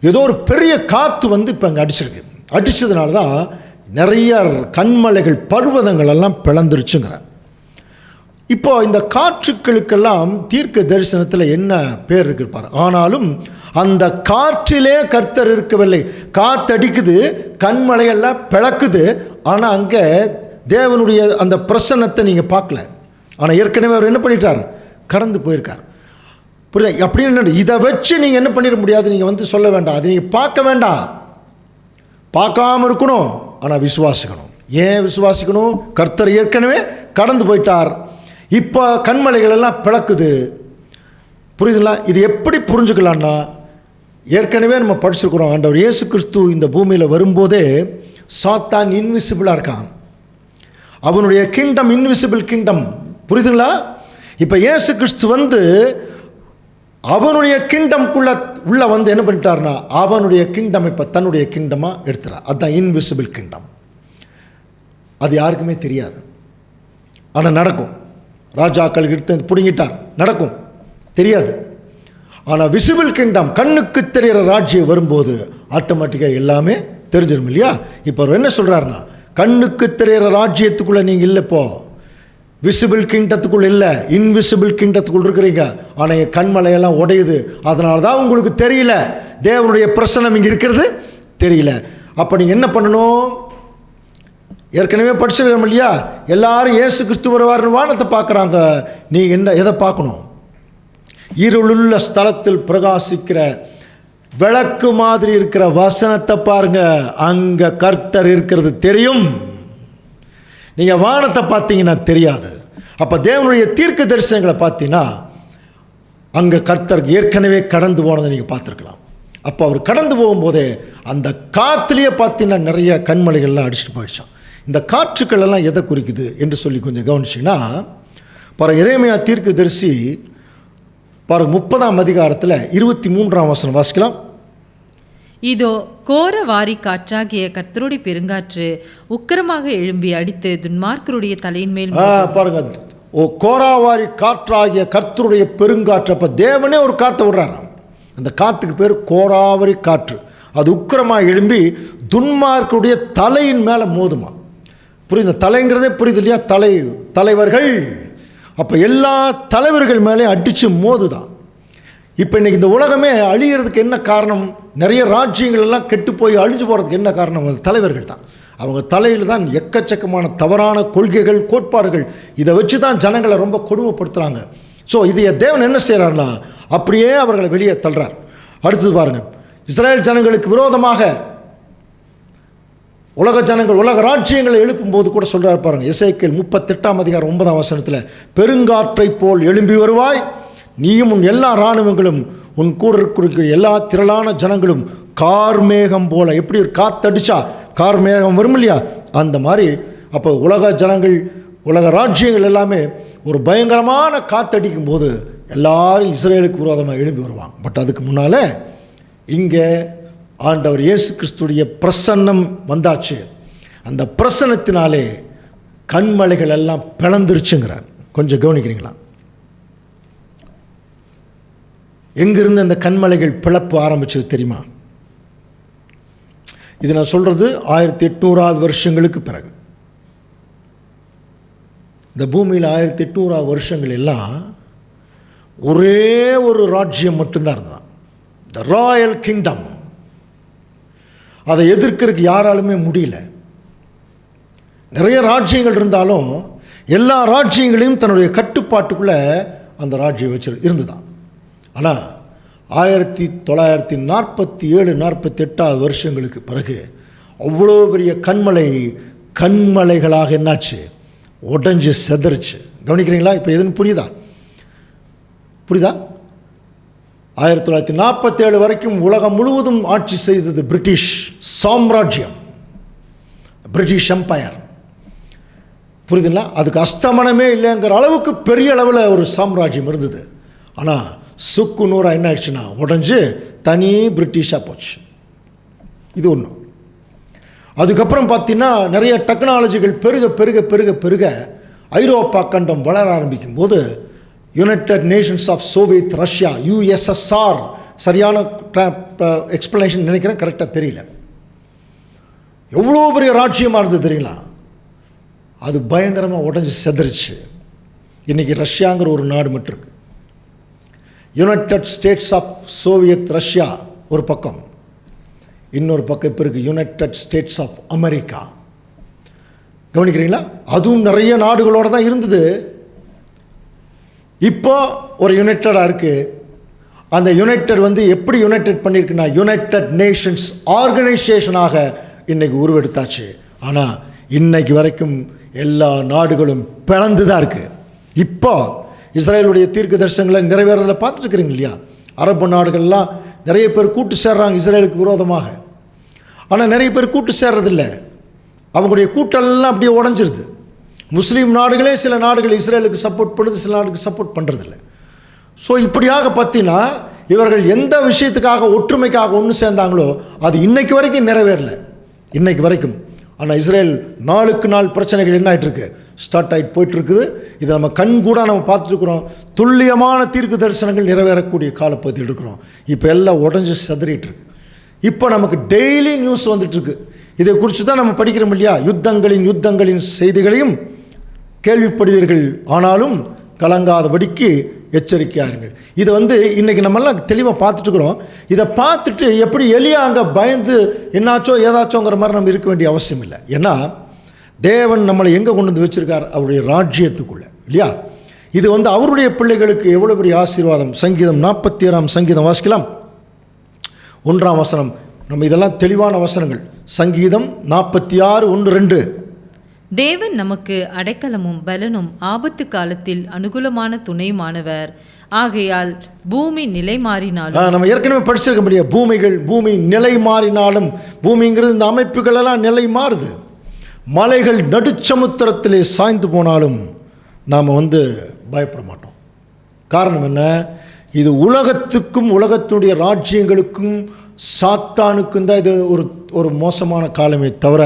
ஏதோ ஒரு பெரிய காற்று இப்போ அங்கே அடிச்சிருக்கு. அடித்ததுனால தான் நிறைய கண்மலைகள் பர்வதங்கள் எல்லாம் பிளந்துருச்சுங்கிறார். இப்போ இந்த காற்றுக்களுக்கெல்லாம் தீர்க்க தரிசனத்தில் என்ன பேர் இருப்பார். ஆனாலும் அந்த காற்றிலே கர்த்தர் இருக்கவில்லை. காற்றடிக்குது, கண்மலையெல்லாம் பிளக்குது. ஆனால் அங்கே தேவனுடைய அந்த பிரசன்னத்தை நீங்கள் பார்க்கல. ஆனால் ஏற்கனவே அவர் என்ன பண்ணிட்டார்? கடந்து போயிருக்கார். புரியுது? அப்படின்னு இதை வச்சு நீங்கள் என்ன பண்ணிட முடியாது. நீங்கள் சொல்ல வேண்டாம், அது நீங்கள் பார்க்க வேண்டாம், பார்க்காம இருக்கணும். ஆனால் விசுவாசிக்கணும். ஏன் விசுவாசிக்கணும்? கர்த்தர் ஏற்கனவே கடந்து போயிட்டார். இப்போ கண்மலைகள் எல்லாம் பிளக்குது. புரியுதுங்களா? இது எப்படி புரிஞ்சுக்கலான்னா, ஏற்கனவே நம்ம படிச்சிருக்கிறோம். ஆண்டவர் இயேசு கிறிஸ்து இந்த பூமியில் வரும்போதே சாத்தான் இன்விசிபிளாக இருக்கான். அவனுடைய கிங்டம் இன்விசிபிள் கிங்டம். புரியுதுங்களா? இப்போ இயேசு கிறிஸ்து அவனுடைய கிங்டம்குள்ள உள்ள என்ன பண்ணிட்டார்னா, அவனுடைய கிங்டம் இப்போ தன்னுடைய கிங்டமாக எடுத்துறார். அதுதான் இன்விசிபிள் கிங்டம். அது யாருக்குமே தெரியாது, ஆனால் நடக்கும். ராஜாக்கள் எடுத்து பிடுங்கிட்டார், நடக்கும், தெரியாது. ஆனால் விசிபிள் கிங்டம், கண்ணுக்கு தெரிகிற ராஜ்யம் வரும்போது ஆட்டோமேட்டிக்காக எல்லாமே தெரிஞ்சிடும் இல்லையா? இப்போ அவர் என்ன சொல்கிறாருன்னா, கண்ணுக்கு தெரிகிற ராஜ்யத்துக்குள்ளே நீங்கள் இல்லை, இப்போ விசிபிள் கிங்டத்துக்குள்ளே இல்லை, இன்விசிபிள் கிங்டத்துக்குள்ள இருக்கிறீங்க. ஆனால் என் கண்மலையெல்லாம் உடையுது. அதனால தான் உங்களுக்கு தெரியல, தேவனுடைய பிரசன்னம் இங்கே இருக்கிறது தெரியல. அப்போ நீங்கள் என்ன பண்ணணும்? ஏற்கனவே படிச்சிருக்கோம் இல்லையா? எல்லாரும் இயேசு கிறிஸ்து வருவார் வானத்தை பார்க்குறாங்க. நீ எதை பார்க்கணும்? இருளுள்ள ஸ்தலத்தில் பிரகாசிக்கிற விளக்கு மாதிரி இருக்கிற வசனத்தை பாருங்க. அங்கே கர்த்தர் இருக்கிறது தெரியும். நீங்கள் வானத்தை பார்த்தீங்கன்னா தெரியாது. அப்போ தேவனுடைய தீர்க்க தரிசனங்களை பார்த்தீங்கன்னா அங்கே கர்த்தர் ஏற்கனவே கடந்து போனதை நீங்கள் பார்த்துருக்கலாம். அப்போ அவர் கடந்து போகும்போதே அந்த காற்றுலேயே பார்த்தீங்கன்னா நிறைய கண்மலைகள்லாம் அடிச்சுட்டு போயிடுச்சான். இந்த காற்றுக்கள் எல்லாம் எதை குறிக்குது என்று சொல்லி கொஞ்சம் கவனிச்சிங்கன்னா, பாருங்க எரேமியா தீர்க்க தரிசி பாருங்க 30ஆம் அதிகாரத்தில் 23ஆம் வசனம் வாசிக்கலாம்.
இதோ கோர வாரி காற்றாகிய கர்த்தருடைய பெருங்காற்று உக்கிரமாக எழும்பி அடித்து துன்மார்க்கருடைய தலையின் மேல்.
பாருங்க, கோராவாரி காற்றாகிய கர்த்தருடைய பெருங்காற்று. அப்போ தேவனே ஒரு காற்றை விடுறாராம். அந்த காற்றுக்கு பேர் கோராவரி காற்று. அது உக்கிரமாக எழும்பி துன்மார்க்கருடைய தலையின் மேலே மோதுமா. புரியுது? தலைங்கிறதே புரியுது இல்லையா? தலைவர்கள். அப்போ எல்லா தலைவர்கள் மேலே அடித்து மோதுதான். இப்போ இன்றைக்கி இந்த உலகமே அழிகிறதுக்கு என்ன காரணம்? நிறைய ராஜ்யங்கள் எல்லாம் கெட்டு போய் அழிஞ்சு போகிறதுக்கு என்ன காரணம்? தலைவர்கள் தான். அவங்க தலையில் தான் எக்கச்சக்கமான தவறான கொள்கைகள், கோட்பாடுகள், இதை வச்சு தான் ஜனங்களை ரொம்ப கொடுமைப்படுத்துகிறாங்க. ஸோ இதை தேவன் என்ன செய்கிறாருன்னா, அப்படியே அவர்களை வெளியே தள்ளுறார். அடுத்தது பாருங்கள், இஸ்ரேல் ஜனங்களுக்கு விரோதமாக உலக ஜனங்கள், உலக ராஜ்யங்களை எழுப்பும்போது கூட சொல்கிறார் பாருங்க. எசேக்கியேல் 38ஆம் அதிகாரம் 9ஆம் வசனத்தில், பெருங்காற்றை போல் எழும்பி வருவாய், நீயும் உன் எல்லா இராணுவங்களும் உன் கூட இருக்கிற எல்லா திரளான ஜனங்களும் கார்மேகம் போல. எப்படி ஒரு காற்றடிச்சா கார்மேகம் வரும் இல்லையா? அந்த மாதிரி. அப்போ உலக ஜனங்கள், உலக ராஜ்யங்கள் எல்லாமே ஒரு பயங்கரமான காற்றடிக்கும் போது எல்லாரும் இஸ்ரேலுக்கு விரோதமாக எழும்பி வருவாங்க. பட் அதுக்கு முன்னால் இங்கே ஆண்டவர் இயேசு கிறிஸ்துடைய பிரசன்னம் வந்தாச்சு. அந்த பிரசன்னத்தினாலே கண்மலைகள் எல்லாம் பிளந்துருச்சுங்கிறார். கொஞ்சம் கவனிக்கிறீங்களா? எங்கிருந்து அந்த கண்மலைகள் பிளப்பு ஆரம்பிச்சது தெரியுமா? இது நான் சொல்கிறது 1800 வருஷங்களுக்கு பிறகு. இந்த பூமியில் 1800 வருஷங்கள் எல்லாம் ஒரே ஒரு ராஜ்யம் மட்டும்தான் இருந்தது, த ராயல் கிங்டம். அதை எதிர்க்கிறதுக்கு யாராலுமே முடியல. நிறைய ராஜ்யங்கள் இருந்தாலும் எல்லா ராஜ்யங்களையும் தன்னுடைய கட்டுப்பாட்டுக்குள்ளே அந்த ராஜ்யம் இருந்துதான். ஆனால் 1947-48 வருஷங்களுக்கு பிறகு அவ்வளோ பெரிய கண்மலைகளாக என்னாச்சு, உடஞ்சி செதறிச்சு. கவனிக்கிறீங்களா? இப்போ எதுன்னு புரியுதா? 1947 வரைக்கும் உலகம் முழுவதும் ஆட்சி செய்தது பிரிட்டிஷ் சாம்ராஜ்யம், பிரிட்டிஷ் எம்பையர். புரியுதுங்களா? அதுக்கு அஸ்தமனமே இல்லைங்கிற அளவுக்கு பெரிய அளவில் ஒரு சாம்ராஜ்யம் இருந்தது. ஆனால் சுக்கு நூறாக என்ன ஆயிடுச்சுன்னா உடஞ்சி தனி பிரிட்டிஷாக போச்சு. இது ஒன்று. அதுக்கப்புறம் பார்த்தீங்கன்னா நிறைய டெக்னாலஜிகள் பெருக ஐரோப்பா கண்டம் வளர ஆரம்பிக்கும் போது United Nations of Soviet Russia, USSR, சரியான எக்ஸ்பிளனேஷன் நினைக்கிறேன், கரெக்டாக தெரியல, எவ்வளோ பெரிய ராஜ்யமாக இருந்தது தெரியுங்களா? அது பயங்கரமாக உடஞ்சி செதறிச்சு. இன்றைக்கி ரஷ்யாங்கிற ஒரு நாடு மட்டும் இருக்கு. United States of Soviet Russia ஒரு பக்கம், இன்னொரு பக்கம் இப்போ இருக்குது யுனைடெட் ஸ்டேட்ஸ் ஆஃப் அமெரிக்கா. கவனிக்கிறீங்களா? அதுவும் நிறைய நாடுகளோடு தான் இருந்தது. இப்போ ஒரு யுனைடெடாக இருக்குது. அந்த யுனைடெட் எப்படி யுனைடெட் பண்ணியிருக்குன்னா யுனைடெட் நேஷன்ஸ் ஆர்கனைசேஷனாக இன்றைக்கி உருவெடுத்தாச்சு. ஆனால் இன்னைக்கு வரைக்கும் எல்லா நாடுகளும் பிளந்து தான் இருக்குது. இப்போ இஸ்ரேலுடைய தீர்க்க தரிசனங்களை நிறைவேறதில் பார்த்துட்டுருக்குறீங்க இல்லையா? அரபு நாடுகள்லாம் நிறைய பேர் கூட்டு சேர்றாங்க இஸ்ரேலுக்கு விரோதமாக. ஆனால் நிறைய பேர் கூட்டு சேர்றதில்ல, அவங்களுடைய கூட்டெல்லாம் அப்படியே உடஞ்சிருது. முஸ்லீம் நாடுகளே சில நாடுகள் இஸ்ரேலுக்கு சப்போர்ட் பண்ணுது, சில நாடுக்கு சப்போர்ட் பண்ணுறதில்ல. ஸோ இப்படியாக பார்த்தீங்கன்னா இவர்கள் எந்த விஷயத்துக்காக ஒற்றுமைக்காக ஒன்று சேர்ந்தாங்களோ அது இன்னைக்கு வரைக்கும் நிறைவேறல, இன்னைக்கு வரைக்கும். ஆனால் இஸ்ரேல் நாளுக்கு நாள் பிரச்சனைகள் என்ன ஆகிட்டுருக்கு, ஸ்டார்ட் ஆகிட்டு போயிட்டுருக்குது. இதை நம்ம கண் கூட நம்ம பார்த்துட்டுருக்குறோம். துல்லியமான தீர்க்க தரிசனங்கள் நிறைவேறக்கூடிய காலப்பகுதி எடுக்கிறோம். இப்போ எல்லாம் உடஞ்சி செதறிட்டு இருக்கு. இப்போ நமக்கு டெய்லி நியூஸ் வந்துட்டுருக்கு. இதை குறித்து தான் நம்ம படிக்கிறோம் இல்லையா? யுத்தங்களின் செய்திகளையும் கேள்விப்படுவீர்கள், ஆனாலும் கலங்காதபடிக்கு எச்சரிக்கையாருங்கள். இதை இன்றைக்கி நம்மெல்லாம் தெளிவாக பார்த்துட்டுருக்குறோம். இதை பார்த்துட்டு எப்படி எலியா அங்கே பயந்து என்னாச்சோ ஏதாச்சோங்கிற மாதிரி நம்ம இருக்க வேண்டிய அவசியம் இல்லை. ஏன்னா தேவன் நம்மளை எங்கே கொண்டு வந்து வச்சுருக்கார்? அவருடைய ராஜ்யத்துக்குள்ளே இல்லையா? இது அவருடைய பிள்ளைகளுக்கு எவ்வளோ பெரிய ஆசீர்வாதம். சங்கீதம் 46 சங்கீதம் வாசிக்கலாம், 1 வசனம். நம்ம இதெல்லாம் தெளிவான வசனங்கள். சங்கீதம் 46, 1, 2.
தேவன் நமக்கு அடைக்கலமும் பலனும் ஆபத்து காலத்தில் அனுகூலமான துணையுமானவர். ஆகையால் பூமி நிலை மாறினாலும்,
நம்ம ஏற்கனவே படிச்சிருக்க முடியாது, பூமி நிலை மாறினாலும், பூமிங்கிறது இந்த அமைப்புகள் எல்லாம் நிலை மாறுது. மலைகள் நடுச்சமுத்திரத்திலே சாய்ந்து போனாலும் நாம் பயப்பட மாட்டோம். காரணம் என்ன? இது உலகத்துக்கும் உலகத்துடைய ராஜ்யங்களுக்கும் சாத்தானுக்கும் தான் இது ஒரு மோசமான காலமே தவிர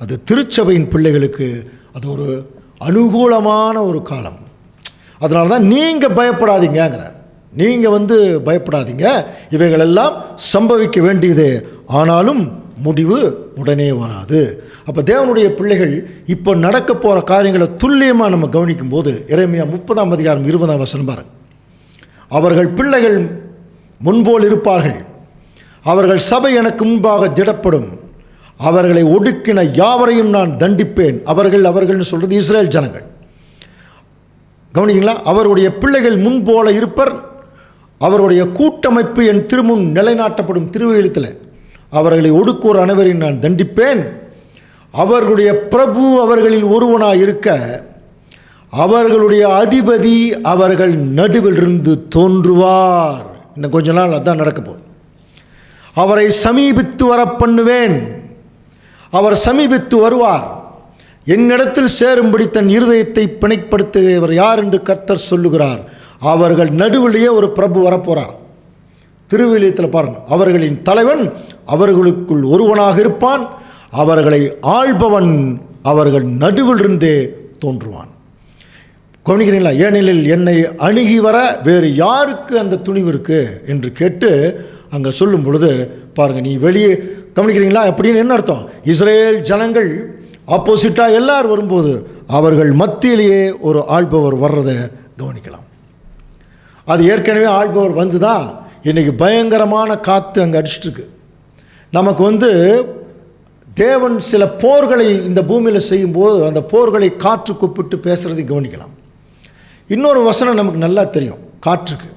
அது திருச்சபையின் பிள்ளைகளுக்கு அது ஒரு அனுகூலமான ஒரு காலம். அதனால தான் நீங்கள் பயப்படாதீங்கிறார். நீங்கள் பயப்படாதீங்க, இவைகளெல்லாம் சம்பவிக்க வேண்டியது, ஆனாலும் முடிவு உடனே வராது. அப்போ தேவனுடைய பிள்ளைகள் இப்போ நடக்க போகிற காரியங்களை துல்லியமாக நம்ம கவனிக்கும் போது எரேமியா 30 20 வசனம் பாருங்க. அவர்கள் பிள்ளைகள் முன்போல் இருப்பார்கள், அவர்கள் சபை எனக்கு முன்பாக திடப்படும், அவர்களை ஒடுக்கின யாவரையும் நான் தண்டிப்பேன். அவர்கள்னு சொல்கிறது இஸ்ரேல் ஜனங்கள். கவனிங்களா? அவருடைய பிள்ளைகள் முன்போல இருப்பர், அவருடைய கூட்டமைப்பு என் திருமுன் நிலைநாட்டப்படும். திருவெழுத்தில் அவர்களை ஒடுக்குவோர் அனைவரையும் நான் தண்டிப்பேன். அவர்களுடைய பிரபு அவர்களில் ஒருவனாக இருக்க, அவர்களுடைய அதிபதி அவர்கள் நடுவில் இருந்து தோன்றுவார். இன்னும் கொஞ்ச நாள் அதான் நடக்க போகுது. அவரை சமீபித்து வர பண்ணுவேன், அவர் சமீபித்து வருவார். என்னிடத்தில் சேரும்படி தன் இருதயத்தை பிணைப்படுத்துகிறவர் யார் என்று கர்த்தர் சொல்லுகிறார். அவர்கள் நடுவிலேயே ஒரு பிரபு வரப்போகிறார். திருவிலியத்தில் பாருங்கள், அவர்களின் தலைவன் அவர்களுக்குள் ஒருவனாக இருப்பான், அவர்களை ஆள்பவன் அவர்கள் நடுவிலிருந்தே தோன்றுவான். கவனிக்கிறீங்களா? ஏனெனில் என்னை அணுகி வர வேறு யாருக்கு அந்த துணிவு இருக்கு என்று கேட்டு அங்கே சொல்லும் பொழுது பாருங்கள், நீ வெளியே கவனிக்கிறீங்களா? அப்படின்னு என்ன அர்த்தம்? இஸ்ரேல் ஜனங்கள் ஆப்போசிட்டாக எல்லாரும் வரும்போது அவர்கள் மத்தியிலேயே ஒரு ஆள்பவர் வர்றதை கவனிக்கலாம். அது ஏற்கனவே ஆள்பவர் வந்து தான் இன்றைக்கி பயங்கரமான காற்று அங்கே அடிச்சிட்ருக்கு. நமக்கு தேவன் சில போர்களை இந்த பூமியில் செய்யும்போது அந்த போர்களை காற்று கூப்பிட்டு பேசுகிறதை கவனிக்கலாம். இன்னொரு வசனம் நமக்கு நல்லா தெரியும் காற்றுக்கு.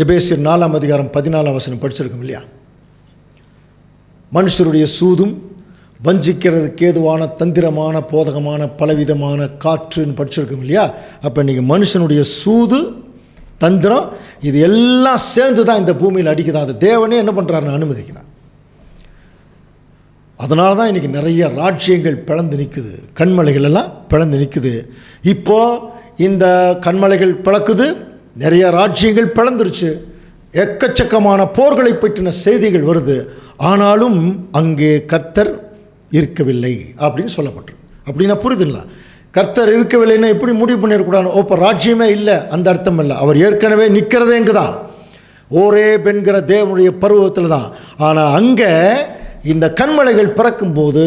எபேசியர் 4ஆம் அதிகாரம் 14ஆம் வசனம் படிச்சிருக்கோம் இல்லையா? மனுஷருடைய சூதும் வஞ்சிக்கிறதுக்கு ஏதுவான தந்திரமான போதகமான பலவிதமான காற்றுன்னு படிச்சிருக்கோம் இல்லையா? அப்போ இன்றைக்கி மனுஷனுடைய சூது தந்திரம் இது எல்லாம் சேர்ந்து தான் இந்த பூமியில் அடிக்குதான். அது தேவனே என்ன பண்ணுறாருன்னு அனுமதிக்கிறார். அதனால தான் இன்றைக்கி நிறைய ராஜ்யங்கள் பிளந்து நிற்குது, கண்மலைகள் எல்லாம் பிளந்து நிற்குது. இப்போது இந்த கண்மலைகள் பிளக்குது, நிறைய ராஜ்யங்கள் பிளந்துருச்சு, எக்கச்சக்கமான போர்களை பற்றின செய்திகள் வருது. ஆனாலும் அங்கே கர்த்தர் இருக்கவில்லை அப்படின்னு சொல்லப்பட்டிருக்கு. அப்படின்னா புரியுதுங்களா? கர்த்தர் இருக்கவில்லைன்னா எப்படி முடிவு பண்ணிடக்கூடாது? இப்போ ராஜ்யமே இல்லை அந்த அர்த்தம் இல்லை. அவர் ஏற்கனவே நிற்கிறதே இங்கே தான், ஒரே பெண்கிற தேவனுடைய பருவத்தில் தான். ஆனால் அங்கே இந்த கண்மலைகள் பிறக்கும்போது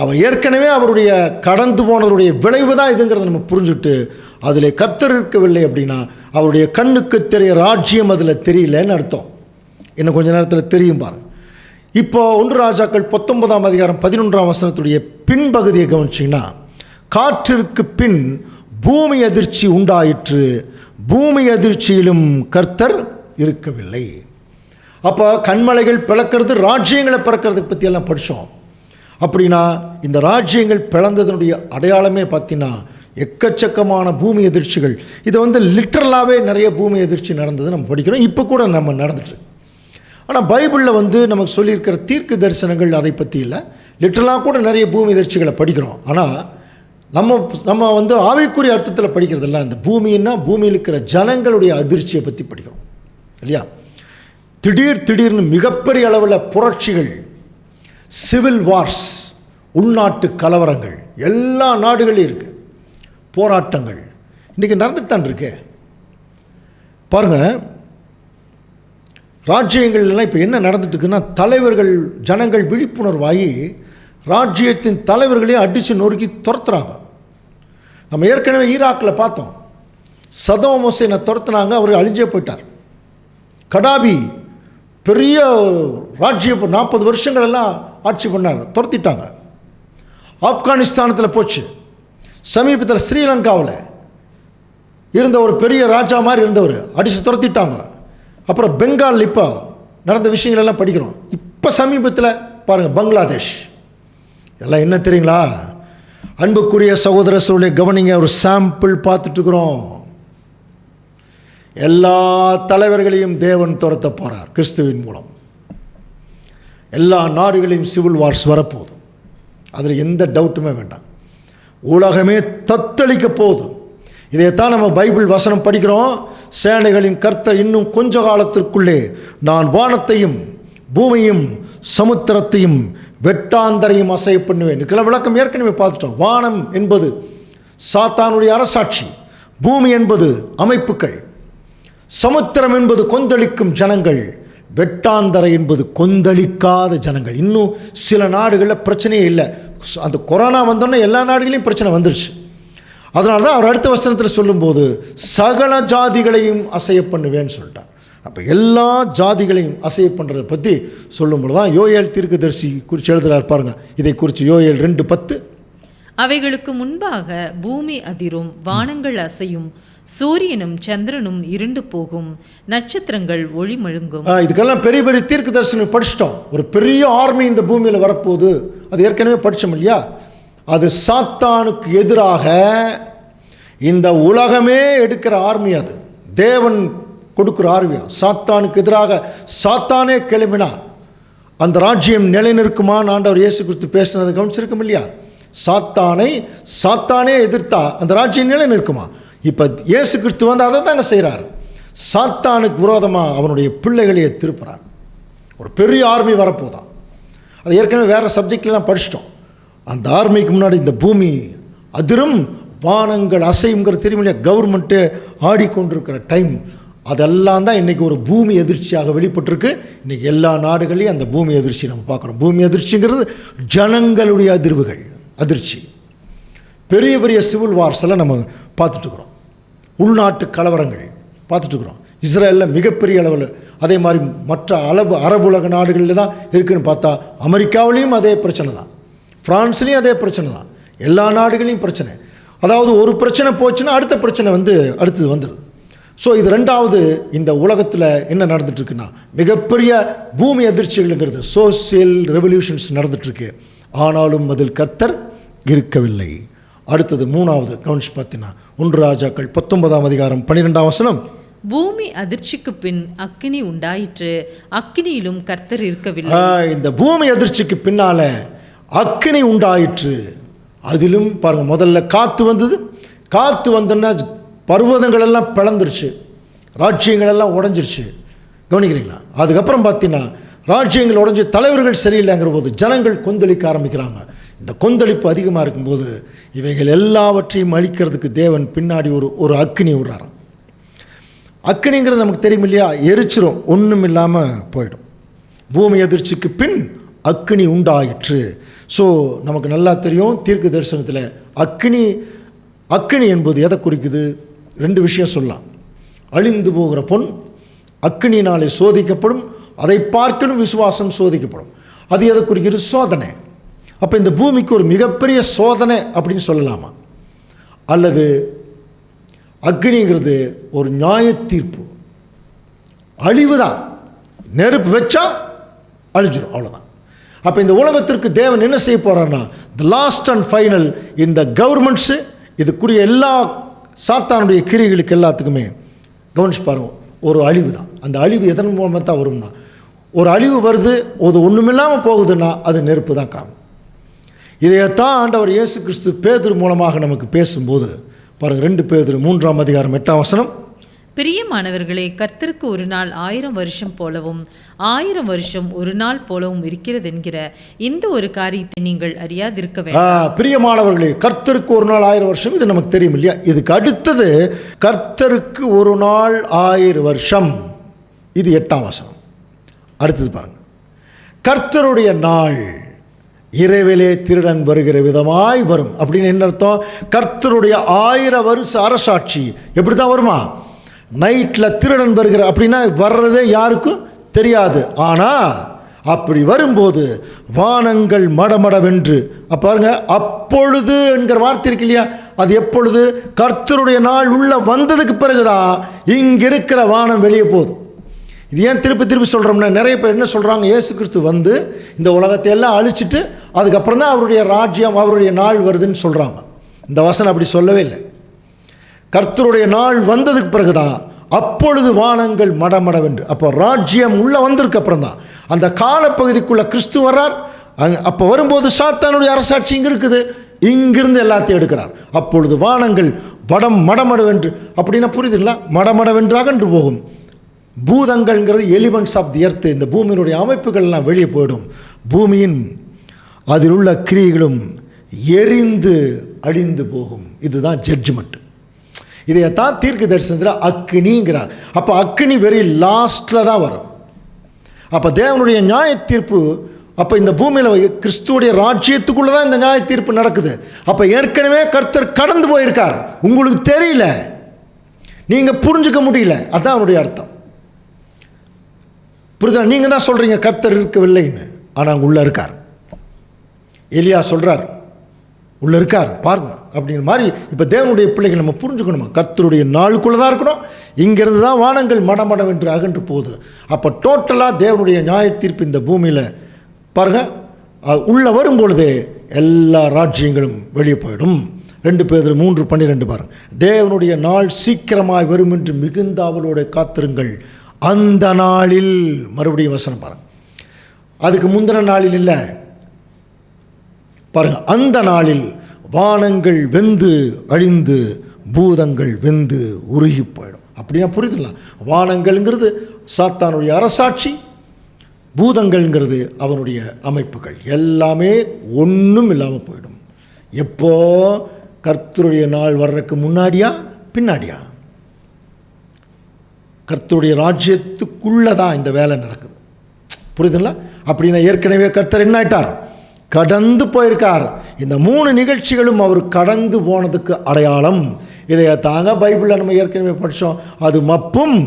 அவர் ஏற்கனவே அவருடைய கடந்து போனவருடைய விளைவு தான் இதுங்கிறத நம்ம புரிஞ்சுட்டு, அதில் கர்த்தர் இருக்கவில்லை அப்படின்னா அவருடைய கண்ணுக்கு தெரிய ராஜ்யம் அதில் தெரியலன்னு அர்த்தம். இன்னும் கொஞ்ச நேரத்தில் தெரியும் பாருங்க. இப்போ 1 ராஜாக்கள் 19ஆம் அதிகாரம் 11ஆம் வசனத்துடைய பின்பகுதியை கவனிச்சிங்கன்னா, காற்றிற்கு பின் பூமி அதிர்ச்சி உண்டாயிற்று, பூமி அதிர்ச்சியிலும் கர்த்தர் இருக்கவில்லை. அப்போ கண்மலைகள் பிளக்கிறது, ராஜ்யங்களை பிறக்கிறதுக்கு பற்றியெல்லாம் படித்தோம். அப்படின்னா இந்த ராஜ்யங்கள் பிளந்ததனுடைய அடையாளமே பார்த்தீங்கன்னா எக்கச்சக்கமான பூமி எதிர்ச்சிகள். இதை லிட்டரலாகவே நிறைய பூமி எதிர்ச்சி நடந்தது நம்ம படிக்கிறோம், இப்போ கூட நம்ம நடந்துட்டு. ஆனால் பைபிளில் நமக்கு சொல்லியிருக்கிற தீர்க்க தரிசனங்கள் அதை பற்றி இல்லை. லிட்டரலாக கூட நிறைய பூமி எதிர்ச்சிகளை படிக்கிறோம். ஆனால் நம்ம ஆவிக்குரிய அர்த்தத்தில் படிக்கிறதில்ல. அந்த பூமின்னா பூமியில் இருக்கிற ஜனங்களுடைய அதிர்ச்சியை பற்றி படிக்கிறோம் இல்லையா? திடீர்னு மிகப்பெரிய அளவில் புரட்சிகள், சிவில் வார்ஸ், உள்நாட்டு கலவரங்கள் எல்லா நாடுகளையும் இருக்குது. போராட்டங்கள் இன்றைக்கி நடந்துட்டு தான் இருக்கு. பாருங்கள், ராஜ்யங்கள்லாம் இப்போ என்ன நடந்துட்டு இருக்குன்னா, தலைவர்கள் ஜனங்கள் விழிப்புணர்வாகி ராஜ்யத்தின் தலைவர்களையும் அடித்து நொறுக்கி துரத்துறாங்க. நம்ம ஏற்கனவே ஈராக்கில் பார்த்தோம், சதாம் ஹுசைனை துரத்துனாங்க, அவர் அழிஞ்சே போயிட்டார். கடாபி பெரிய ராஜ்யம் 40 வருஷங்கள் எல்லாம் ஆட்சி பண்ணார், துரத்திட்டாங்க. ஆப்கானிஸ்தானத்தில் போச்சு. சமீபத்தில் ஸ்ரீலங்காவில் இருந்த ஒரு பெரிய ராஜா மாதிரி இருந்தவர் அடித்து துரத்திட்டாங்க. அப்புறம் பெங்கால் இப்போ நடந்த விஷயங்கள் எல்லாம் படிக்கிறோம். இப்போ சமீபத்தில் பாருங்கள் பங்களாதேஷ் எல்லாம் என்ன தெரியுங்களா? அன்புக்குரிய சகோதர சூழலை கவனிங்க, ஒரு சாம்பிள் பார்த்துட்டுருக்குறோம். எல்லா தலைவர்களையும் தேவன் துரத்த போகிறார் கிறிஸ்துவின் மூலம். எல்லா நாடுகளையும் சிவில் வார்ஸ் வரப்போகுது, அதில் எந்த டவுட்டுமே வேண்டாம். உலகமே தத்தளிக்க போகுது. இதைத்தான் நம்ம பைபிள் வசனம் படிக்கிறோம். சேனைகளின் கர்த்தர் இன்னும் கொஞ்ச காலத்திற்குள்ளே நான் வானத்தையும் பூமியையும் சமுத்திரத்தையும் வெட்டாந்தரையும் அசைய பண்ணுவேன். இதுக்கெல்லாம் விளக்கம் ஏற்கனவே பார்த்துட்டோம். வானம் என்பது சாத்தானுடைய அரசாட்சி, பூமி என்பது அமைப்புகள், சமுத்திரம் என்பது கொந்தளிக்கும் ஜனங்கள், வெட்டாந்தரை என்பது கொந்தளிக்காத ஜனங்கள். இன்னும் சில நாடுகளில் பிரச்சனையே இல்லை. அந்த கொரோனா வந்தோன்னே எல்லா நாடுகளையும் பிரச்சனை வந்துருச்சு. அதனால தான் அவர் அடுத்த வசனத்தில் சொல்லும்போது சகல ஜாதிகளையும் அசைய பண்ணுவேன்னு சொல்லிட்டார். அப்போ எல்லா ஜாதிகளையும் அசைய பண்ணுறதை பற்றி சொல்லும்போது தான் யோயேல் தீர்க்கதரிசி குறித்து எழுதுகிறார் பாருங்கள். இதை குறித்து யோயேல் 2:10,
அவைகளுக்கு முன்பாக பூமி அதிரும், வானங்கள் அசையும், சூரியனும் சந்திரனும் இருண்டு போகும், நட்சத்திரங்கள் ஒளி மழுங்கும்.
இதுக்கெல்லாம் பெரிய பெரிய தீர்க்க தரிசனம் படிச்சிட்டோம். ஒரு பெரிய ஆர்மி இந்த பூமியில் வரப்போகுது, அது ஏற்கனவே படித்தோம் இல்லையா? அது சாத்தானுக்கு எதிராக இந்த உலகமே எடுக்கிற ஆர்மி, அது தேவன் கொடுக்குற ஆர்மியா. சாத்தானுக்கு எதிராக சாத்தானே கிளம்பினா அந்த ராஜ்யம் நிலைநிற்குமான்னு ஆண்டவர் இயேசு கிறிஸ்து பேசினதை கவனிச்சிருக்கும் இல்லையா? சாத்தானே எதிர்த்தா அந்த ராஜ்யம் நிலைநிற்குமா? இப்போ இயேசு கிறிஸ்து அதை தாங்க செய்கிறார். சாத்தானுக்கு விரோதமாக அவனுடைய பிள்ளைகளையே திருப்புறார். ஒரு பெரிய ஆர்மி வரப்போதான். அது ஏற்கனவே வேறு சப்ஜெக்ட்லாம் படிச்சிட்டோம். அந்த ஆர்மிக்கு முன்னாடி இந்த பூமி அதிரும், வானங்கள் அசையுங்கிற தெரியும் இல்லையா? கவர்மெண்ட்டு ஆடிக்கொண்டிருக்கிற டைம் அதெல்லாம் தான் இன்றைக்கி ஒரு பூமி எதிர்ச்சியாக வெளிப்பட்டிருக்கு. இன்றைக்கி எல்லா நாடுகளையும் அந்த பூமி எதிர்ச்சி நம்ம பார்க்குறோம். பூமி எதிர்ச்சிங்கிறது ஜனங்களுடைய அதிர்ச்சி. பெரிய பெரிய சிவில் வார்ஸ் எல்லாம் நம்ம பார்த்துட்ருக்குறோம். உள்நாட்டு கலவரங்கள் பார்த்துட்ருக்குறோம். இஸ்ரேலில் மிகப்பெரிய அளவில் அதே மாதிரி மற்ற அரபு உலக நாடுகளில் தான் இருக்குதுன்னு பார்த்தா அமெரிக்காவிலையும் அதே பிரச்சனை தான், ஃப்ரான்ஸ்லேயும் அதே பிரச்சனை தான், எல்லா நாடுகளையும் பிரச்சனை. அதாவது ஒரு பிரச்சனை போச்சுன்னா அடுத்த பிரச்சனை அடுத்தது வந்துடுது. ஸோ இது ரெண்டாவது. இந்த உலகத்தில் என்ன நடந்துட்டுருக்குன்னா மிகப்பெரிய பூமி அதிர்ச்சிகள்ங்கிறது, சோசியல் ரெவல்யூஷன்ஸ் நடந்துட்டுருக்கு. ஆனாலும் அதில் கர்த்தர் இருக்கவில்லை. அடுத்தது மூணாவது கவனிச்சு பார்த்தீங்கன்னா 1 ராஜாக்கள் 19ஆம் அதிகாரம் 12ஆம் வசனம்.
பூமி அதிர்ச்சிக்கு பின் அக்கினி உண்டாயிற்று, அக்கினியிலும் கர்த்தர் இருக்கவில்லை.
இந்த பூமி அதிர்ச்சிக்கு பின்னால அக்கினி உண்டாயிற்று. அதிலும் பாருங்க, முதல்ல காத்து வந்தது. காத்து வந்தோன்னா பர்வதங்கள் எல்லாம் பிளந்துருச்சு, ராஜ்யங்கள் எல்லாம் உடஞ்சிருச்சு. கவனிக்கிறீங்களா? அதுக்கப்புறம் பார்த்தீங்கன்னா ராஜ்யங்கள் உடஞ்சி தலைவர்கள் சரியில்லைங்கிற போது ஜனங்கள் கொந்தளிக்க ஆரம்பிக்கிறாங்க. இந்த கொந்தளிப்பு அதிகமாக இருக்கும்போது இவைகள் எல்லாவற்றையும் அழிக்கிறதுக்கு தேவன் பின்னாடி ஒரு அக்கினி விடுறாராம். அக்கினிங்கிறது நமக்கு தெரியும் இல்லையா? எரிச்சிரும், ஒன்றும் இல்லாமல் போயிடும். பூமி அதிர்ச்சிக்கு பின் அக்கினி உண்டாயிற்று. ஸோ நமக்கு நல்லா தெரியும் தீர்க்க தரிசனத்தில் அக்கினி என்பது எதை குறிக்குது? 2 விஷயம் சொல்லலாம். அழிந்து போகிற பொன் அக்கினியினாலே சோதிக்கப்படும், அதை பார்க்கணும் விசுவாசம் சோதிக்கப்படும். அது எதை குறிக்கிறது? சோதனை. அப்போ இந்த பூமிக்கு ஒரு மிகப்பெரிய சோதனை அப்படின்னு சொல்லலாமா? அல்லது அக்னிங்கிறது ஒரு நியாய தீர்ப்பு, அழிவு தான். நெருப்பு வச்சா அழிஞ்சிடும், அவ்வளோதான். அப்போ இந்த உலகத்திற்கு தேவன் என்ன செய்ய போகிறார்னா, தி லாஸ்ட் அண்ட் ஃபைனல் இந்த கவர்மெண்ட்ஸு இதுக்குரிய எல்லா சாத்தானுடைய கிரிகளுக்கு எல்லாத்துக்குமே கவனிச்சு பாருங்க, ஒரு அழிவு தான். அந்த அழிவு எதன் மூலமாக தான் வரும்னா, ஒரு அழிவு வருது, அது ஒன்றுமில்லாமல் போகுதுன்னா அது நெருப்பு தான் காரணம். இதையத்தான் ஆண்டவர் இயேசு கிறிஸ்து பேதுரு மூலமாக நமக்கு பேசும்போது பாருங்கள், 2 பேதுரு 3ஆம் அதிகாரம் 8ஆம் வசனம்.
பிரியமானவர்களே, கர்த்தருக்கு ஒரு நாள் 1000 வருஷம் போலவும் 1000 வருஷம் ஒரு நாள் போலவும் இருக்கிறது என்கிற இந்த ஒரு காரியத்தை நீங்கள் அறியாதிருக்க வேண்டும்.
பிரியமானவர்களே, கர்த்தருக்கு ஒரு நாள் 1000 வருஷம், இது நமக்கு தெரியும் இல்லையா? இதுக்கு அடுத்தது கர்த்தருக்கு ஒரு நாள் 1000 வருஷம், இது 8ஆம் வசனம். அடுத்தது பாருங்க, கர்த்தருடைய நாள் இரவிலே திருடன் வருகிற விதமாய் வரும். அப்படின்னு என்ன அர்த்தம்? கர்த்தருடைய 1000 வருஷ அரசாட்சி எப்படி தான் வருமா? நைட்டில் திருடன் வருகிற அப்படின்னா வர்றதே யாருக்கும் தெரியாது. ஆனால் அப்படி வரும்போது வானங்கள் மடமடவென்று பாருங்க, அப்பொழுது என்கிற வார்த்தை இருக்கு இல்லையா? அது எப்பொழுது? கர்த்தருடைய நாள் உள்ள வந்ததுக்கு பிறகுதான் இங்கே இருக்கிற வானம் வெளியே போகுது. இது ஏன் திருப்பி சொல்கிறோம்னா, நிறைய பேர் என்ன சொல்கிறாங்க, இயேசு கிறிஸ்து வந்து இந்த உலகத்தை எல்லாம் அழிச்சிட்டு அதுக்கப்புறம் தான் அவருடைய ராஜ்யம் அவருடைய நாள் வருதுன்னு சொல்கிறாங்க. இந்த வசனம் அப்படி சொல்லவே இல்லை. கர்த்தருடைய நாள் வந்ததுக்கு பிறகுதான் அப்பொழுது வானங்கள் மடமடவென்று. அப்போ ராஜ்யம் உள்ளே வந்ததுக்கு அப்புறம் தான் அந்த காலப்பகுதிக்குள்ளே கிறிஸ்து வர்றார். அப்போ வரும்போது சாத்தானுடைய அரசாட்சி இங்கே இருக்குது, இங்கிருந்து எல்லாத்தையும் எடுக்கிறார். அப்பொழுது வானங்கள் மடமடவென்று. அப்படின்னா புரியுதுங்களா? மடமடவென்று அகன்று போகும். பூதங்கள்ங்கிறது எலிமெண்ட்ஸ் ஆஃப் தி எர்த், இந்த பூமியினுடைய அமைப்புகள்லாம் வெளியே போயிடும். பூமியின் அதில் உள்ள கிரியைகளும் எரிந்து அழிந்து போகும். இதுதான் ஜட்ஜ்மெண்ட். இதைத்தான் தீர்க்க தரிசனத்தில் அக்கினிங்கிறார். அப்போ அக்கினி வெரி லாஸ்டில் தான் வரும். அப்போ தேவனுடைய நியாய தீர்ப்பு அப்போ இந்த பூமியில் கிறிஸ்துவோடைய ராஜ்யத்துக்குள்ளே தான் இந்த நியாய தீர்ப்பு நடக்குது. அப்போ ஏற்கனவே கர்த்தர் கடந்து போயிருக்கார், உங்களுக்கு தெரியல, நீங்கள் புரிஞ்சுக்க முடியல. அதுதான் அவனுடைய அர்த்தம். புரியுதா? நீங்கள் தான் சொல்கிறீங்க கர்த்தர் இருக்கவில்லைன்னு, ஆனால் உள்ளே இருக்கார். எலியா சொல்கிறார் உள்ளே இருக்கார் பாருங்க அப்படிங்கிற மாதிரி. இப்போ தேவனுடைய பிள்ளைகள் நம்ம புரிஞ்சுக்கணுமா? கர்த்தருடைய நாளுக்குள்ளே தான் இருக்கணும். இங்கிருந்து தான் வானங்கள் மடமடவென்று அகன்று போகுது. அப்போ டோட்டலாக தேவனுடைய நியாய தீர்ப்பு இந்த பூமியில் பாருங்கள் உள்ளே வரும்பொழுதே எல்லா ராஜ்யங்களும் வெளியே போயிடும். 2 பேதுரு 3:12 பாருங்க. தேவனுடைய நாள் சீக்கிரமாய் வரும் என்று மிகுந்த அவளோட காத்திருங்கள், அந்த நாளில். மறுபடியும் வசனம் பாருங்க, அதுக்கு முந்தின நாளில் இல்லை பாருங்க, அந்த நாளில் வானங்கள் வெந்து அழிந்து பூதங்கள் வெந்து உருகி போயிடும். அப்படின்னா புரியுதுங்களா? வானங்கள்ங்கிறது சாத்தானுடைய அரசாட்சி, பூதங்கள்ங்கிறது அவனுடைய அமைப்புகள், எல்லாமே ஒன்றும் இல்லாமல் போயிடும். எப்போ? கர்த்தருடைய நாள் வர்றதுக்கு முன்னாடியா பின்னாடியா? கர்த்தருடைய ராஜ்யத்துக்குள்ளே தான் இந்த வேலை நடக்குது. புரியுதுங்களா? அப்படின்னா ஏற்கனவே கர்த்தர் என்ன ஆயிட்டார்? கடந்து போயிருக்கார். இந்த 3 நிகழ்ச்சிகளும் அவர் கடந்து போனதுக்கு அடையாளம். இதை தாங்க பைபிளில் நம்ம ஏற்கனவே படித்தோம். அது மப்பும்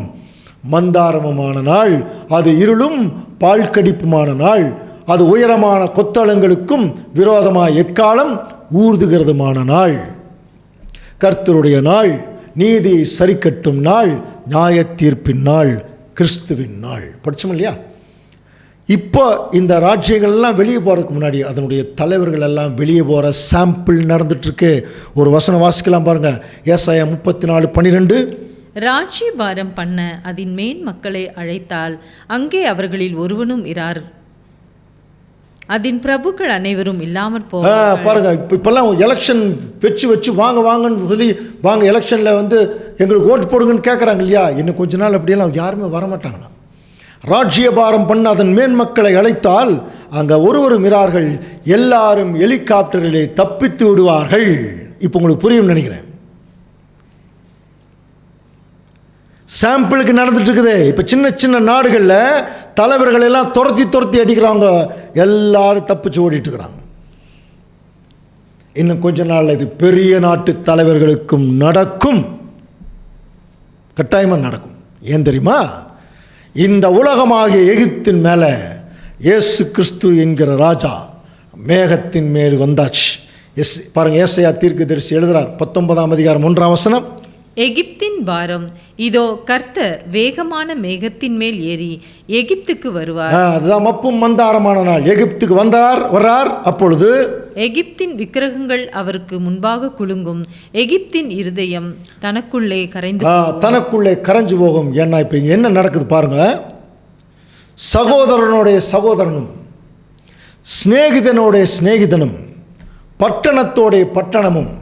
மந்தாரமுமான நாள், அது இருளும் பாழ்கடிப்புமான நாள், அது உயரமான கொத்தளங்களுக்கும் விரோதமாக எக்காலம் ஊர்துகிறதுமான நாள், கர்த்தருடைய நாள், நீதியை சரிக்கட்டும் நாள், நியாய தீர்ப்பின் நாள், கிறிஸ்துவின் நாள். படிச்சோம் இல்லையா? இப்போ இந்த ராஜ்யங்கள்லாம் வெளியே போகிறதுக்கு முன்னாடி அதனுடைய தலைவர்கள் எல்லாம் வெளியே போகிற சாம்பிள் நடந்துட்டுருக்கு. ஒரு வசனம் வாசிக்கலாம் பாருங்கள். ஏசாயா 34:12.
ராஜ்யபாரம் பண்ண அதன் மேன் மக்களை அழைத்தால் அங்கே அவர்களில் ஒருவனும் இரார், அதன் பிரபுக்கள் அனைவரும் இல்லாமற் போக.
பாருங்க, இப்பெல்லாம் எலெக்ஷன் வச்சு வாங்கன்னு சொல்லி வாங்க எலெக்ஷனில் எங்களுக்கு ஓட்டு போடுங்கன்னு கேட்குறாங்க இல்லையா? இன்னும் கொஞ்ச நாள் அப்படியெல்லாம் யாருமே வரமாட்டாங்கண்ணா. ராஜ்யபாரம் பண்ண அதன் மேன் மக்களை அழைத்தால் அங்கே ஒருவரும் இரார்கள், எல்லாரும் ஹெலிகாப்டரிலே தப்பித்து விடுவார்கள். இப்போ உங்களுக்கு புரியும் நினைக்கிறேன். சாம்பிளுக்கு நடந்துட்டு இருக்குது. இப்போ சின்ன சின்ன நாடுகளில் தலைவர்கள் எல்லாம் துரத்தி அடிக்கிறாங்க, எல்லாரும் தப்பிச்சு ஓடிட்டு இருக்கிறாங்க. இன்னும் கொஞ்ச நாள் இது பெரிய நாட்டு தலைவர்களுக்கும் நடக்கும், கட்டாயமாக நடக்கும். ஏன் தெரியுமா? இந்த உலகமாகிய எகிப்தின் மேலே இயேசு கிறிஸ்து என்கிற ராஜா மேகத்தின் மேல் வந்தாச்சு. பாருங்க, ஏசாயா தீர்க்கதரிசி எழுதுறார் 19:1.
எகிப்தின் பாரம் இதோ, கர்த்தர் வேகமான மேகத்தின் மேல் ஏறி எகிப்துக்கு வருவார்.
அதுதான் மப்பும் மந்தாரமான நாள். எகிப்துக்கு வர்றார். அப்பொழுது
எகிப்தின் விக்கிரகங்கள் அவருக்கு முன்பாக குலுங்கும், எகிப்தின் இருதயம் தனக்குள்ளே
கரைஞ்சு போகும். ஏன்னா இப்போ என்ன நடக்குது பாருங்க. சகோதரனுடைய சகோதரனும், சிநேகிதனுடைய சிநேகிதனும், பட்டணத்தோடைய பட்டணமும்,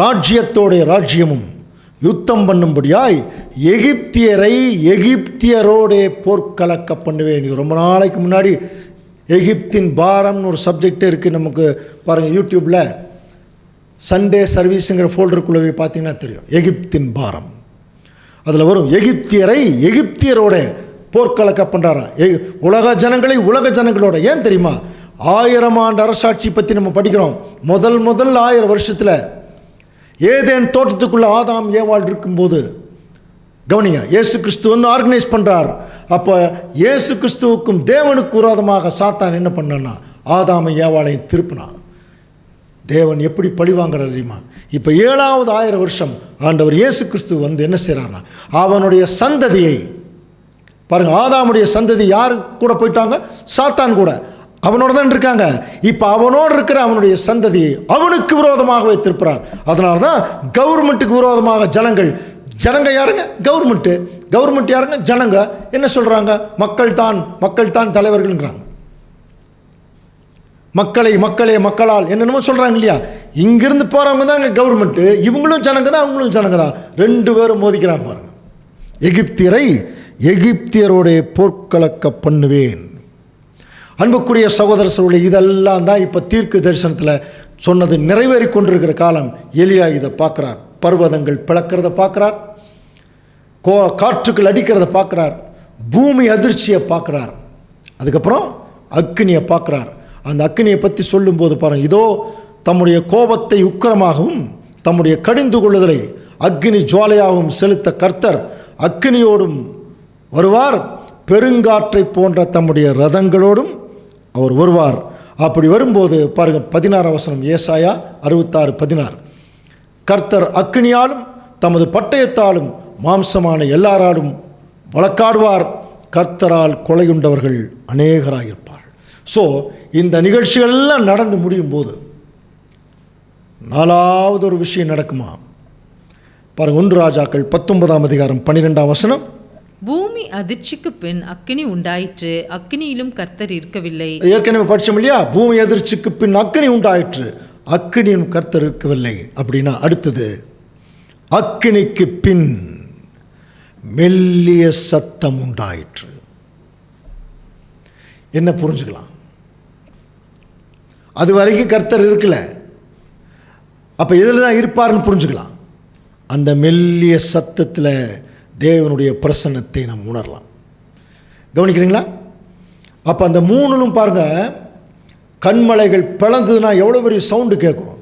ராஜ்யத்தோடைய ராஜ்யமும் யுத்தம் பண்ணும்படியாய் எகிப்தியரை எகிப்தியரோடே போர்க்கலக்க பண்ணுவேன். இது ரொம்ப நாளைக்கு முன்னாடி எகிப்தின் பாரம்னு ஒரு சப்ஜெக்டே இருக்குது நமக்கு. பாருங்கள், யூடியூப்பில் சண்டே சர்வீஸுங்கிற ஃபோல்டருக்குள்ளே பார்த்தீங்கன்னா தெரியும். எகிப்தின் பாரம் அதில் வரும். எகிப்தியரை எகிப்தியரோட போர்க்கலக்க பண்ணுறாராம். உலக ஜனங்களை உலக ஜனங்களோட. ஏன் தெரியுமா? 1000 ஆண்டு அரசாட்சி பற்றி நம்ம படிக்கிறோம். முதல் 1000 வருஷத்தில் ஏதேன் தோட்டத்துக்குள்ள ஆதாம் ஏவாள் இருக்கும்போது, கவனிங்க, இயேசு கிறிஸ்து ஆர்கனைஸ் பண்ணுறார். அப்போ இயேசு கிறிஸ்துவுக்கும் தேவனுக்கு விரோதமாக சாத்தான் என்ன பண்ணான்னா ஆதாமை ஏவாளையும் திருப்பினான். தேவன் எப்படி பழி வாங்குறார் தெரியுமா? இப்போ 7வது 1000 வருஷம் ஆண்டவர் இயேசு கிறிஸ்து என்ன செய்கிறார்னா அவனுடைய சந்ததியை பாருங்க. ஆதாமுடைய சந்ததி யார் கூட போயிட்டாங்க? சாத்தான் கூட. அவனோட தான் இருக்காங்க. இப்போ அவனோடு இருக்கிற அவனுடைய சந்ததியை அவனுக்கு விரோதமாகவே திருப்புறார். அதனால தான் கவர்மெண்ட்டுக்கு விரோதமாக ஜனங்க யாருங்க? கவர்மெண்ட் யாருங்க? ஜனங்க. என்ன சொல்கிறாங்க? மக்கள் தான் தலைவர்கள்ங்கிறாங்க. மக்களால் என்னென்னமோ சொல்கிறாங்க இல்லையா? இங்கிருந்து போகிறவங்க தான் இங்கே கவர்மெண்ட்டு, இவங்களும் ஜனங்க தான், அவங்களும் ஜனங்க தான். 2 பேரும் மோதிக்கிறாங்க பாருங்க. எகிப்தியரை எகிப்தியரோடைய போர்க்கலக்க பண்ணுவேன். அன்புக்குரிய சகோதரர்களுடைய இதெல்லாம் தான் இப்போ தீர்க்க தரிசனத்தில் சொன்னது நிறைவேறி கொண்டிருக்கிற காலம். எலியா இதை பார்க்குறார். பர்வதங்கள் பிளக்கிறத பார்க்குறார், காற்றுக்கள் அடிக்கிறத பார்க்குறார், பூமி அதிர்ச்சியை பார்க்குறார், அதுக்கப்புறம் அக்கினியை பார்க்குறார். அந்த அக்கினியை பற்றி சொல்லும்போது பாருங்கள், இதோ தம்முடைய கோபத்தை உக்கிரமாகவும் தம்முடைய கடிந்து கொள்ளுதலை அக்கினி ஜுவாலையாகவும் செலுத்த கர்த்தர் அக்கினியோடும் வருவார், பெருங்காற்றை போன்ற தம்முடைய ரதங்களோடும் அவர் வருவார். அப்படி வரும்போது பாருங்கள் 16 வசனம், ஏசாயா 66:16. கர்த்தர் அக்கினியாலும் தமது பட்டயத்தாலும் மாம்சமான எல்லாராலும் வழக்காடுவார், கர்த்தரால் கொலையுண்டவர்கள் அநேகராயிருப்பார்கள். ஸோ இந்த நிகழ்ச்சிகள்லாம் நடந்து முடியும் போது 4வது ஒரு விஷயம் நடக்குமா பாருங்கள். 1 ராஜாக்கள் 19:12 வசனம்.
பூமி அதிர்ச்சிக்கு பின் அக்கினி உண்டாயிற்று, அக்கினியிலும் கர்த்தர் இருக்கவில்லை.
ஏற்கனவே படிச்சோம் இல்லையா? பூமி அதிர்ச்சிக்கு பின் அக்கினி உண்டாயிற்று, அக்கினியும் கர்த்தர் இருக்கவில்லை. அப்படின்னா அடுத்தது, அக்கினிக்கு பின் மெல்லிய சத்தம் உண்டாயிற்று. என்ன புரிஞ்சுக்கலாம்? அது வரைக்கும் கர்த்தர் இருக்கல, அப்போ எதில் தான் இருப்பார்னு புரிஞ்சுக்கலாம். அந்த மெல்லிய சத்தத்தில் தேவனுடைய பிரசன்னத்தை நாம் உணரலாம். கவனிக்கிறீங்களா? அப்போ அந்த 3லும் பாருங்கள், கண்மலைகள் பிளந்ததுன்னா எவ்வளோ பெரிய சவுண்டு கேட்கும்,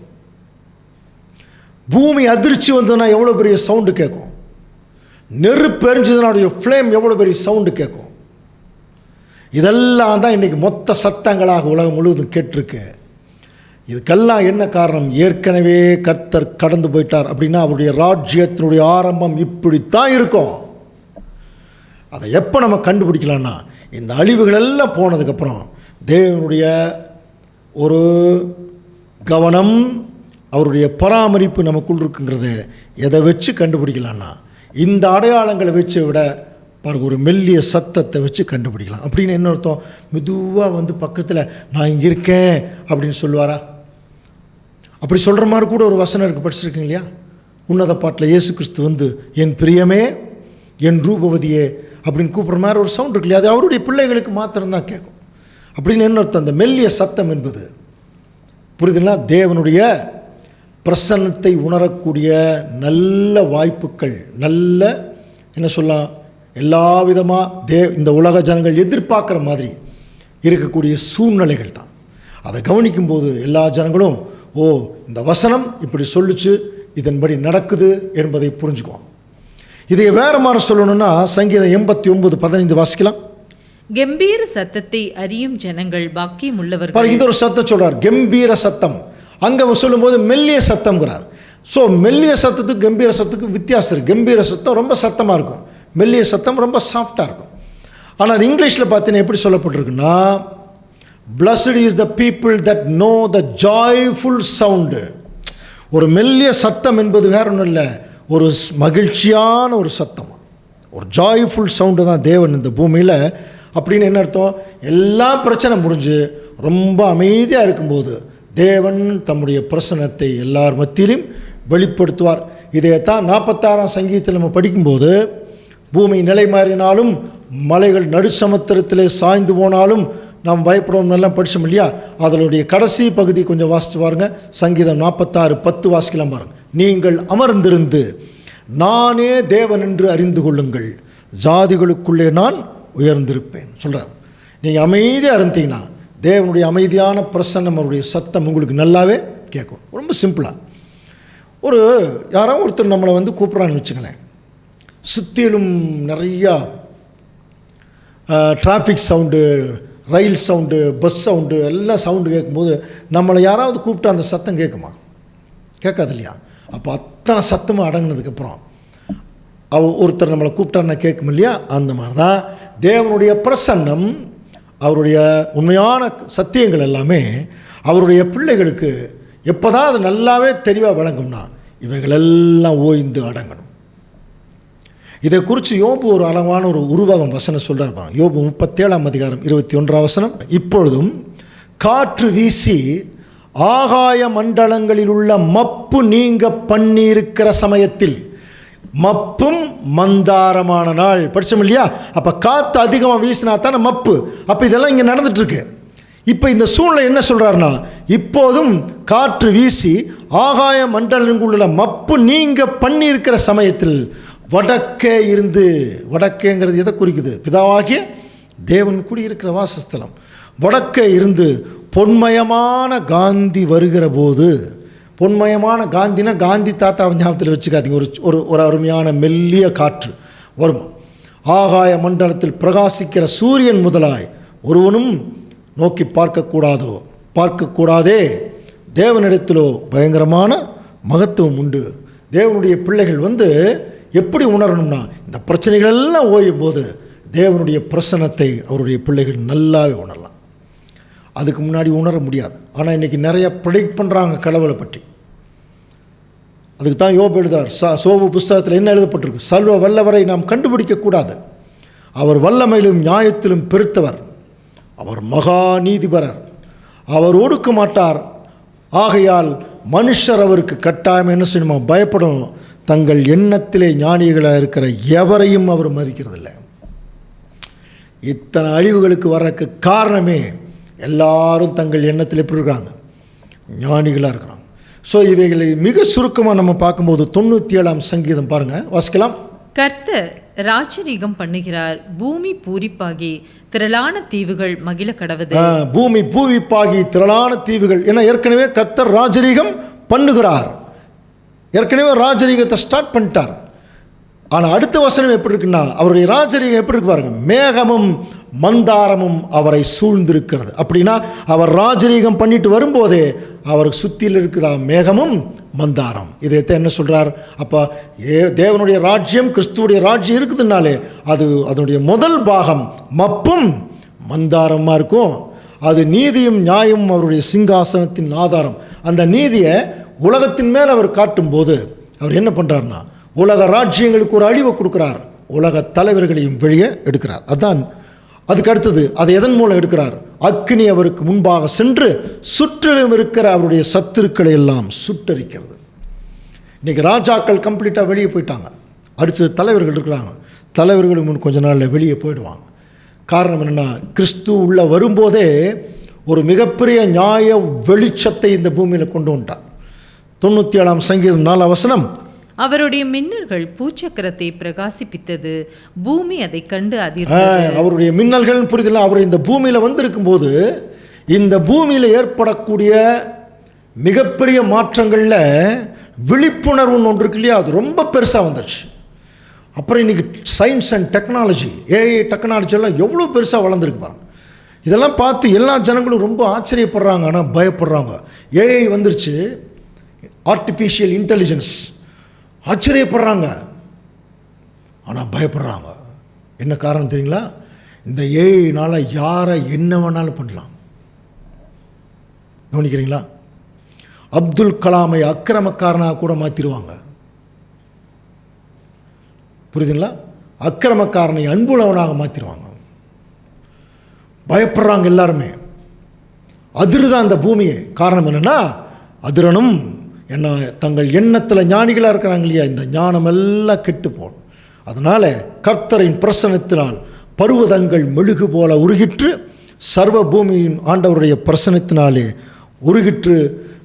பூமி அதிர்ச்சி வந்ததுன்னா எவ்வளோ பெரிய சவுண்டு கேட்கும், நெருப்பு எரிஞ்சதுனுடைய ஃப்ளேம் எவ்வளோ பெரிய சவுண்டு கேட்கும். இதெல்லாம் தான் இன்றைக்கி மொத்த சத்தங்களாக உலகம் முழுவதும் கேட்டிருக்கு. இதுக்கெல்லாம் என்ன காரணம்? ஏற்கனவே கர்த்தர் கடந்து போயிட்டார் அப்படின்னா அவருடைய ராஜ்யத்தினுடைய ஆரம்பம் இப்படித்தான் இருக்கும். அதை எப்போ நம்ம கண்டுபிடிக்கலான்னா, இந்த அழிவுகளெல்லாம் போனதுக்கப்புறம் தேவனுடைய ஒரு கவனம், அவருடைய பராமரிப்பு நமக்குள் இருக்குங்கிறது எதை வச்சு கண்டுபிடிக்கலான்னா, இந்த அடையாளங்களை வச்சு விட பாருங்க, ஒரு மெல்லிய சத்தத்தை வச்சு கண்டுபிடிக்கலாம். அப்படின்னு என்ன அர்த்தம்? மெதுவாக வந்து பக்கத்தில் நான் இங்கே இருக்கேன் அப்படின்னு சொல்லுவாரா? அப்படி சொல்கிற மாதிரி கூட ஒரு வசனம் இருக்குது, படிச்சிருக்கீங்க இல்லையா? உன்னத பாட்டில் இயேசு கிறிஸ்து வந்து என் பிரியமே என் ரூபவதியே அப்படின்னு கூப்பிட்ற மாதிரி ஒரு சவுண்ட் இருக்கு இல்லையா? அது அவருடைய பிள்ளைகளுக்கு மாத்திரம்தான் கேட்கும். அப்படின்னு என்ன அர்த்தம்? அந்த மெல்லிய சத்தம் என்பது புரியுதுங்களா? தேவனுடைய பிரசன்னத்தை உணரக்கூடிய நல்ல வாய்ப்புகள், நல்ல என்ன சொல்லலாம், எல்லா விதமாக இந்த உலக ஜனங்கள் எதிர்பார்க்குற மாதிரி இருக்கக்கூடிய சூழ்நிலைகள் தான். அதை கவனிக்கும்போது எல்லா ஜனங்களும் ஓ இந்த வசனம் இப்படி சொல்லிச்சு, இதன்படி நடக்குது என்பதை புரிஞ்சுக்குவோம். இதை வேறு மாதிரி சொல்லணும்னா சங்கீதம் 89:15 வாசிக்கலாம்.
கம்பீர சத்தத்தை அறியும் ஜனங்கள் பாக்கியம் உள்ளவர்கள்.
இந்த ஒரு சத்தம் சொல்றார், கம்பீர சத்தம். அங்கே சொல்லும்போது மெல்லிய சத்தம்ங்கிறார். ஸோ மெல்லிய சத்தத்துக்கு கம்பீர சத்தத்துக்கு வித்தியாசம் இருக்குது. கம்பீர சத்தம் ரொம்ப சத்தமாக இருக்கும், மெல்லிய சத்தம் ரொம்ப சாஃப்டாக இருக்கும். ஆனால் அது இங்கிலீஷில் பார்த்தீங்கன்னா எப்படி சொல்லப்பட்டிருக்குன்னா, blessed is the people that know the joyful sound. ஒரு மெல்லிய சத்தம் என்பது வேற ஒன்றும் இல்லை, ஒரு மகிழ்ச்சியான ஒரு சத்தம், ஒரு ஜாய்ஃபுல் சவுண்டு தான் தேவன் இந்த பூமியில். அப்படின்னு என்ன அர்த்தம்? எல்லா பிரச்சனை முடிஞ்சு ரொம்ப அமைதியாக இருக்கும்போது தேவன் தம்முடைய பிரசன்னத்தை எல்லார் மத்தியிலும் வெளிப்படுத்துவார். இதைத்தான் 46ஆம் சங்கீதத்தில் நம்ம படிக்கும்போது, பூமி நிலை மாறினாலும் மலைகள் நடுச்சமுத்திரத்திலே சாய்ந்து போனாலும் நாம் பயப்படணும் எல்லாம் படித்தோம் இல்லையா? அதனுடைய கடைசி பகுதி கொஞ்சம் வாசித்து பாருங்கள். சங்கீதம் 46:10 வாசிக்கலாம் பாருங்கள். நீங்கள் அமர்ந்திருந்து நானே தேவன் என்று அறிந்து கொள்ளுங்கள், ஜாதிகளுக்குள்ளே நான் உயர்ந்திருப்பேன் சொல்கிறார். நீங்கள் அமைதியாக இருந்தீங்கன்னா தேவனுடைய அமைதியான பிரசன்னம், அவருடைய சத்தம் உங்களுக்கு நல்லாவே கேட்கும். ரொம்ப சிம்பிளாக ஒரு யாராவது ஒருத்தர் நம்மளை வந்து கூப்பிட்றான்னு வச்சுங்களேன், சுற்றிலும் நிறையா டிராஃபிக் சவுண்டு, ரயில் சவுண்டு, பஸ் சவுண்டு, எல்லாம் சவுண்டு கேட்கும்போது நம்மளை யாராவது கூப்பிட்டு அந்த சத்தம் கேட்குமா? கேட்காது இல்லையா? அப்போ அத்தனை சத்தமும் அடங்கினதுக்கப்புறம் ஒருத்தர் நம்மளை கூப்பிட்டாருன்னா கேட்கும் இல்லையா? அந்த மாதிரி தான் தேவனுடைய பிரசன்னம், அவருடைய உண்மையான சத்தியங்கள் எல்லாமே அவருடைய பிள்ளைகளுக்கு எப்போ தான் அது நல்லாவே தெளிவாக விளங்கும்னா இவைகளெல்லாம் ஓய்ந்து அடங்கணும். இதை குறித்து யோபு ஒரு அளவான ஒரு உருவகம் வசனம் சொல்கிறார். யோபு 37:21 இப்பொழுதும் காற்று வீசி ஆகாய மண்டலங்களில் உள்ள மப்பு நீங்க பண்ணியிருக்கிற சமயத்தில், மப்பும் மந்தாரமான நாள் படித்தோம் இல்லையா? அப்போ காற்று அதிகமாக வீசினா தானே மப்பு. அப்போ இதெல்லாம் இங்கே நடந்துட்டுருக்கு. இப்போ இந்த சூழ்நிலை என்ன சொல்கிறாருன்னா, இப்போதும் காற்று வீசி ஆகாய மண்டலங்களில் உள்ள மப்பு நீங்க பண்ணியிருக்கிற சமயத்தில் வடக்கே இருந்து, வடக்கேங்கிறது எதை குறிக்குது? பிதாவாகிய தேவன் குடியிருக்கிற வாசஸ்தலம். வடக்கே இருந்து பொன்மயமான காந்தி வருகிற போது, பொன்மயமான காந்தினா காந்தி தாத்தாவை ஞாபகத்தில் வச்சுக்காதீங்க, ஒரு அருமையான மெல்லிய காற்று வரும். ஆகாய மண்டலத்தில் பிரகாசிக்கிற சூரியன் முதலாய் ஒருவனும் நோக்கி பார்க்கக்கூடாதே. தேவனிடத்திலோ பயங்கரமான மகத்துவம் உண்டு. தேவனுடைய பிள்ளைகள் வந்து எப்படி உணரணும்னா, இந்த பிரச்சனைகள் எல்லாம் ஓயும் போது தேவனுடைய பிரசன்னத்தை அவருடைய பிள்ளைகள் நல்லாவே உணரலாம். அதுக்கு முன்னாடி உணர முடியாது. ஆனால் இன்றைக்கி நிறைய ப்ரெடிக்ட் பண்ணுறாங்க கடவுளை பற்றி. அதுக்கு தான் யோபு எழுதுகிறார். சோபு புஸ்தகத்தில் என்ன எழுதப்பட்டிருக்கு? சர்வ வல்லவரை நாம் கண்டுபிடிக்கக்கூடாது, அவர் வல்லமையிலும் நியாயத்திலும் பெருத்தவர், அவர் மகா நீதிபரர், அவர் ஒடுக்க மாட்டார், ஆகையால் மனுஷர் அவருக்கு கட்டாயம் என்ன செய்யணுமா? பயப்படணும். தங்கள் எண்ணத்திலே ஞானிகளாக இருக்கிற எவரையும் அவர் மதிக்கிறதில்லை. இத்தனை அழிவுகளுக்கு வர்றதுக்கு காரணமே எல்லாரும் தங்கள் எண்ணத்தில் எப்படி இருக்கிறாங்க? ஞானிகளாக இருக்கிறாங்க. ஸோ இவைகளை மிக சுருக்கமாக நம்ம பார்க்கும்போது 97ஆம் சங்கீதம் பாருங்கள், வாசிக்கலாம்.
கர்த்தர் ராஜரீகம் பண்ணுகிறார், பூமி பூரிப்பாகி திரளான தீவுகள் மகிழ கடவுது.
பூமி பூரிப்பாகி திரளான தீவுகள். ஏன்னா ஏற்கனவே கர்த்தர் ராஜரீகம் பண்ணுகிறார், ஏற்கனவே ராஜரீகத்தை ஸ்டார்ட் பண்ணிட்டார். ஆனால் அடுத்த வசனம் எப்படி இருக்குன்னா, அவருடைய ராஜரீகம் எப்படி இருக்கு பாருங்க, மேகமும் மந்தாரமும் அவரை சூழ்ந்திருக்கிறது. அப்படின்னா அவர் ராஜரீகம் பண்ணிட்டு வரும்போதே அவருக்கு சுற்றியில் இருக்குதா மேகமும் மந்தாரம். இதைத்தான் என்ன சொல்கிறார், அப்போ தேவனுடைய ராஜ்யம், கிறிஸ்துவுடைய ராஜ்யம் இருக்குதுனாலே அதனுடைய முதல் பாகம் மப்பும் மந்தாரமாக இருக்கும். அது நீதியும் நியாயமும் அவருடைய சிங்காசனத்தின் ஆதாரம். அந்த நீதியை உலகத்தின் மேல் அவர் காட்டும்போது அவர் என்ன பண்ணுறாருன்னா, உலக ராஜ்யங்களுக்கு ஒரு அழிவை கொடுக்குறார், உலக தலைவர்களையும் வெளியே எடுக்கிறார். அதுதான் அதுக்கு அடுத்தது. அதை எதன் மூலம் எடுக்கிறார், அக்கினி அவருக்கு முன்பாக சென்று சுற்றிலும் இருக்கிற அவருடைய சத்துருக்களை எல்லாம் சுட்டரிக்கிறது. இன்றைக்கி ராஜாக்கள் கம்ப்ளீட்டாக வெளியே போயிட்டாங்க, அடுத்தது தலைவர்கள் இருக்கிறாங்க, தலைவர்களும் முன் கொஞ்ச நாளில் வெளியே போயிடுவாங்க. காரணம் என்னென்னா, கிறிஸ்து உள்ள வரும்போதே ஒரு மிகப்பெரிய நியாய வெளிச்சத்தை இந்த பூமியில் கொண்டு வந்துட்டார். 97ஆம் சங்கீதம் 4ஆம் வசனம்,
அவருடைய மின்னல்கள் பூச்சக்கரத்தை பிரகாசிப்பித்தது, பூமி அதை கண்டு அதிர்ந்தது. அவருடைய
மின்னல்கள் புரிதல, அவர் இந்த பூமியில் வந்திருக்கும் போது இந்த பூமியில் ஏற்படக்கூடிய மிகப்பெரிய மாற்றங்களில் விழிப்புணர்வு ஒன்று இருக்கு இல்லையா, அது ரொம்ப பெருசாக வந்துடுச்சு. அப்புறம் இன்றைக்கி science and technology, AI technology எல்லாம் எவ்வளோ பெருசாக வளர்ந்துருக்கு பாருங்க. இதெல்லாம் பார்த்து எல்லா ஜனங்களும் ரொம்ப ஆச்சரியப்படுறாங்க, ஆனால் பயப்படுறாங்க. ஏஐ வந்துருச்சு, ஆர்டிஃபிஷியல் இன்டெலிஜென்ஸ், ஆச்சரியப்படுறாங்க ஆனால் பயப்படுறாங்க. என்ன காரணம் தெரியுங்களா, இந்த ஏஐனால் யாரை என்ன வேணாலும் பண்ணலாம். கவனிக்கிறீங்களா, அப்துல் கலாமை அக்கிரமக்காரனாக கூட மாற்றிடுவாங்க. புரியுதுங்களா, அக்கிரமக்காரனை அன்புள்ளவனாக மாற்றிடுவாங்க. பயப்படுறாங்க எல்லாருமே, அதிருதான் அந்த பூமியை. காரணம் என்னென்னா, அதிரணும் என்ன, தங்கள் எண்ணத்தில் ஞானிகளாக இருக்கிறாங்க இல்லையா, இந்த ஞானம் எல்லாம் கெட்டு போகணும். அதனால் கர்த்தரின் பிரசனத்தினால் பருவதங்கள் மெழுகு போல உருகிற்று, சர்வ பூமியின் ஆண்டவருடைய பிரசனத்தினாலே உருகிற்று.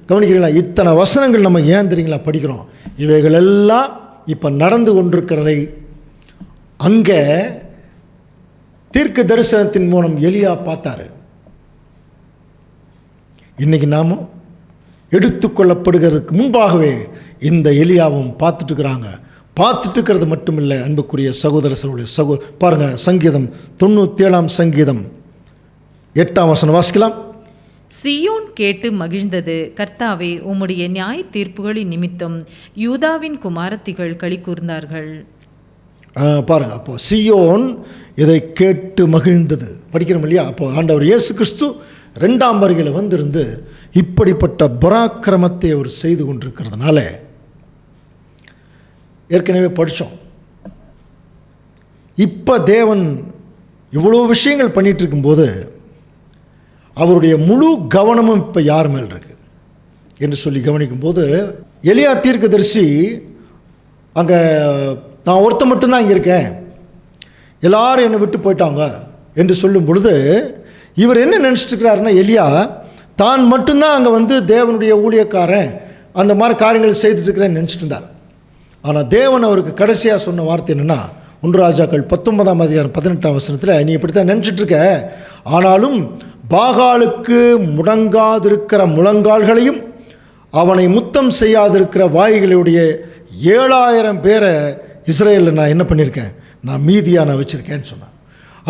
கவனிக்கிறீங்களா, இத்தனை வசனங்கள் நம்ம ஏன் தெரியுங்களா படிக்கிறோம், இவைகள் எல்லாம் இப்போ நடந்து கொண்டிருக்கிறதை அங்கே தீர்க்க தரிசனத்தின் மூலம் எலியா பார்த்தாரு. இன்னைக்கு நாமும் எடுத்துக்கொள்ளப்படுகிறதுக்கு முன்பாகவே இந்த எலியாவும் பார்த்துட்டு இருக்கிறாங்க. பார்த்துட்டு இருக்கிறது மட்டும் இல்லை அன்புக்குரிய சகோதரர்களுடைய பாருங்கள், சங்கீதம் 97ஆம் சங்கீதம் 8ஆம் வசனம் வாசிக்கலாம்.
சியோன் கேட்டு மகிழ்ந்தது, கர்த்தாவே உம்முடைய நியாய தீர்ப்புகளின் நிமித்தம் யூதாவின் குமாரத்திகள் களி கூர்ந்தார்கள்.
பாருங்கள், அப்போ சியோன் இதை கேட்டு மகிழ்ந்தது படிக்கிறோம் இல்லையா. அப்போ ஆண்டவர் இயேசு கிறிஸ்து 2ஆம் வருகையில் வந்திருந்து இப்படிப்பட்ட பராக்கிரமத்தை அவர் செய்து கொண்டிருக்கிறதுனால, ஏற்கனவே படித்தோம், இப்போ தேவன் இவ்வளோ விஷயங்கள் பண்ணிகிட்டு இருக்கும்போது அவருடைய முழு கவனமும் இப்போ யார் மேல் இருக்கு என்று சொல்லி கவனிக்கும்போது, எலியா தீர்க்கதரிசி அங்கே நான் ஒருத்த மட்டும்தான் இங்கே இருக்கேன், எல்லாரும் என்னை விட்டு போயிட்டாங்க என்று சொல்லும் பொழுது இவர் என்ன நினச்சிட்டு இருக்கிறாருன்னா, எலியா தான் மட்டும்தான் அங்கே வந்து தேவனுடைய ஊழியக்காரன், அந்த மாதிரி காரியங்கள் செய்துட்டு இருக்கிறேன்னு நினச்சிட்டு இருந்தார். ஆனால் தேவன் அவருக்கு கடைசியாக சொன்ன வார்த்தை என்னென்னா, 1 ராஜாக்கள் 19ஆம் அதிகாரம் 18ஆம் வசனத்தில், நீ இப்படி தான் நினச்சிட்ருக்க, ஆனாலும் பாகாலுக்கு முடங்காதிருக்கிற முழங்கால்களையும் அவனை முத்தம் செய்யாதிருக்கிற வாய்களுடைய 7000 பேரை இஸ்ரேலில் நான் என்ன பண்ணியிருக்கேன், நான் மீதியாக நான் வச்சுருக்கேன்னு சொன்னான்.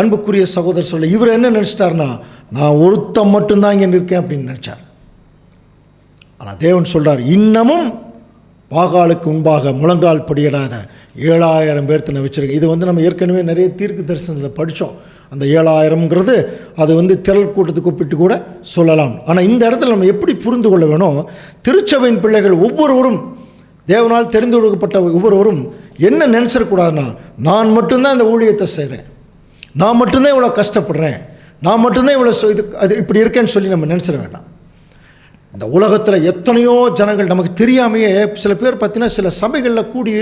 அன்புக்குரிய சகோதரர் சொல்ல, இவர் என்ன நினச்சிட்டார்னா, நான் ஒருத்தம் மட்டும்தான் இங்கே இருக்கேன் அப்படின்னு நினச்சார். ஆனால் தேவன் சொல்கிறார், இன்னமும் பாகாலுக்கு முன்பாக முழங்கால் படியிடாத 7000 பேர்த்த நான் வச்சுருக்கேன். இது வந்து நம்ம ஏற்கனவே நிறைய தீர்க்க தரிசனத்தில் படித்தோம். அந்த 7000ங்கிறது அது வந்து திரள் கூட்டத்துக்கு ஒப்பிட்டு கூட சொல்லலாம். ஆனால் இந்த இடத்துல நம்ம எப்படி புரிந்து கொள்ள வேணும், திருச்சபையின் பிள்ளைகள் ஒவ்வொருவரும், தேவனால் தெரிந்து கொடுக்கப்பட்ட ஒவ்வொருவரும் என்ன நினச்சிடக்கூடாதுன்னா, நான் மட்டும்தான் இந்த ஊழியத்தை செய்கிறேன், நான் மட்டும்தான் இவ்வளோ கஷ்டப்படுறேன், நான் மட்டும்தான் இவ்வளோ இது அது இப்படி இருக்கேன்னு சொல்லி நம்ம நினச்சிட வேண்டாம். இந்த உலகத்தில் எத்தனையோ ஜனங்கள் நமக்கு தெரியாமையே, சில பேர் பார்த்தீங்கன்னா சில சபைகளில் கூடி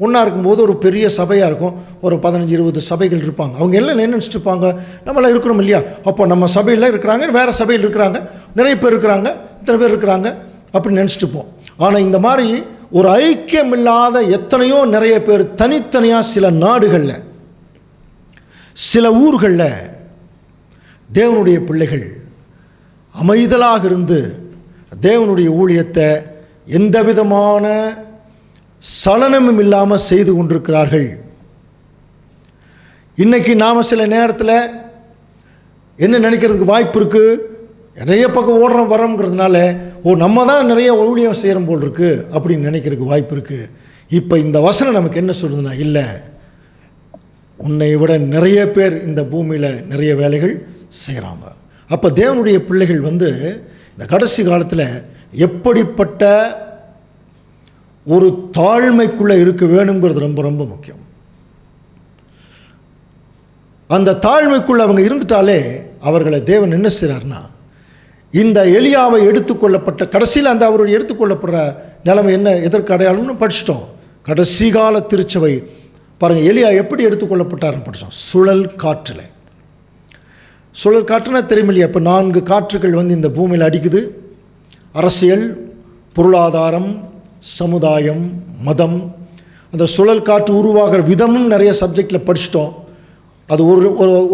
ஒன்றா இருக்கும்போது ஒரு பெரிய சபையாக இருக்கும், ஒரு 15-20 சபைகள் இருப்பாங்க. அவங்க எல்லாம் என்ன நினச்சிட்டு இருப்பாங்க, நம்மளாம் இருக்கிறோம் இல்லையா, அப்போ நம்ம சபையில் இருக்கிறாங்க, வேறு சபையில் இருக்கிறாங்க, நிறைய பேர் இருக்கிறாங்க, இத்தனை பேர் இருக்கிறாங்க அப்படின்னு நினச்சிட்டு இருப்போம். ஆனால் இந்த மாதிரி ஒரு ஐக்கியம் இல்லாத எத்தனையோ நிறைய பேர் தனித்தனியாக சில நாடுகளில், சில ஊர்களில் தேவனுடைய பிள்ளைகள் அமைதலாக இருந்து தேவனுடைய ஊழியத்தை எந்த விதமான சலனமும் இல்லாமல் செய்து கொண்டிருக்கிறார்கள். இன்றைக்கி நாம் சில நேரத்தில் என்ன நினைக்கிறதுக்கு வாய்ப்பு இருக்குது, நிறைய பக்கம் ஓடுறோம் வரோங்கிறதுனால நம்ம தான் நிறைய ஊழியம் செய்கிறோம் போல் இருக்குது அப்படின்னு நினைக்கிறதுக்கு வாய்ப்பு இருக்குது. இப்போ இந்த வசனம் நமக்கு என்ன சொல்லுதுன்னா, இல்லை, உன்னை விட நிறைய பேர் இந்த பூமியில் நிறைய வேலைகள் செய்கிறாங்க. அப்போ தேவனுடைய பிள்ளைகள் இந்த கடைசி காலத்தில் எப்படிப்பட்ட ஒரு தாழ்மைக்குள்ளே இருக்க வேணுங்கிறது ரொம்ப ரொம்ப முக்கியம். அந்த தாழ்மைக்குள்ளே அவங்க இருந்துட்டாலே அவர்களை தேவன் என்ன செய்கிறார்னா, இந்த எலியாவை எடுத்துக்கொள்ளப்பட்ட கடைசியில் அந்த அவருடைய எடுத்துக்கொள்ளப்படுற நிலைமை என்ன, எதற்கு அடையாளம்னு படிச்சிட்டோம். கடைசி கால திருச்சபை பாருங்கள், எலியா எப்படி எடுத்துக்கொள்ளப்பட்டார்னு படித்தோம். சுழல் காற்றில். சுழல் காற்றுனா தெரியும் இல்லையா? இப்போ 4 காற்றுகள் இந்த பூமியில் அடிக்குது. அரசியல், பொருளாதாரம், சமுதாயம், மதம். அந்த சுழல் காற்று உருவாகிற விதமும் நிறைய சப்ஜெக்டில் படிச்சிட்டோம். அது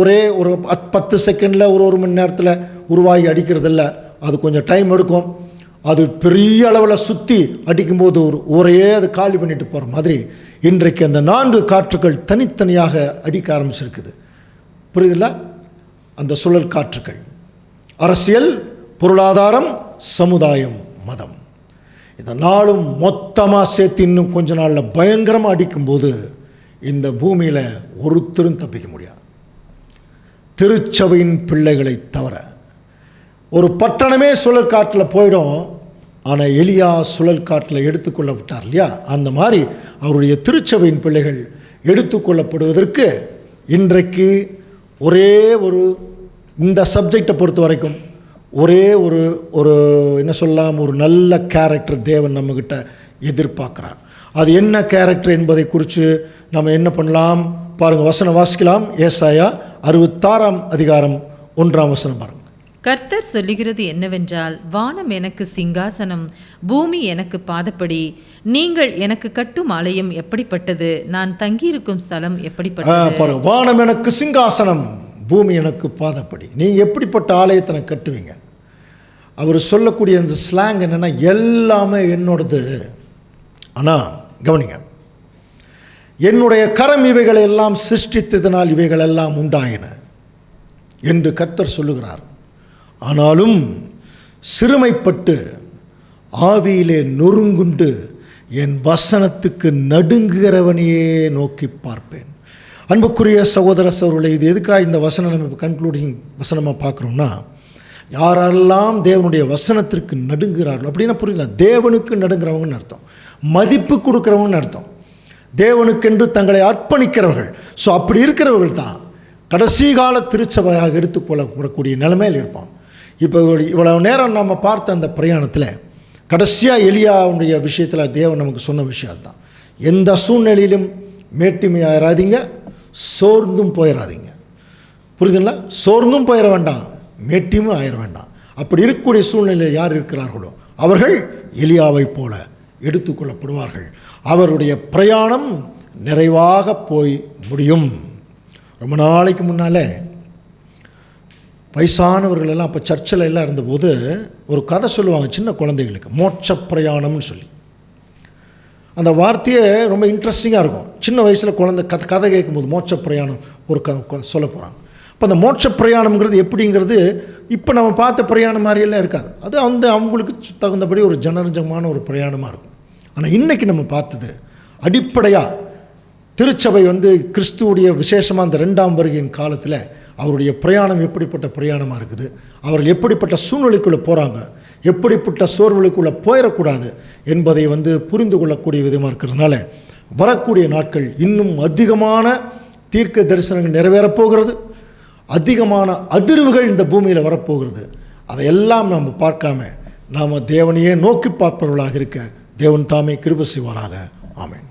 ஒரே ஒரு 10 செகண்டில் ஒரு மணி நேரத்தில் உருவாகி அடிக்கிறதில்ல, அது கொஞ்சம் டைம் எடுக்கும். அது பெரிய அளவில் சுற்றி அடிக்கும்போது ஒரே அது காலி பண்ணிட்டு போகிற மாதிரி இன்றைக்கு அந்த 4 காற்றுகள் தனித்தனியாக அடிக்க ஆரம்பிச்சிருக்குது. புரியுதுல்ல? அந்த சுழல் காற்றுகள் அரசியல், பொருளாதாரம், சமுதாயம், மதம், இந்த நாளும் மொத்தமாக சேர்த்து இன்னும் கொஞ்ச நாளில் பயங்கரமாக அடிக்கும்போது இந்த பூமியில் ஒருத்தரும் தப்பிக்க முடியாது, திருச்சபையின் பிள்ளைகளை தவிர. ஒரு பட்டணமே சுழல் காற்றில் போயிடும். ஆனால் எலியா சுழல் காற்றில் எடுத்துக்கொள்ளப்பட்டார் இல்லையா? அந்த மாதிரி அவருடைய திருச்சபையின் பிள்ளைகள் எடுத்துக்கொள்ளப்படுவதற்கு இன்றைக்கு ஒரே ஒரு இந்த சப்ஜெக்டை பொறுத்த வரைக்கும் ஒரே ஒரு என்ன சொல்லலாம், ஒரு நல்ல கேரக்டர் தேவன் நம்மக்கிட்ட எதிர்பார்க்குறார். அது என்ன கேரக்டர் என்பதை குறித்து நம்ம என்ன பண்ணலாம் பாருங்கள். வசனம் வாசிக்கலாம். ஏசாயா 66 அதிகாரம் 1 பாருங்கள்.
கர்த்தர் சொல்லுகிறது என்னவென்றால், வானம் எனக்கு சிங்காசனம், பூமி எனக்கு பாதப்படி. நீங்கள் எனக்கு கட்டும் ஆலயம் எப்படிப்பட்டது, நான் தங்கியிருக்கும் ஸ்தலம் எப்படிப்பட்டது.
பாருங்க, வானம் எனக்கு சிங்காசனம், பூமி எனக்கு பாதப்படி. நீங்கள் எப்படிப்பட்ட ஆலயத்தை கட்டுவீங்க? அவர் சொல்லக்கூடிய அந்த ஸ்லாங் என்னென்னா, எல்லாமே என்னோடது, ஆனால் கவனிங்க, என்னுடைய கரம் இவைகளை எல்லாம் சிருஷ்டித்ததனால் இவைகள் எல்லாம் உண்டாயின என்று கர்த்தர் சொல்லுகிறார். ஆனாலும் சிறுமைப்பட்டு ஆவியிலே நொறுங்குண்டு என் வசனத்துக்கு நடுங்குகிறவனையே நோக்கி பார்ப்பேன். அன்புக்குரிய சகோதர சகோதரர்களே, இது எதுக்காக இந்த வசனம் நம்ம கன்க்ளூடிங் வசனமாக பார்க்குறோம்னா, யாரெல்லாம் தேவனுடைய வசனத்திற்கு நடுங்குகிறார்கள் அப்படின்னா புரியல, தேவனுக்கு நடுங்கிறவங்கன்னு அர்த்தம், மதிப்பு கொடுக்குறவங்கன்னு அர்த்தம், தேவனுக்கென்று தங்களை அர்ப்பணிக்கிறவர்கள். ஸோ அப்படி இருக்கிறவர்கள் தான் கடைசி கால திருச்சபையாக எடுத்துக்கொள்ளப்படக்கூடிய நிலைமையில் இருப்பான். இப்போ இவ்வளவு நேரம் நம்ம பார்த்த அந்த பிரயாணத்தில் கடைசியாக எலியாவுடைய விஷயத்தில் தேவன் நமக்கு சொன்ன விஷயம் அதுதான். எந்த சூழ்நிலையிலும் மேட்டிமையாயிராதீங்க, சோர்ந்தும் போயிடாதீங்க. புரியுதுங்களா? சோர்ந்தும் போயிட வேண்டாம், மேட்டியும் ஆயிட வேண்டாம். அப்படி இருக்கக்கூடிய சூழ்நிலையில் யார் இருக்கிறார்களோ அவர்கள் எலியாவை போல எடுத்துக்கொள்ளப்படுவார்கள். அவருடைய பிரயாணம் நிறைவாக போய் முடியும். ரொம்ப நாளைக்கு முன்னால் வயசானவர்கள் எல்லாம் அப்போ சர்ச்சில் எல்லாம் இருந்தபோது ஒரு கதை சொல்லுவாங்க சின்ன குழந்தைகளுக்கு, மோட்ச பிரயாணம்னு சொல்லி. அந்த வார்த்தையே ரொம்ப இன்ட்ரெஸ்டிங்காக இருக்கும். சின்ன வயசில் குழந்தை கதை கேட்கும்போது மோட்ச பிரயாணம் ஒரு சொல்ல போகிறாங்க. இப்போ அந்த மோட்ச பிரயாணம்ங்கிறது எப்படிங்கிறது இப்போ நம்ம பார்த்த பிரயாணம் மாதிரியெல்லாம் இருக்காது. அது அவங்களுக்கு தகுந்தபடி ஒரு ஜனரஞ்சமான ஒரு பிரயாணமாக இருக்கும். ஆனால் இன்றைக்கி நம்ம பார்த்தது அடிப்படையாக திருச்சபை கிறிஸ்துவுடைய விசேஷமாக அந்த 2ஆம் வருகையின் காலத்தில் அவருடைய பிரயாணம் எப்படிப்பட்ட பிரயாணமாக இருக்குது, அவர்கள் எப்படிப்பட்ட சூழ்நிலைக்குள்ளே போகிறாங்க, எப்படிப்பட்ட சோர்வுகளுக்குள்ளே போயிடக்கூடாது என்பதை புரிந்து கொள்ளக்கூடிய விதமாக இருக்கிறதுனால வரக்கூடிய நாட்கள் இன்னும் அதிகமான தீர்க்க தரிசனங்கள் நிறைவேறப் போகிறது, அதிகமான அதிர்வுகள் இந்த பூமியில் வரப்போகிறது. அதையெல்லாம் நாம் பார்க்காம நாம் தேவனையே நோக்கி பார்ப்பவர்களாக இருக்க தேவன் தாமே கிருபை செய்வாராக. ஆமென்.